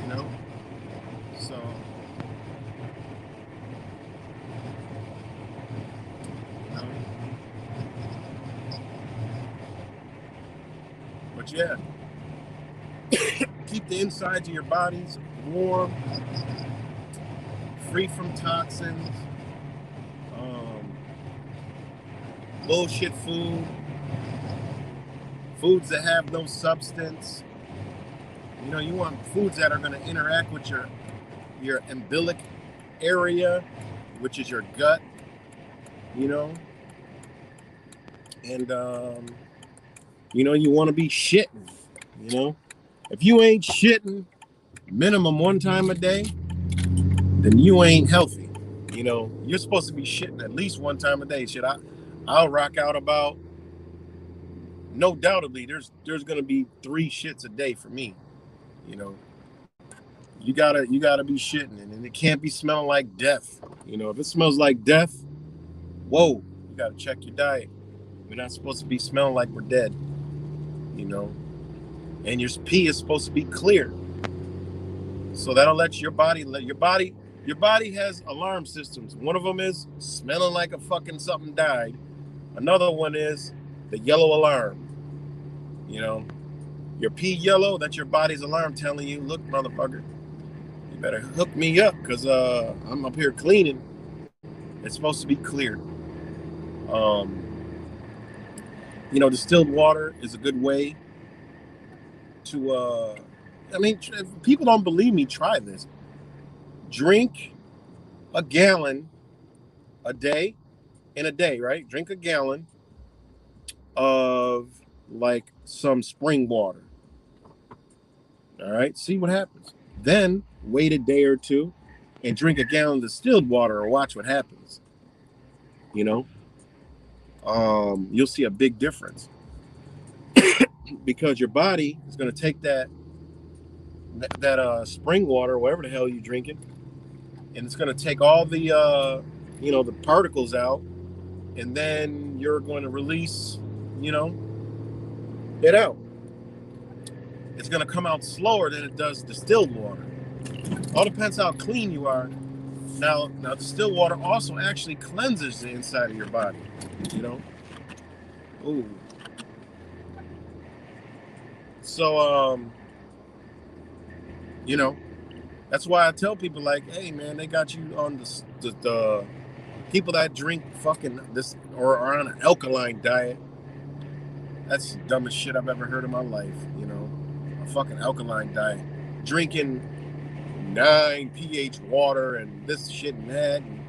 you know? So, you know, but yeah, keep the insides of your bodies warm, free from toxins, bullshit foods that have no substance. You know, you want foods that are going to interact with your umbilic area, which is your gut, you know. And, you know, you want to be shitting, you know. If you ain't shitting minimum one time a day, then you ain't healthy. You know, you're supposed to be shitting at least one time a day. Shit, I'll rock out about, no doubtedly, there's gonna be 3 shits a day for me. You know, you gotta be shitting, and it can't be smelling like death. You know, if it smells like death, whoa, you gotta check your diet. We're not supposed to be smelling like we're dead. You know, and your pee is supposed to be clear. So that'll let your body has alarm systems. One of them is smelling like a fucking something died. Another one is the yellow alarm. You know, your pee yellow, that's your body's alarm telling you, look, motherfucker, you better hook me up, because I'm up here cleaning. It's supposed to be clear. You know, distilled water is a good way to I mean, if people don't believe me, try this. Drink a gallon a day, right? Drink a gallon of like some spring water. All right, see what happens. Then wait a day or two and drink a gallon of distilled water, or watch what happens. You know, you'll see a big difference because your body is going to take that spring water, whatever the hell you're drinking, and it's going to take all the you know, the particles out, and then you're going to release, you know, it out. It's going to come out slower than it does distilled water. All depends how clean you are. Now distilled water also actually cleanses the inside of your body, you know. Ooh. So you know, that's why I tell people, like, hey man, they got you on the people that drink fucking this or are on an alkaline diet. That's the dumbest shit I've ever heard in my life, you know. A fucking alkaline diet. Drinking 9 pH water and this shit and that. And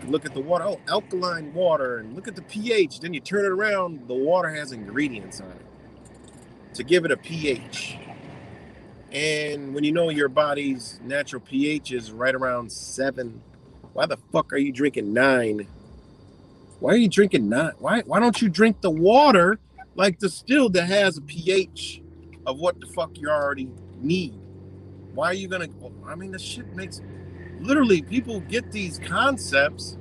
look at the water. Oh, alkaline water. And look at the pH. Then you turn it around. The water has ingredients on it to give it a pH. And when you know your body's natural pH is right around 7, why the fuck are you drinking 9? Why are you drinking 9? Why don't you drink the water like distilled that has a pH of what the fuck you already need? Why are you gonna? I mean, this shit makes, literally, people get these concepts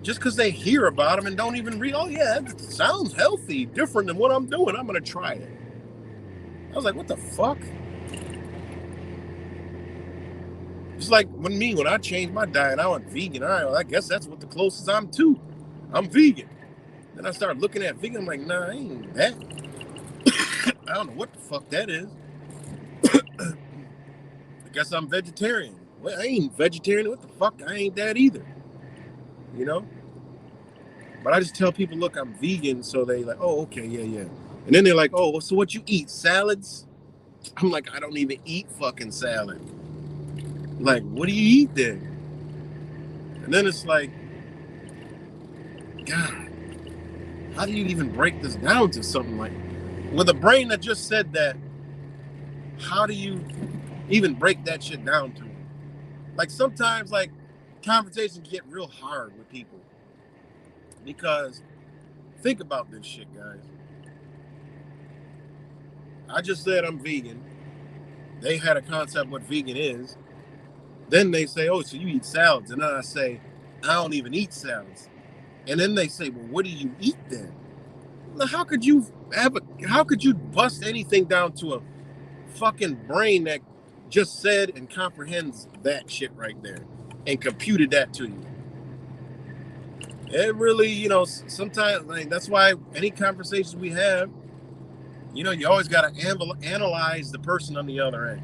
just because they hear about them and don't even read. Oh yeah, that sounds healthy, different than what I'm doing. I'm gonna try it. I was like, what the fuck? It's like when I changed my diet, I went vegan. All right, well, I guess that's what the closest I'm to. I'm vegan. Then I started looking at vegan. I'm like, nah, I ain't that. I don't know what the fuck that is. I guess I'm vegetarian. Well, I ain't vegetarian. What the fuck? I ain't that either. You know? But I just tell people, look, I'm vegan. So they like, oh, okay, yeah. And then they're like, oh, so what you eat? Salads? I'm like, I don't even eat fucking salad. Like, what do you eat then? And then it's like, God, how do you even break this down to something like, with a brain that just said that, how do you even break that shit down to? like sometimes like conversations get real hard with people because think about this shit, guys. I just said I'm vegan. They had a concept what vegan is. Then they say, oh, so you eat salads. And then I say, I don't even eat salads. And then they say, well, what do you eat then? Well, how could you bust anything down to a fucking brain that just said and comprehends that shit right there and computed that to you? It really, sometimes like that's why any conversations we have, you always got to analyze the person on the other end.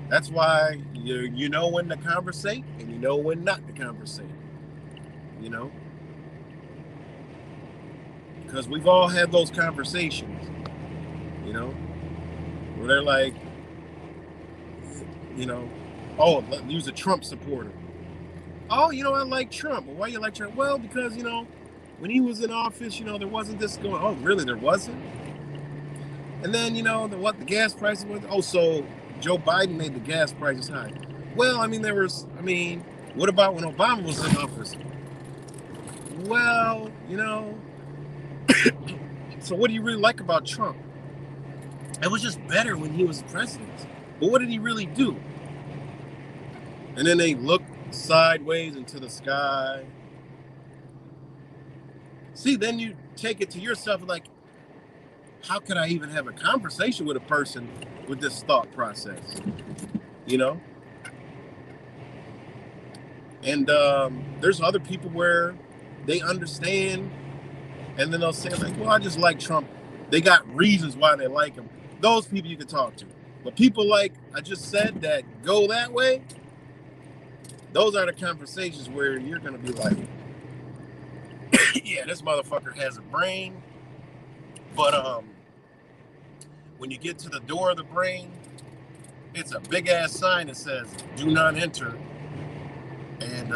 That's why you know when to conversate and you know when not to conversate. Because we've all had those conversations, where they're like, oh, use a Trump supporter. Oh, I like Trump. Well, why you like Trump? Well, because, when he was in office, there wasn't this going. Oh, really? There wasn't? And then, the gas prices was. Oh, so Joe Biden made the gas prices high. Well, what about when Obama was in office? Well, so what do you really like about Trump? It was just better when he was president. But what did he really do? And then they look sideways into the sky. See, then you take it to yourself like, how could I even have a conversation with a person with this thought process? And there's other people where they understand, and then they'll say like, well, I just like Trump. They got reasons why they like him. Those people you can talk to. But people like I just said that go that way, those are the conversations where you're going to be like, yeah, this motherfucker has a brain. But when you get to the door of the brain, it's a big ass sign that says, do not enter. And,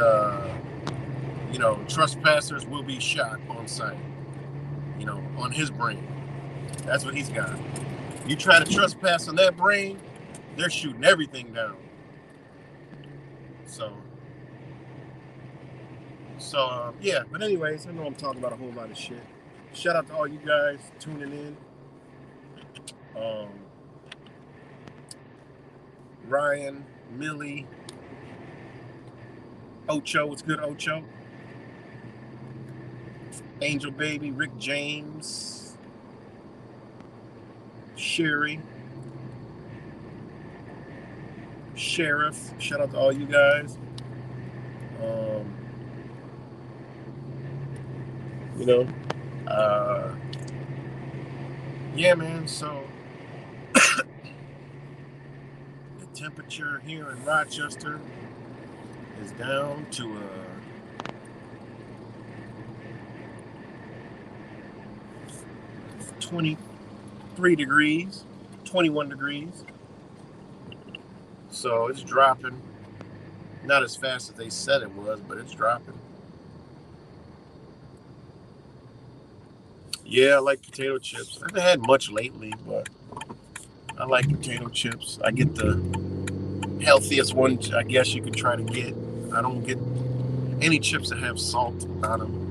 trespassers will be shot on sight, on his brain. That's what he's got. You try to trespass on that brain, they're shooting everything down. So yeah, but anyways, I know I'm talking about a whole lot of shit. Shout out to all you guys tuning in. Ryan, Millie, Ocho, what's good, Ocho? Angel Baby, Rick James, Sherry, Sheriff, shout out to all you guys. Yeah, man, so the temperature here in Rochester is down to 23 degrees, 21 degrees. So it's dropping. Not as fast as they said it was, but it's dropping. Yeah, I like potato chips. I haven't had much lately, but I like potato chips. I get the healthiest one, I guess you could try to get. I don't get any chips that have salt on them,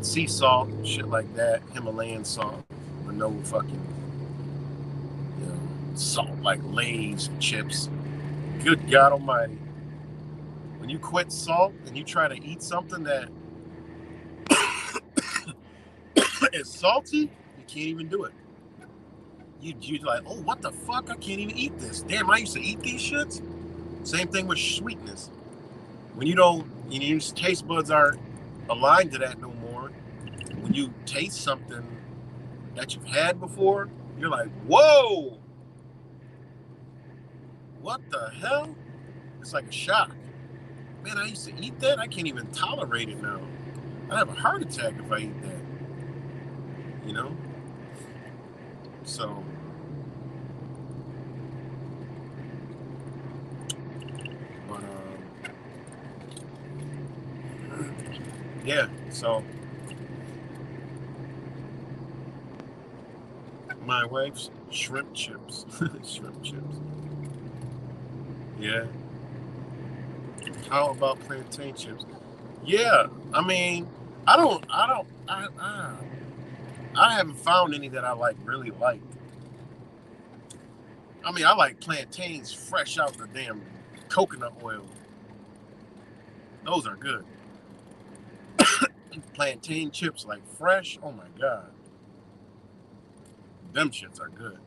sea salt, shit like that, Himalayan salt, but no fucking, salt like Lay's chips. Good God Almighty. When you quit salt and you try to eat something that is salty, you can't even do it. You're like, oh, what the fuck? I can't even eat this. Damn, I used to eat these shits. Same thing with sweetness. When your taste buds aren't aligned to that no more, when you taste something that you've had before, you're like, whoa, what the hell? It's like a shock. Man, I used to eat that. I can't even tolerate it now. I'd have a heart attack if I eat that. So, but yeah, so my wife's shrimp chips. Shrimp chips. Yeah. How about plantain chips? Yeah. I mean, I haven't found any that I really like. I mean, I like plantains fresh out the damn coconut oil. Those are good. Plantain chips like fresh. Oh my god, them shits are good.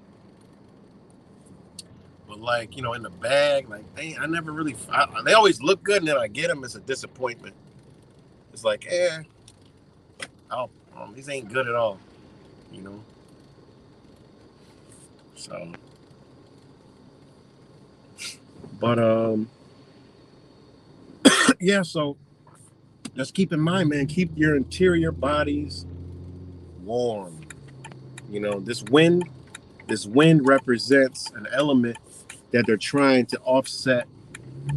But like in the bag, like I never really. They always look good, and then I get them. It's a disappointment. It's like, these ain't good at all. You know. So, but yeah. So just keep in mind, man. Keep your interior bodies warm. This wind represents an element that they're trying to offset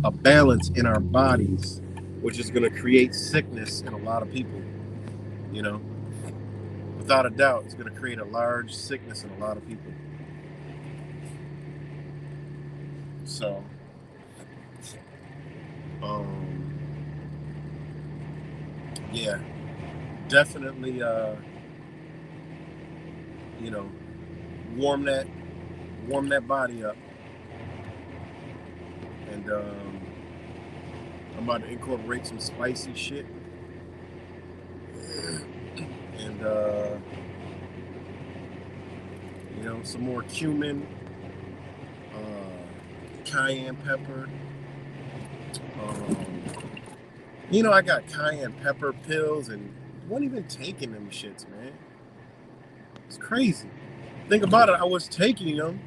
a balance in our bodies, which is going to create sickness in a lot of people. Without a doubt, it's going to create a large sickness in a lot of people. So, yeah, definitely, warm that body up. And I'm about to incorporate some spicy shit. And some more cumin, cayenne pepper. I got cayenne pepper pills and wasn't even taking them shits, man. It's crazy. Think about it. I was taking them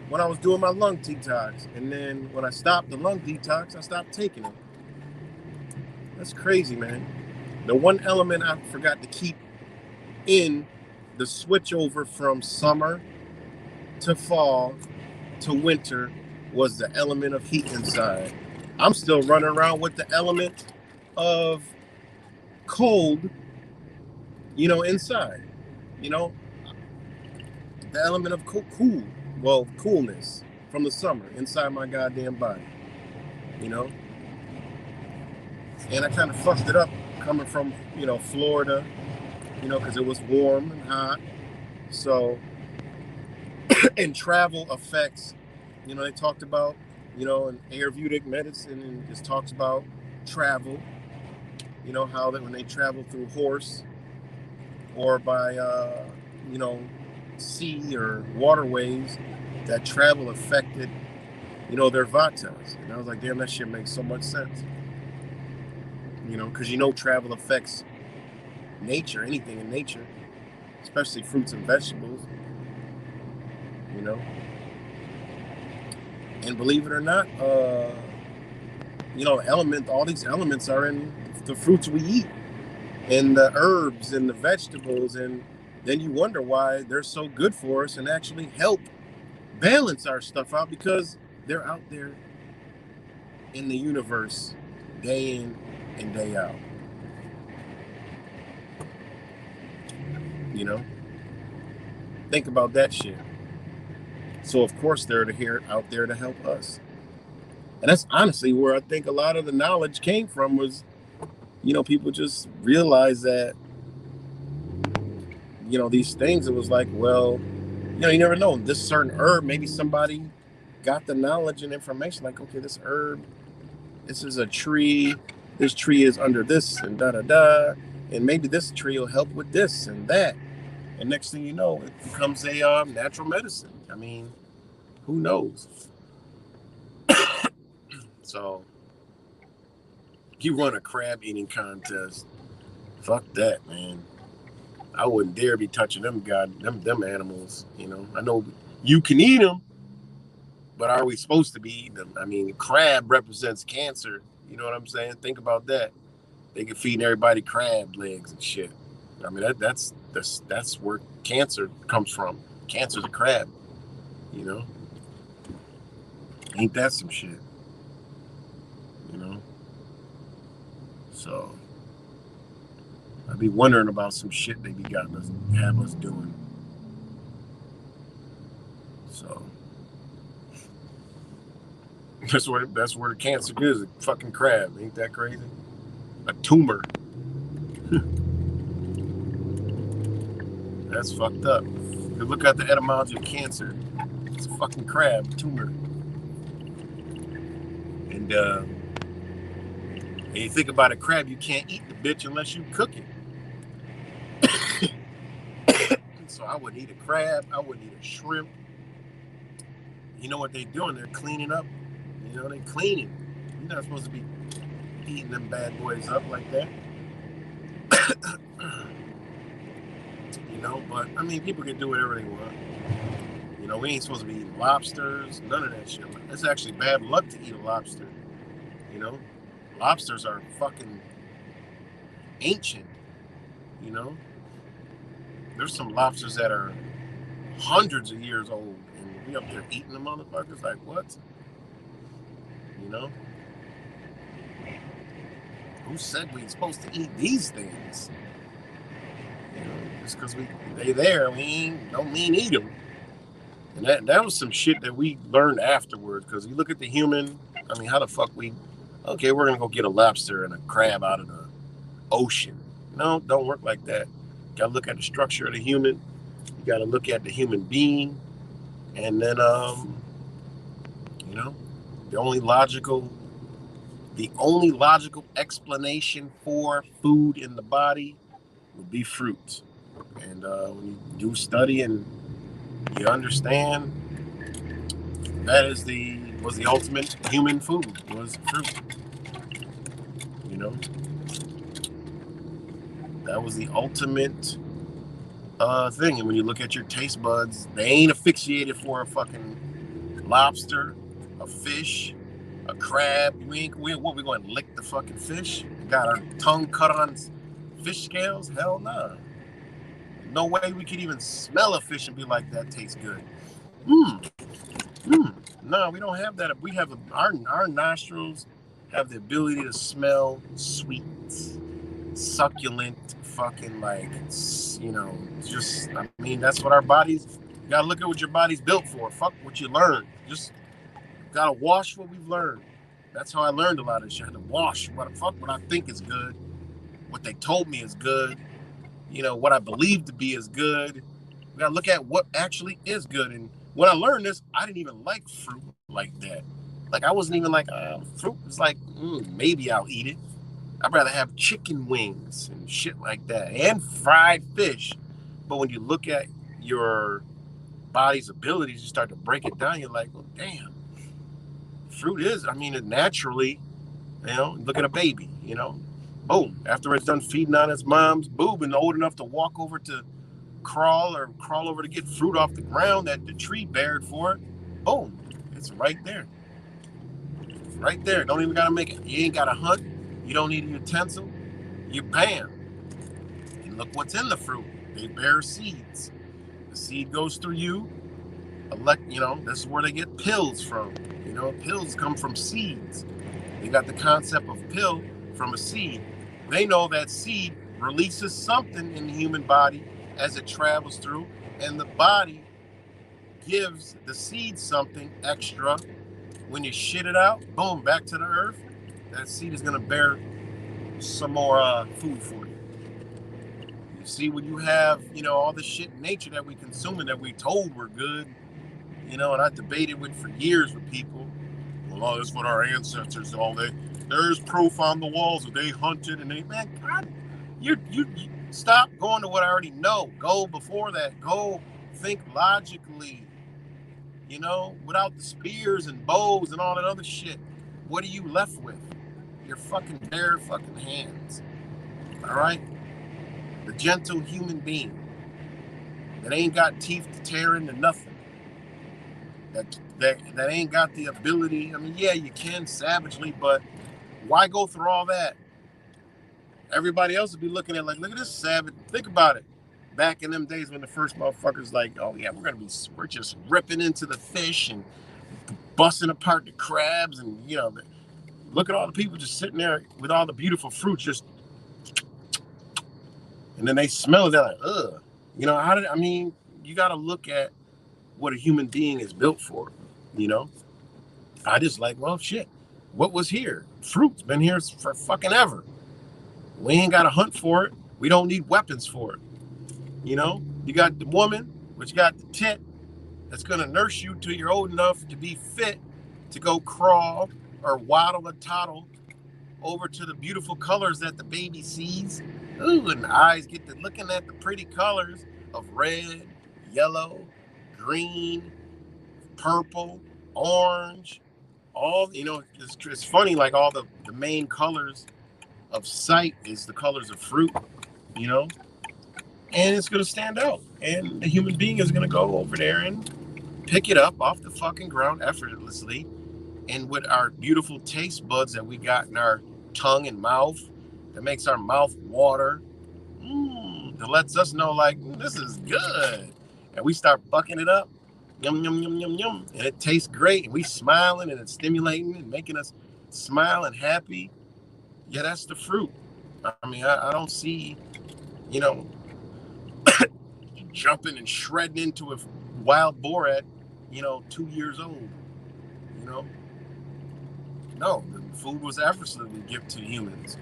when I was doing my lung detox, and then when I stopped the lung detox, I stopped taking them. That's crazy, man. The one element I forgot to keep in the switch over from summer to fall to winter was the element of heat inside. I'm still running around with the element of cold, inside. The element of coolness from the summer inside my goddamn body. And I kind of fucked it up coming from, Florida, because it was warm and hot. So, and travel affects, they talked about, in Ayurvedic medicine, and just talks about travel, how that when they travel through horse or by, sea or waterways, that travel affected, their vatas. And I was like, damn, that shit makes so much sense. Because travel affects nature, anything in nature, especially fruits and vegetables. And believe it or not, all these elements are in the fruits we eat, and the herbs and the vegetables, and then you wonder why they're so good for us and actually help balance our stuff out, because they're out there in the universe day in and day out. Think about that shit. So of course they're out there to help us. And that's honestly where I think a lot of the knowledge came from, was, people just realized that, these things, it was like, well, you never know. This certain herb, maybe somebody got the knowledge and information, like, okay, this herb, this is a tree, this tree is under this and da-da-da, and maybe this tree will help with this and that. And next thing you know, it becomes a natural medicine. I mean, who knows? So, you run a crab eating contest, fuck that, man. I wouldn't dare be touching them animals. I know you can eat them, but are we supposed to be eating them? I mean, crab represents cancer. You know what I'm saying? Think about that. They can feed everybody crab legs and shit. I mean, that's where cancer comes from. Cancer's a crab. Ain't that some shit? So I'd be wondering about some shit they be have us doing. So That's where the cancer is. A fucking crab. Ain't that crazy? A tumor. That's fucked up. You look at the etymology of cancer. It's a fucking crab, tumor. And you think about a crab, you can't eat the bitch unless you cook it. So I wouldn't eat a crab. I wouldn't eat a shrimp. You know what they're doing? They're cleaning up. You know, they're cleaning. You're not supposed to be eating them bad boys up like that. You know, but I mean, people can do whatever they want. You know, we ain't supposed to be eating lobsters, none of that shit. It's actually bad luck to eat a lobster. You know, lobsters are fucking ancient. You know, there's some lobsters that are hundreds of years old, and we up there eating the motherfuckers. Like, what? You know, who said we supposed to eat these things? You know, just because they there, we don't mean eat them. And that was some shit that we learned afterwards. Because you look at the human, I mean, how the fuck okay, we're gonna go get a lobster and a crab out of the ocean. No, don't work like that. You gotta look at the structure of the human. You gotta look at the human being, and then you know, the only logical explanation for food in the body would be fruits. And when you do study and you understand, that was the ultimate human food, was fruit. You know, that was the ultimate thing. And when you look at your taste buds, they ain't asphyxiated for a fucking lobster, a fish, a crab. We going to lick the fucking fish? We got our tongue cut on fish scales? Hell no. No way we could even smell a fish and be like, that tastes good. No, we don't have that. We have our nostrils have the ability to smell sweet, succulent, fucking, like, you know, just, I mean, that's what our bodies, you gotta look at what your body's built for. Fuck what you learned. Just gotta wash what we've learned. That's how I learned a lot of shit. I had to wash what I think is good, what they told me is good, you know, what I believe to be is good. We gotta look at what actually is good. And when I learned this, I didn't even like fruit like that. Like, I wasn't even like, fruit is like, maybe I'll eat it. I'd rather have chicken wings and shit like that, and fried fish. But when you look at your body's abilities, you start to break it down, you're like, well, damn, fruit is, I mean, it naturally, you know, look at a baby, you know, boom, after it's done feeding on its mom's boob and old enough to walk over to crawl over to get fruit off the ground that the tree bared for it, boom, it's right there. It's right there. Don't even gotta make it. You ain't gotta hunt. You don't need a utensil. You bam. And look what's in the fruit. They bear seeds. The seed goes through you. You know, this is where they get pills from. You know, pills come from seeds. They got the concept of pill from a seed. They know that seed releases something in the human body as it travels through, and the body gives the seed something extra. When you shit it out, boom, back to the earth, that seed is going to bear some more food for you. You see, when you have, you know, all the shit in nature that we consume and that we told were good, you know, and I debated for years with people. Well, that's what our ancestors all there's proof on the walls that they hunted and man, God, you stop going to what I already know. Go before that. Go think logically. You know, without the spears and bows and all that other shit, what are you left with? Your fucking bare fucking hands. All right? The gentle human being that ain't got teeth to tear into nothing. That ain't got the ability. I mean, yeah, you can savagely, but why go through all that? Everybody else would be looking at like, look at this savage. Think about it. Back in them days when the first motherfuckers like, oh yeah, we're just ripping into the fish and busting apart the crabs, and you know, look at all the people just sitting there with all the beautiful fruit, just, and then they smell it, they're like, ugh. You know, you got to look at what a human being is built for, you know? I just like, well, shit. What was here? Fruit's been here for fucking ever. We ain't got to hunt for it. We don't need weapons for it. You know, you got the woman, which got the tit that's going to nurse you till you're old enough to be fit to go crawl or waddle a toddle over to the beautiful colors that the baby sees. Ooh, and the eyes get to looking at the pretty colors of red, yellow, green, purple, orange, all, you know, it's funny, like all the main colors of sight is the colors of fruit, you know, and it's going to stand out. And the human being is going to go over there and pick it up off the fucking ground effortlessly. And with our beautiful taste buds that we got in our tongue and mouth, that makes our mouth water, that lets us know, like, this is good. And we start bucking it up, yum, yum, yum, yum, yum. And it tastes great. And we smiling and it's stimulating and making us smile and happy. Yeah, that's the fruit. I mean, I don't see, you know, jumping and shredding into a wild boar at, 2 years old. You know, no, the food was effortlessly given to humans.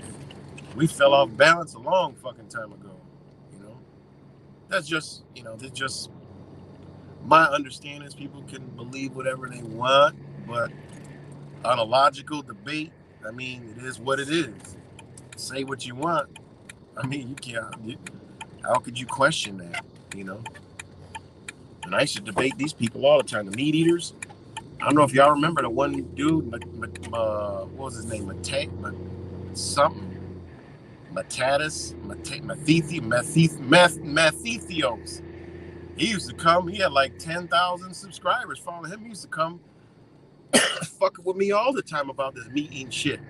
We fell off balance a long fucking time ago. You know, that's just, that's just my understanding. Is people can believe whatever they want, but on a logical debate, I mean, it is what it is. Say what you want. I mean, you can't. How could you question that? You know. And I used to debate these people all the time. The meat eaters. I don't know if y'all remember the one dude. What was his name? Mathethios. He used to come. He had like 10,000 subscribers following him. He used to come fucking with me all the time about this meat eating shit.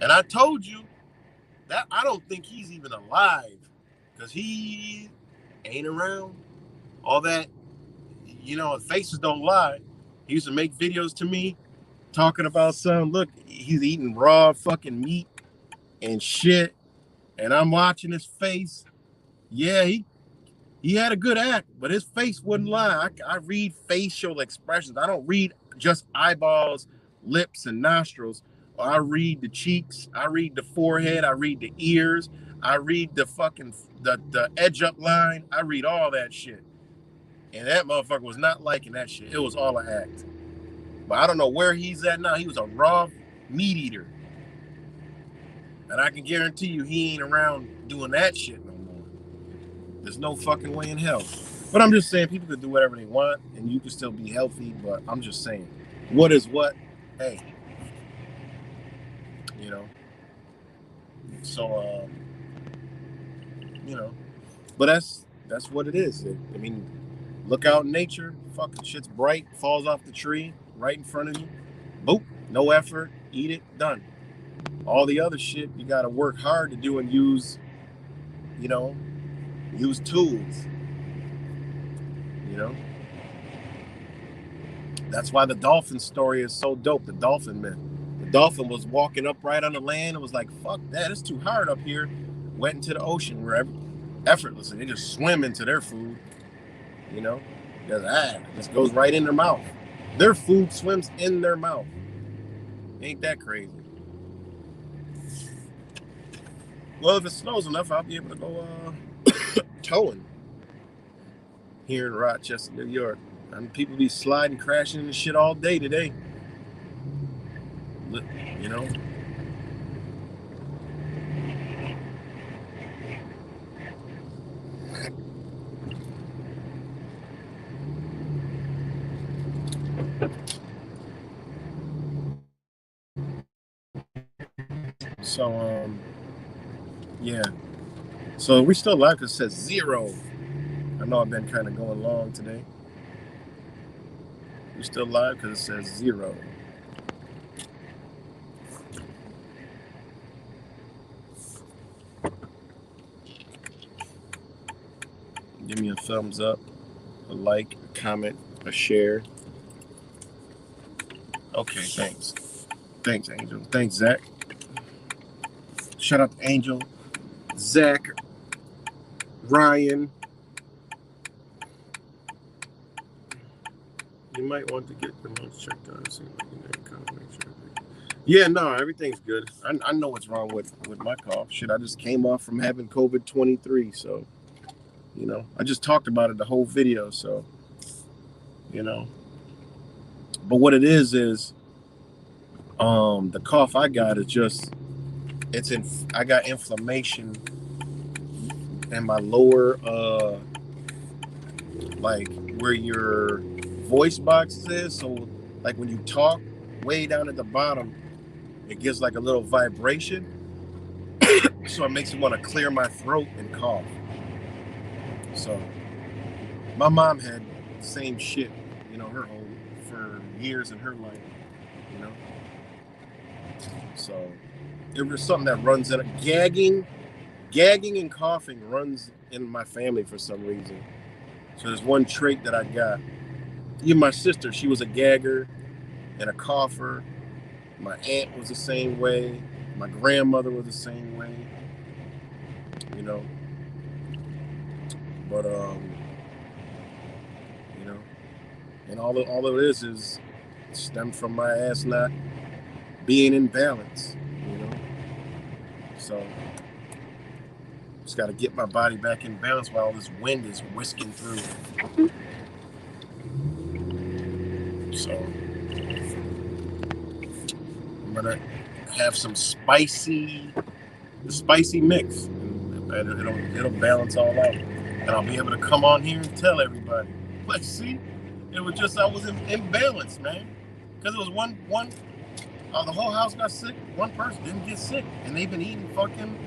And I told you that I don't think he's even alive because he ain't around. All that, faces don't lie. He used to make videos to me talking about some, look, he's eating raw fucking meat and shit. And I'm watching his face. Yeah, he had a good act, but his face wouldn't lie. I read facial expressions. I don't read just eyeballs, lips, and nostrils. I read the cheeks. I read the forehead. I read the ears. I read the fucking the edge up line. I read all that shit. And that motherfucker was not liking that shit. It was all an act. But I don't know where he's at now. He was a raw meat eater. And I can guarantee you he ain't around doing that shit no more. There's no fucking way in hell. But I'm just saying, people can do whatever they want and you can still be healthy. But I'm just saying, what is what? Hey. So, but that's what it is. I mean, look out in nature, fucking shit's bright, falls off the tree right in front of you. Boop, no effort, eat it, done. All the other shit you gotta work hard to do and use tools. That's why the dolphin story is so dope, the dolphin myth. The dolphin was walking up right on the land and was like, fuck that, it's too hard up here. Went into the ocean wherever effortlessly. They just swim into their food. Just goes right in their mouth. Their food swims in their mouth. Ain't that crazy? Well, if it snows enough, I'll be able to go towing here in Rochester, New York. And people be sliding, crashing and shit all day today. So, yeah. So we still live because it says 0. I know I've been kind of going long today. We're still live because it says 0. Give me a thumbs up, a like, a comment, a share. Okay, thanks. Thanks, Angel. Thanks, Zach. Shout out to Angel, Zach, Ryan. You might want to get the lungs checked out. Yeah, no, everything's good. I know what's wrong with my cough. Shit, I just came off from having COVID-23, so I just talked about it the whole video. So, but what it is the cough I got is just I got inflammation in my lower like where your voice box is. So like when you talk, way down at the bottom, it gives like a little vibration. So it makes me want to clear my throat and cough. So my mom had the same shit, for years in her life, So it was something that runs in gagging and coughing runs in my family for some reason. So there's one trait that I got. Even my sister, she was a gagger and a cougher. My aunt was the same way. My grandmother was the same way. But and all it is stemmed from my ass not being in balance. So just got to get my body back in balance while all this wind is whisking through. So I'm gonna have some spicy mix, and it'll balance all out, and I'll be able to come on here and tell everybody. Like, see, it was just I was in balance, man, because it was one. The whole house got sick. One person didn't get sick, and they've been eating fucking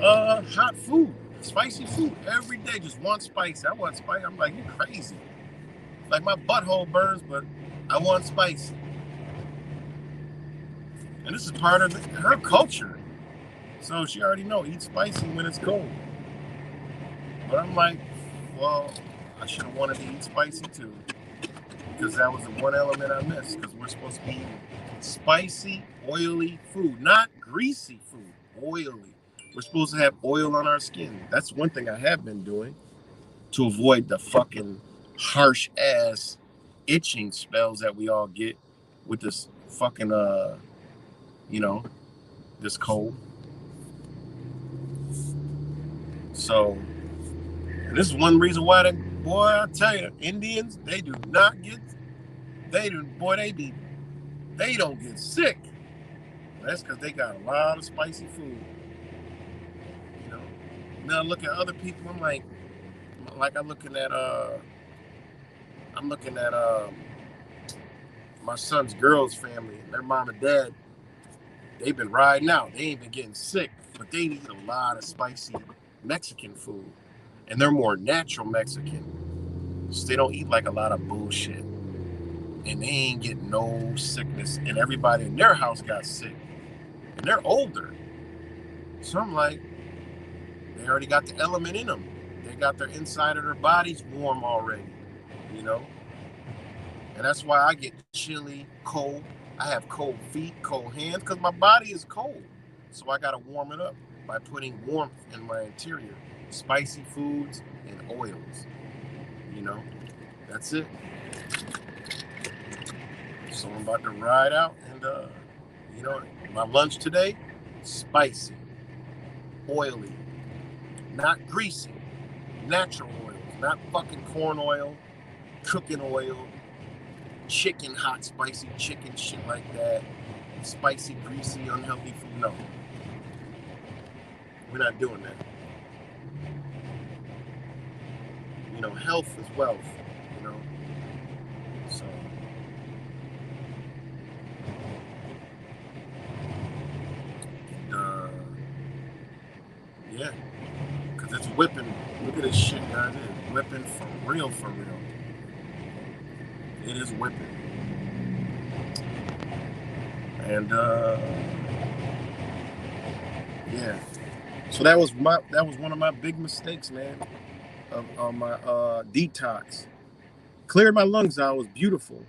hot food, spicy food every day. Just want spicy. I want spicy. I'm like, you crazy? Like my butthole burns, but I want spicy. And this is part of her culture, so she already know eat spicy when it's cold. But I'm like, well, I should have wanted to eat spicy too, because that was the one element I missed. Because we're supposed to be eating spicy, oily food, not greasy food, oily. We're supposed to have oil on our skin. That's one thing I have been doing to avoid the fucking harsh ass itching spells that we all get with this fucking this cold. So this is one reason why I tell you, Indians, they don't get sick. That's because they got a lot of spicy food. Now I look at other people, I'm looking at my son's girl's family, their mom and dad. They've been riding out. They ain't been getting sick, but they eat a lot of spicy Mexican food, and they're more natural Mexican, so they don't eat like a lot of bullshit, and they ain't getting no sickness. And everybody in their house got sick, and they're older. So I'm like, they already got the element in them. They got their inside of their bodies warm already, And that's why I get chilly, cold. I have cold feet, cold hands, because my body is cold. So I got to warm it up by putting warmth in my interior. Spicy foods and oils. That's it. So I'm about to ride out and, my lunch today, spicy, oily, not greasy, natural oils, not fucking corn oil, cooking oil, chicken, hot, spicy chicken, shit like that, spicy, greasy, unhealthy food. No, we're not doing that. Health is wealth, so. Yeah, because it's whipping. Look at this shit, guys. It's whipping for real, for real. It is whipping. And yeah. So that was one of my big mistakes, man, of my detox. Cleared my lungs out, it was beautiful.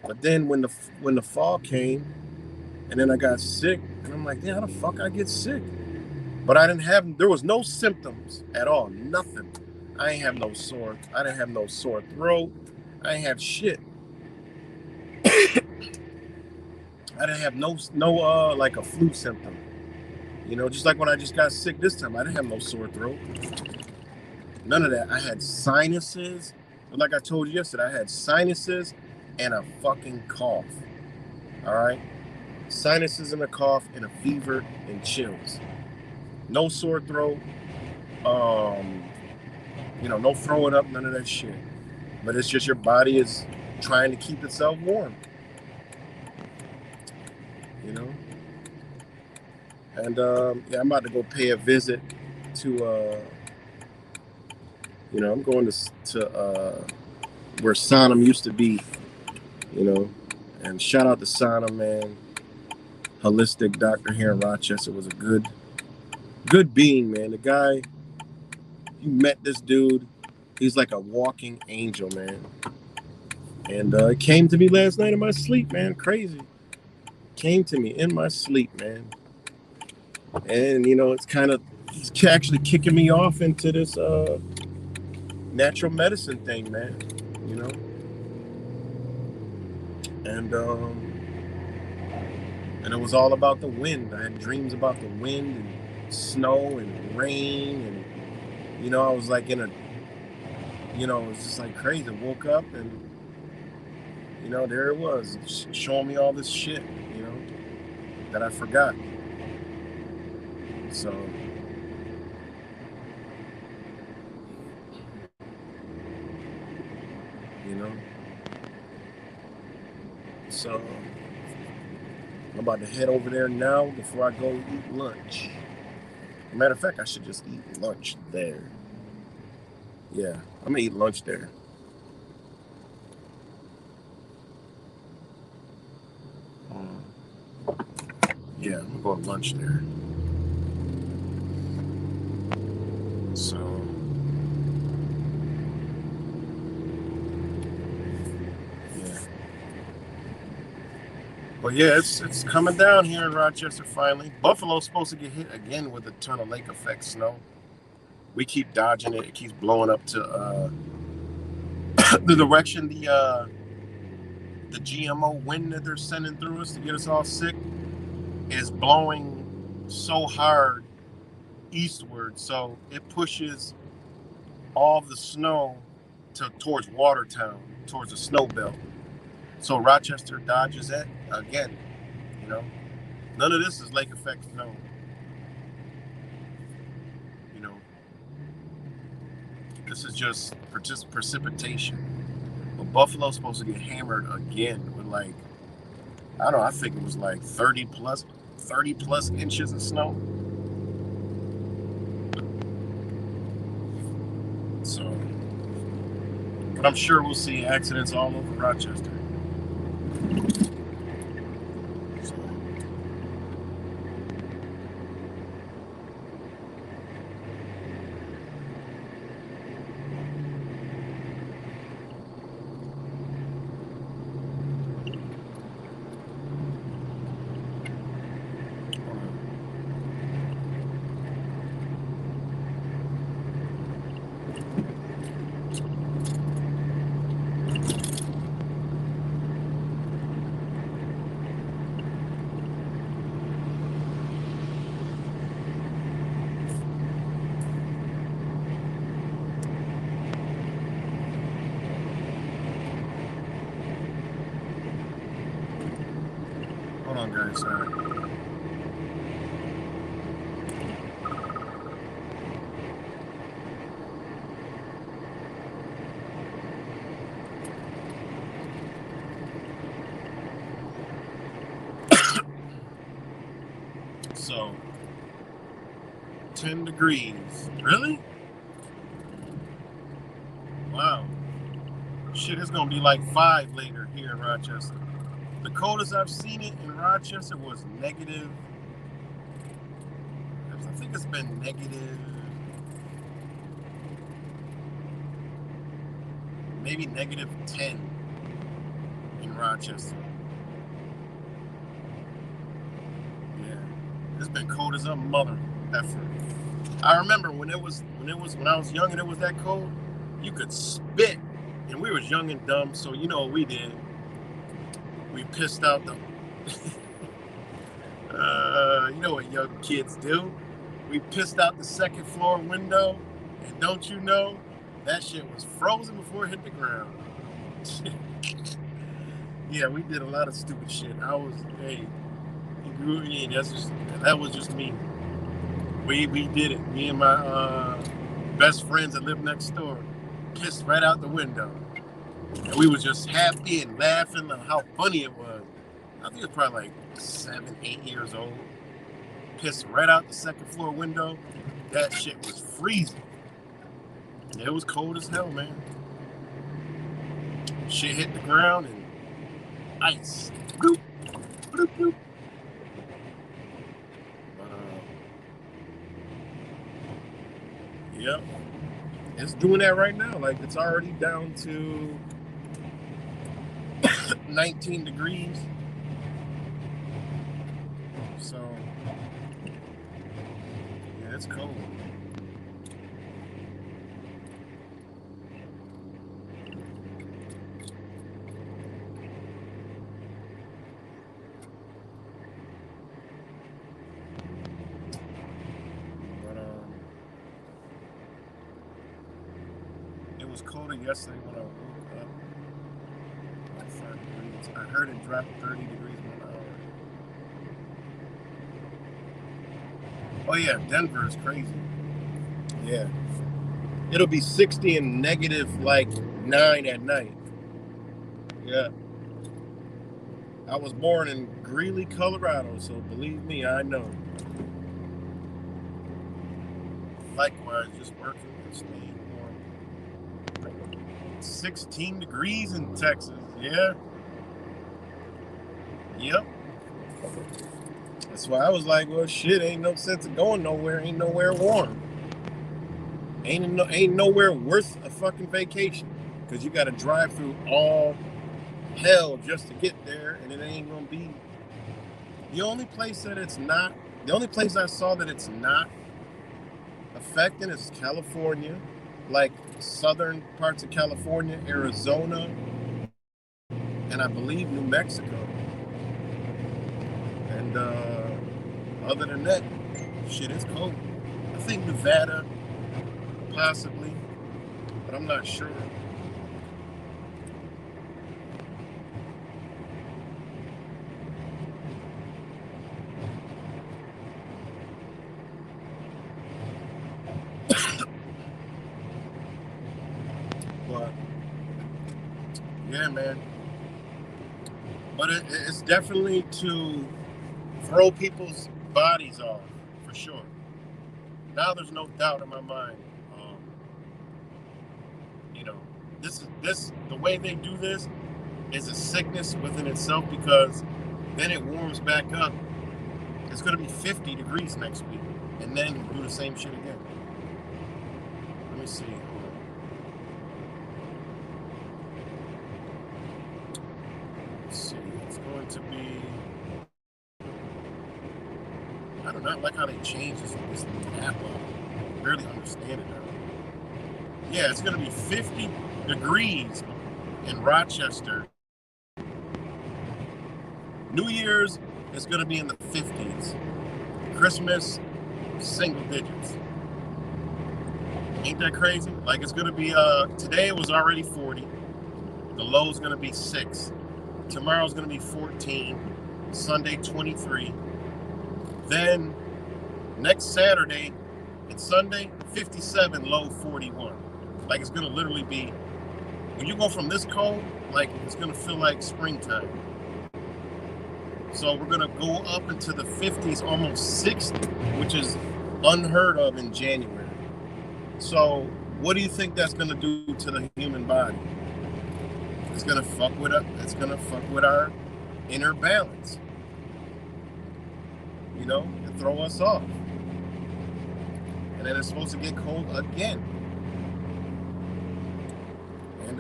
But then when the fall came, and then I got sick, and I'm like, yeah, how the fuck I get sick? But there was no symptoms at all, nothing. I didn't have no sore throat. I didn't have shit. I didn't have no like a flu symptom. You know, just like when I just got sick this time, I didn't have no sore throat. None of that. I had sinuses. Like I told you yesterday, I had sinuses and a fucking cough. All right? Sinuses and a cough and a fever and chills. No sore throat. You know, no throwing up, none of that shit. But it's just your body is trying to keep itself warm. You know? And yeah, I'm about to go pay a visit to you know, I'm going to where Sonam used to be, you know. And shout out to Sonam, man. Holistic doctor here in Rochester was a good being, man. The guy, you met this dude, he's like a walking angel, man. And it came to me last night in my sleep, man. Crazy. Came to me in my sleep, man. And you know, it's kind of, he's actually kicking me off into this natural medicine thing, man. You know. And it was all about the wind. I had dreams about the wind and snow and rain, and you know, I was like in a, you know, it was just like crazy. I woke up and you know, there it was, showing me all this shit, you know, that I forgot. So you know, so I'm about to head over there now before I go eat lunch. Matter of fact, I should just eat lunch there. Yeah, I'm gonna eat lunch there. Yeah, I'm gonna go to lunch there. So yeah. But yeah, it's coming down here in Rochester finally. Buffalo's supposed to get hit again with a ton of lake effect snow. We keep dodging it. It keeps blowing up to the direction the GMO wind that they're sending through us to get us all sick is blowing so hard eastward, so it pushes all the snow towards Watertown, towards the snow belt. So Rochester dodges it again. You know, none of this is lake effect snow. You know, this is just precipitation. But Buffalo's supposed to get hammered again with like, I don't know, I think it was like 30 plus inches of snow. So, but I'm sure we'll see accidents all over Rochester. So, hold on, guys. So, 10 degrees. Really? Wow. Shit, it's gonna be like 5 later here in Rochester. The coldest I've seen it in Rochester was negative. I think it's been negative, maybe negative 10 in Rochester. Yeah, it's been cold as a mother effer. I remember when I was young and it was that cold, you could spit, and we was young and dumb, so you know what we did. We pissed out the You know what young kids do? We pissed out the second floor window, and don't you know, that shit was frozen before it hit the ground. Yeah, we did a lot of stupid shit. Hey, that was just me. We did it. Me and my best friends that lived next door pissed right out the window. And we was just happy and laughing at how funny it was. I think it was probably like 7, 8 years old. Pissed right out the second floor window. That shit was freezing. It was cold as hell, man. Shit hit the ground and ice. Bloop, bloop, bloop. Yep. It's doing that right now. Like, it's already down to 19 degrees. So, yeah, it's cold. It was colder yesterday when I woke up. Like 5 degrees. I heard it drop 30 degrees 1 hour. Oh yeah, Denver is crazy. Yeah. It'll be 60 and negative like 9 at night. Yeah. I was born in Greeley, Colorado, so believe me, I know. Likewise, just working and staying warm. 16 degrees in Texas, yeah. Yep. That's why I was like, well, shit, ain't no sense of going nowhere. Ain't nowhere warm. Ain't nowhere worth a fucking vacation. Because you got to drive through all hell just to get there, and it ain't going to be. The only place I saw that it's not affecting is California, like southern parts of California, Arizona, and I believe New Mexico. And other than that, shit, it's cold. I think Nevada, possibly, but I'm not sure. But yeah, man. But it's definitely to throw people's bodies off, for sure. Now there's no doubt in my mind. You know, the way they do this is a sickness within itself, because then it warms back up. It's going to be 50 degrees next week, and then do the same shit again. Let me see. Let's see. It's going to be. I do not like how they changed this app up. I barely understand it now. Yeah, it's going to be 50 degrees in Rochester. New Year's is going to be in the 50s. Christmas, single digits. Ain't that crazy? Like, it's going to be, today it was already 40. The low is going to be 6. Tomorrow's going to be 14. Sunday, 23. Then, next Saturday and Sunday, 57, low 41. Like, it's going to literally be, when you go from this cold, like, it's going to feel like springtime. So we're going to go up into the 50s, almost 60, which is unheard of in January. So what do you think that's going to do to the human body? It's going to fuck with our inner balance. You know, and throw us off. And then it's supposed to get cold again. And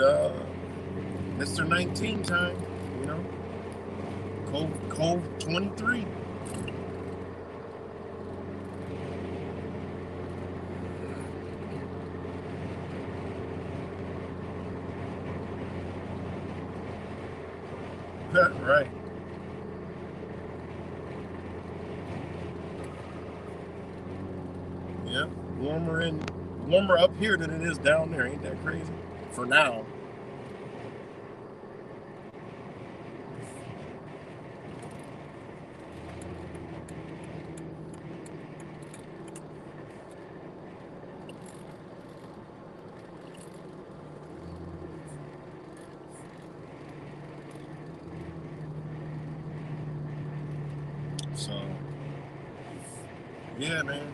Mr. 19 time, you know. Cold 23. Right. warmer up here than it is down there. Ain't that crazy? For now. So, yeah, man.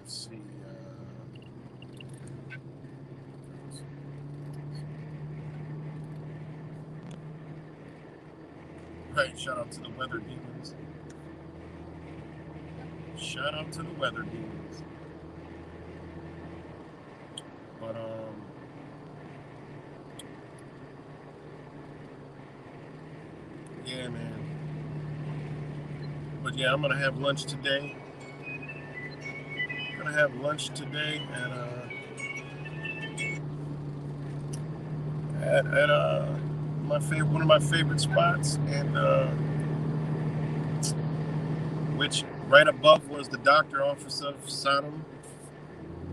Let's see. Right, shout out to the weather demons. Shout out to the weather demons. But yeah, man. But yeah, I'm gonna have lunch today. I'm gonna have lunch today at one of my favorite spots, and which right above was the doctor office of Sodom.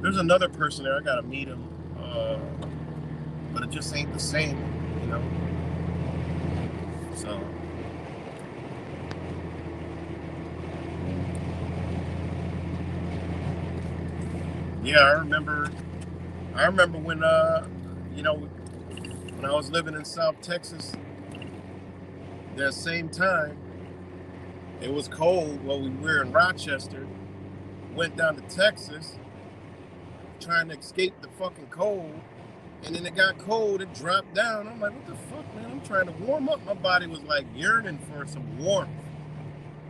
There's another person there. I gotta meet him, but it just ain't the same, you know. So. Yeah, I remember when you know, when I was living in South Texas, that same time it was cold. Well, we were in Rochester, went down to Texas, trying to escape the fucking cold, and then it got cold, it dropped down. I'm like, what the fuck, man? I'm trying to warm up. My body was like yearning for some warmth.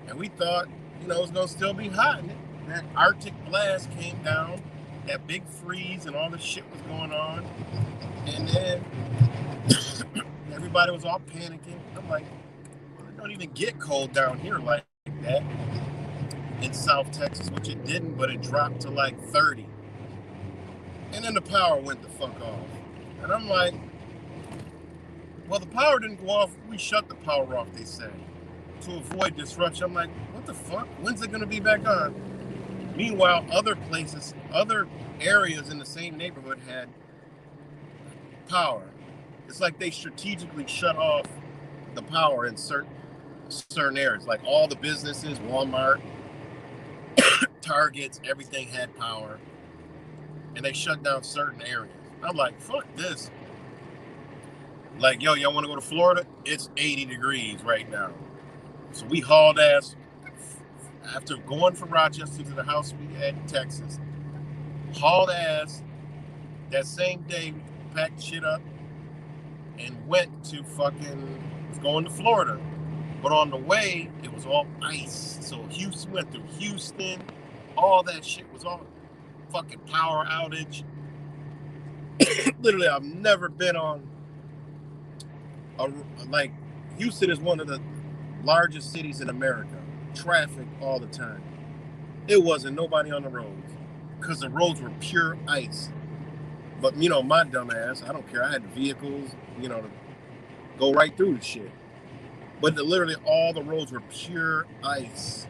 And we thought, you know, it was gonna still be hot. And that Arctic blast came down, that big freeze, and all this shit was going on. And then everybody was all panicking. I'm like, well, it don't even get cold down here like that in South Texas, which it didn't, but it dropped to like 30. And then the power went the fuck off. And I'm like, well, the power didn't go off. We shut the power off, they said, to avoid disruption. I'm like, what the fuck? When's it gonna be back on? Meanwhile, other places, other areas in the same neighborhood had power. It's like they strategically shut off the power in certain areas. Like all the businesses, Walmart, Targets, everything had power. And they shut down certain areas. I'm like, fuck this. Like, yo, y'all want to go to Florida? It's 80 degrees right now. So we hauled ass after going from Rochester to the house we had in Texas. Hauled ass that same day, we packed shit up and went to going to Florida. But on the way, it was all ice. So Houston, went through Houston. All that shit was all fucking power outage. Literally, I've never been on like, Houston is one of the largest cities in America. Traffic all the time. It wasn't nobody on the roads because the roads were pure ice. But you know, my dumb ass, I don't care. I had vehicles, you know, to go right through the shit. But literally all the roads were pure ice.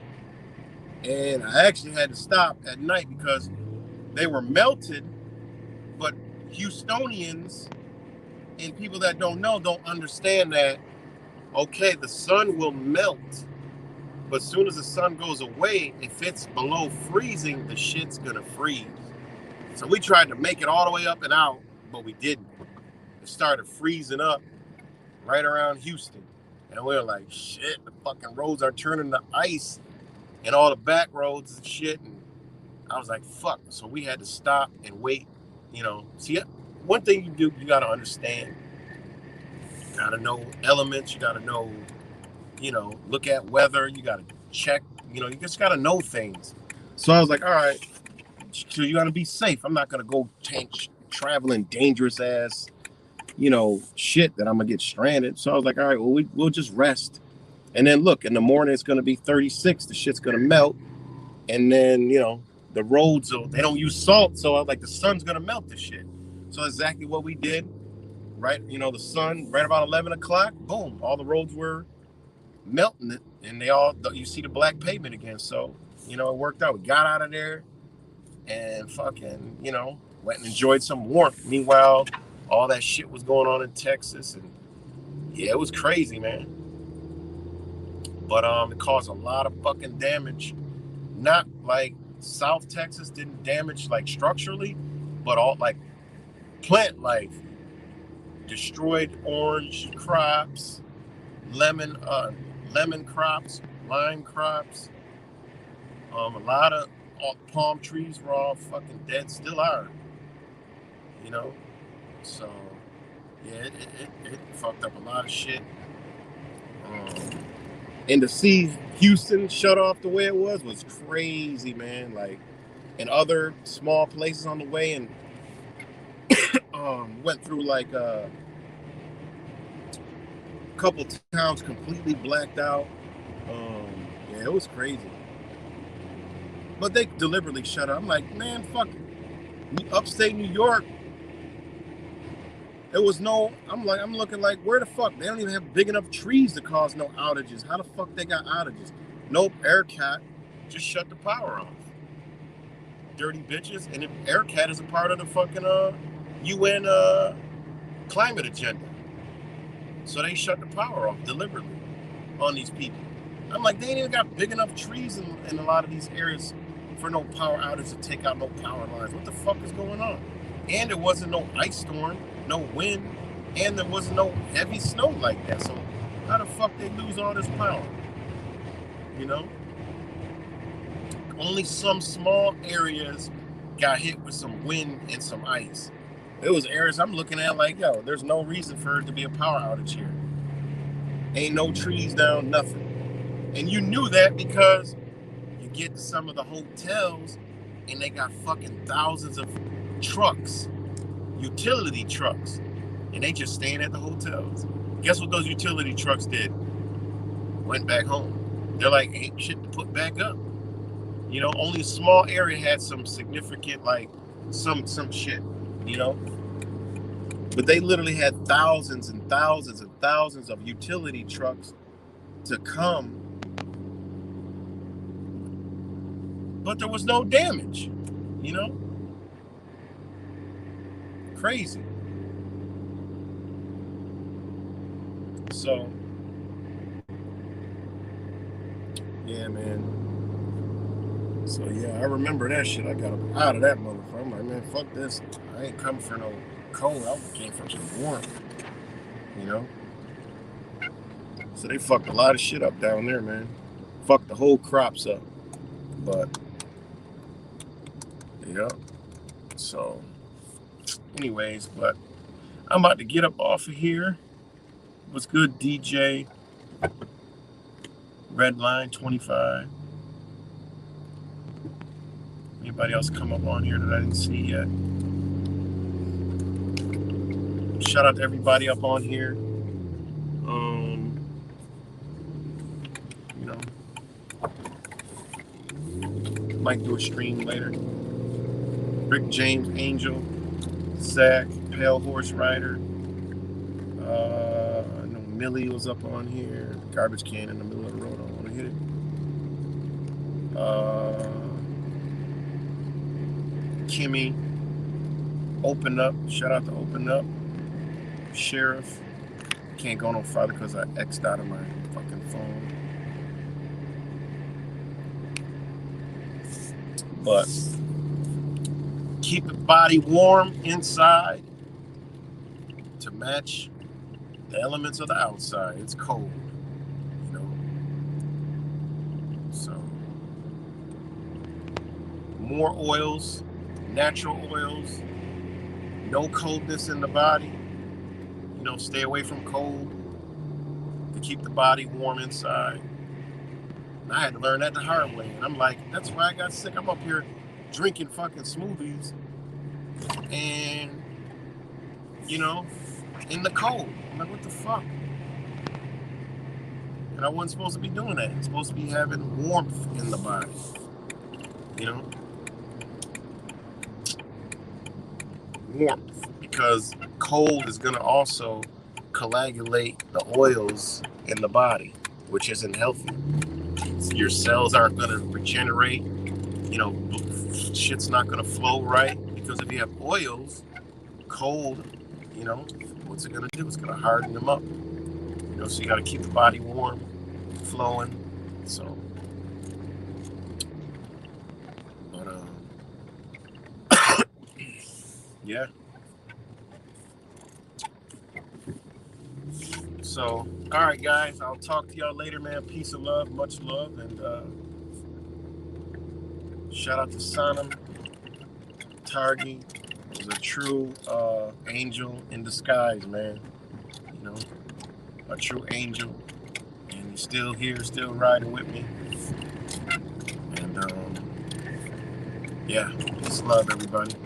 And I actually had to stop at night because they were melted, but Houstonians and people that don't know don't understand that, okay, the sun will melt, but as soon as the sun goes away, if it's below freezing, the shit's gonna freeze. So we tried to make it all the way up and out, but we didn't. It started freezing up right around Houston. And we were like, shit, the fucking roads are turning to ice and all the back roads and shit. And I was like, fuck. So we had to stop and wait, you know. See, one thing you do, you got to understand. You got to know elements. You got to know, you know, look at weather. You got to check, you know, you just got to know things. So I was like, all right, so you got to be safe. I'm not going to go traveling dangerous ass, you know, shit that I'm going to get stranded. So I was like, all right, well, we'll just rest. And then look, in the morning, it's going to be 36. The shit's going to melt. And then, you know, the roads, they don't use salt. So I was like, the sun's going to melt this shit. So exactly what we did, right? You know, the sun, right about 11 o'clock, boom, all the roads were melting it, and you see the black pavement again. So, you know, it worked out. We got out of there and fucking, you know, went and enjoyed some warmth. Meanwhile, all that shit was going on in Texas, and yeah, it was crazy, man. But it caused a lot of fucking damage. Not like South Texas didn't damage like structurally, but all like plant life. Destroyed orange crops, lemon crops, lime crops. A lot of palm trees were all fucking dead, still are. You know, so yeah, it fucked up a lot of shit. And to see Houston shut off the way it was crazy, man. Like, and other small places on the way, and went through like a couple towns completely blacked out. Yeah, it was crazy. But they deliberately shut up. I'm like, man, fuck it. Upstate New York, there was no, I'm looking like, where the fuck? They don't even have big enough trees to cause no outages. How the fuck they got outages? Nope, ERCOT just shut the power off. Dirty bitches. And ERCOT is a part of the fucking UN climate agenda. So they shut the power off deliberately on these people. I'm like, they ain't even got big enough trees in a lot of these areas for no power outage to take out no power lines. What the fuck is going on? And there wasn't no ice storm, no wind, and there wasn't no heavy snow like that. So how the fuck they lose all this power? You know? Only some small areas got hit with some wind and some ice. It was areas I'm looking at like, yo, there's no reason for it to be a power outage here. Ain't no trees down, nothing. And you knew that because you get to some of the hotels and they got fucking thousands of trucks, utility trucks, and they just staying at the hotels. Guess what those utility trucks did? Went back home. They're like, ain't shit to put back up. You know, only a small area had some significant, like, some shit, you know? But they literally had thousands and thousands and thousands of utility trucks to come. But there was no damage, you know? Crazy. So, yeah, man. So, yeah, I remember that shit. I got out of that motherfucker. I'm like, man, fuck this. I ain't coming for no cold. I came for some warmth, you know? So they fucked a lot of shit up down there, man. Fucked the whole crops up. But, yeah. So, anyways, but I'm about to get up off of here. What's good, DJ? Redline 25. Anybody else come up on here that I didn't see yet? Shout out to everybody up on here. You know, might do a stream later. Rick James Angel, Zach, Pale Horse Rider. I know Millie was up on here. Garbage can in the middle of the road. I don't want to hit it. Kimmy, Open Up. Shout out to Open Up. Sheriff. Can't go no farther because I X'd out of my fucking phone. But keep the body warm inside to match the elements of the outside. It's cold, you know. So more oils, natural oils, no coldness in the body. You know, stay away from cold to keep the body warm inside. And I had to learn that the hard way. And I'm like, that's why I got sick. I'm up here drinking fucking smoothies and, you know, in the cold. I'm like, what the fuck? And I wasn't supposed to be doing that. I'm supposed to be having warmth in the body, you know? Warmth. because cold is going to also coagulate the oils in the body, which isn't healthy. Your cells aren't going to regenerate. You know, shit's not going to flow right, because if you have oils, cold, you know, what's it going to do? It's going to harden them up. You know, so you got to keep the body warm, flowing. So, but yeah. So, all right, guys, I'll talk to y'all later, man. Peace and love, much love, and shout out to Sanam Targi. He's a true angel in disguise, man. You know, a true angel, and he's still here, still riding with me. And yeah, peace and love, everybody.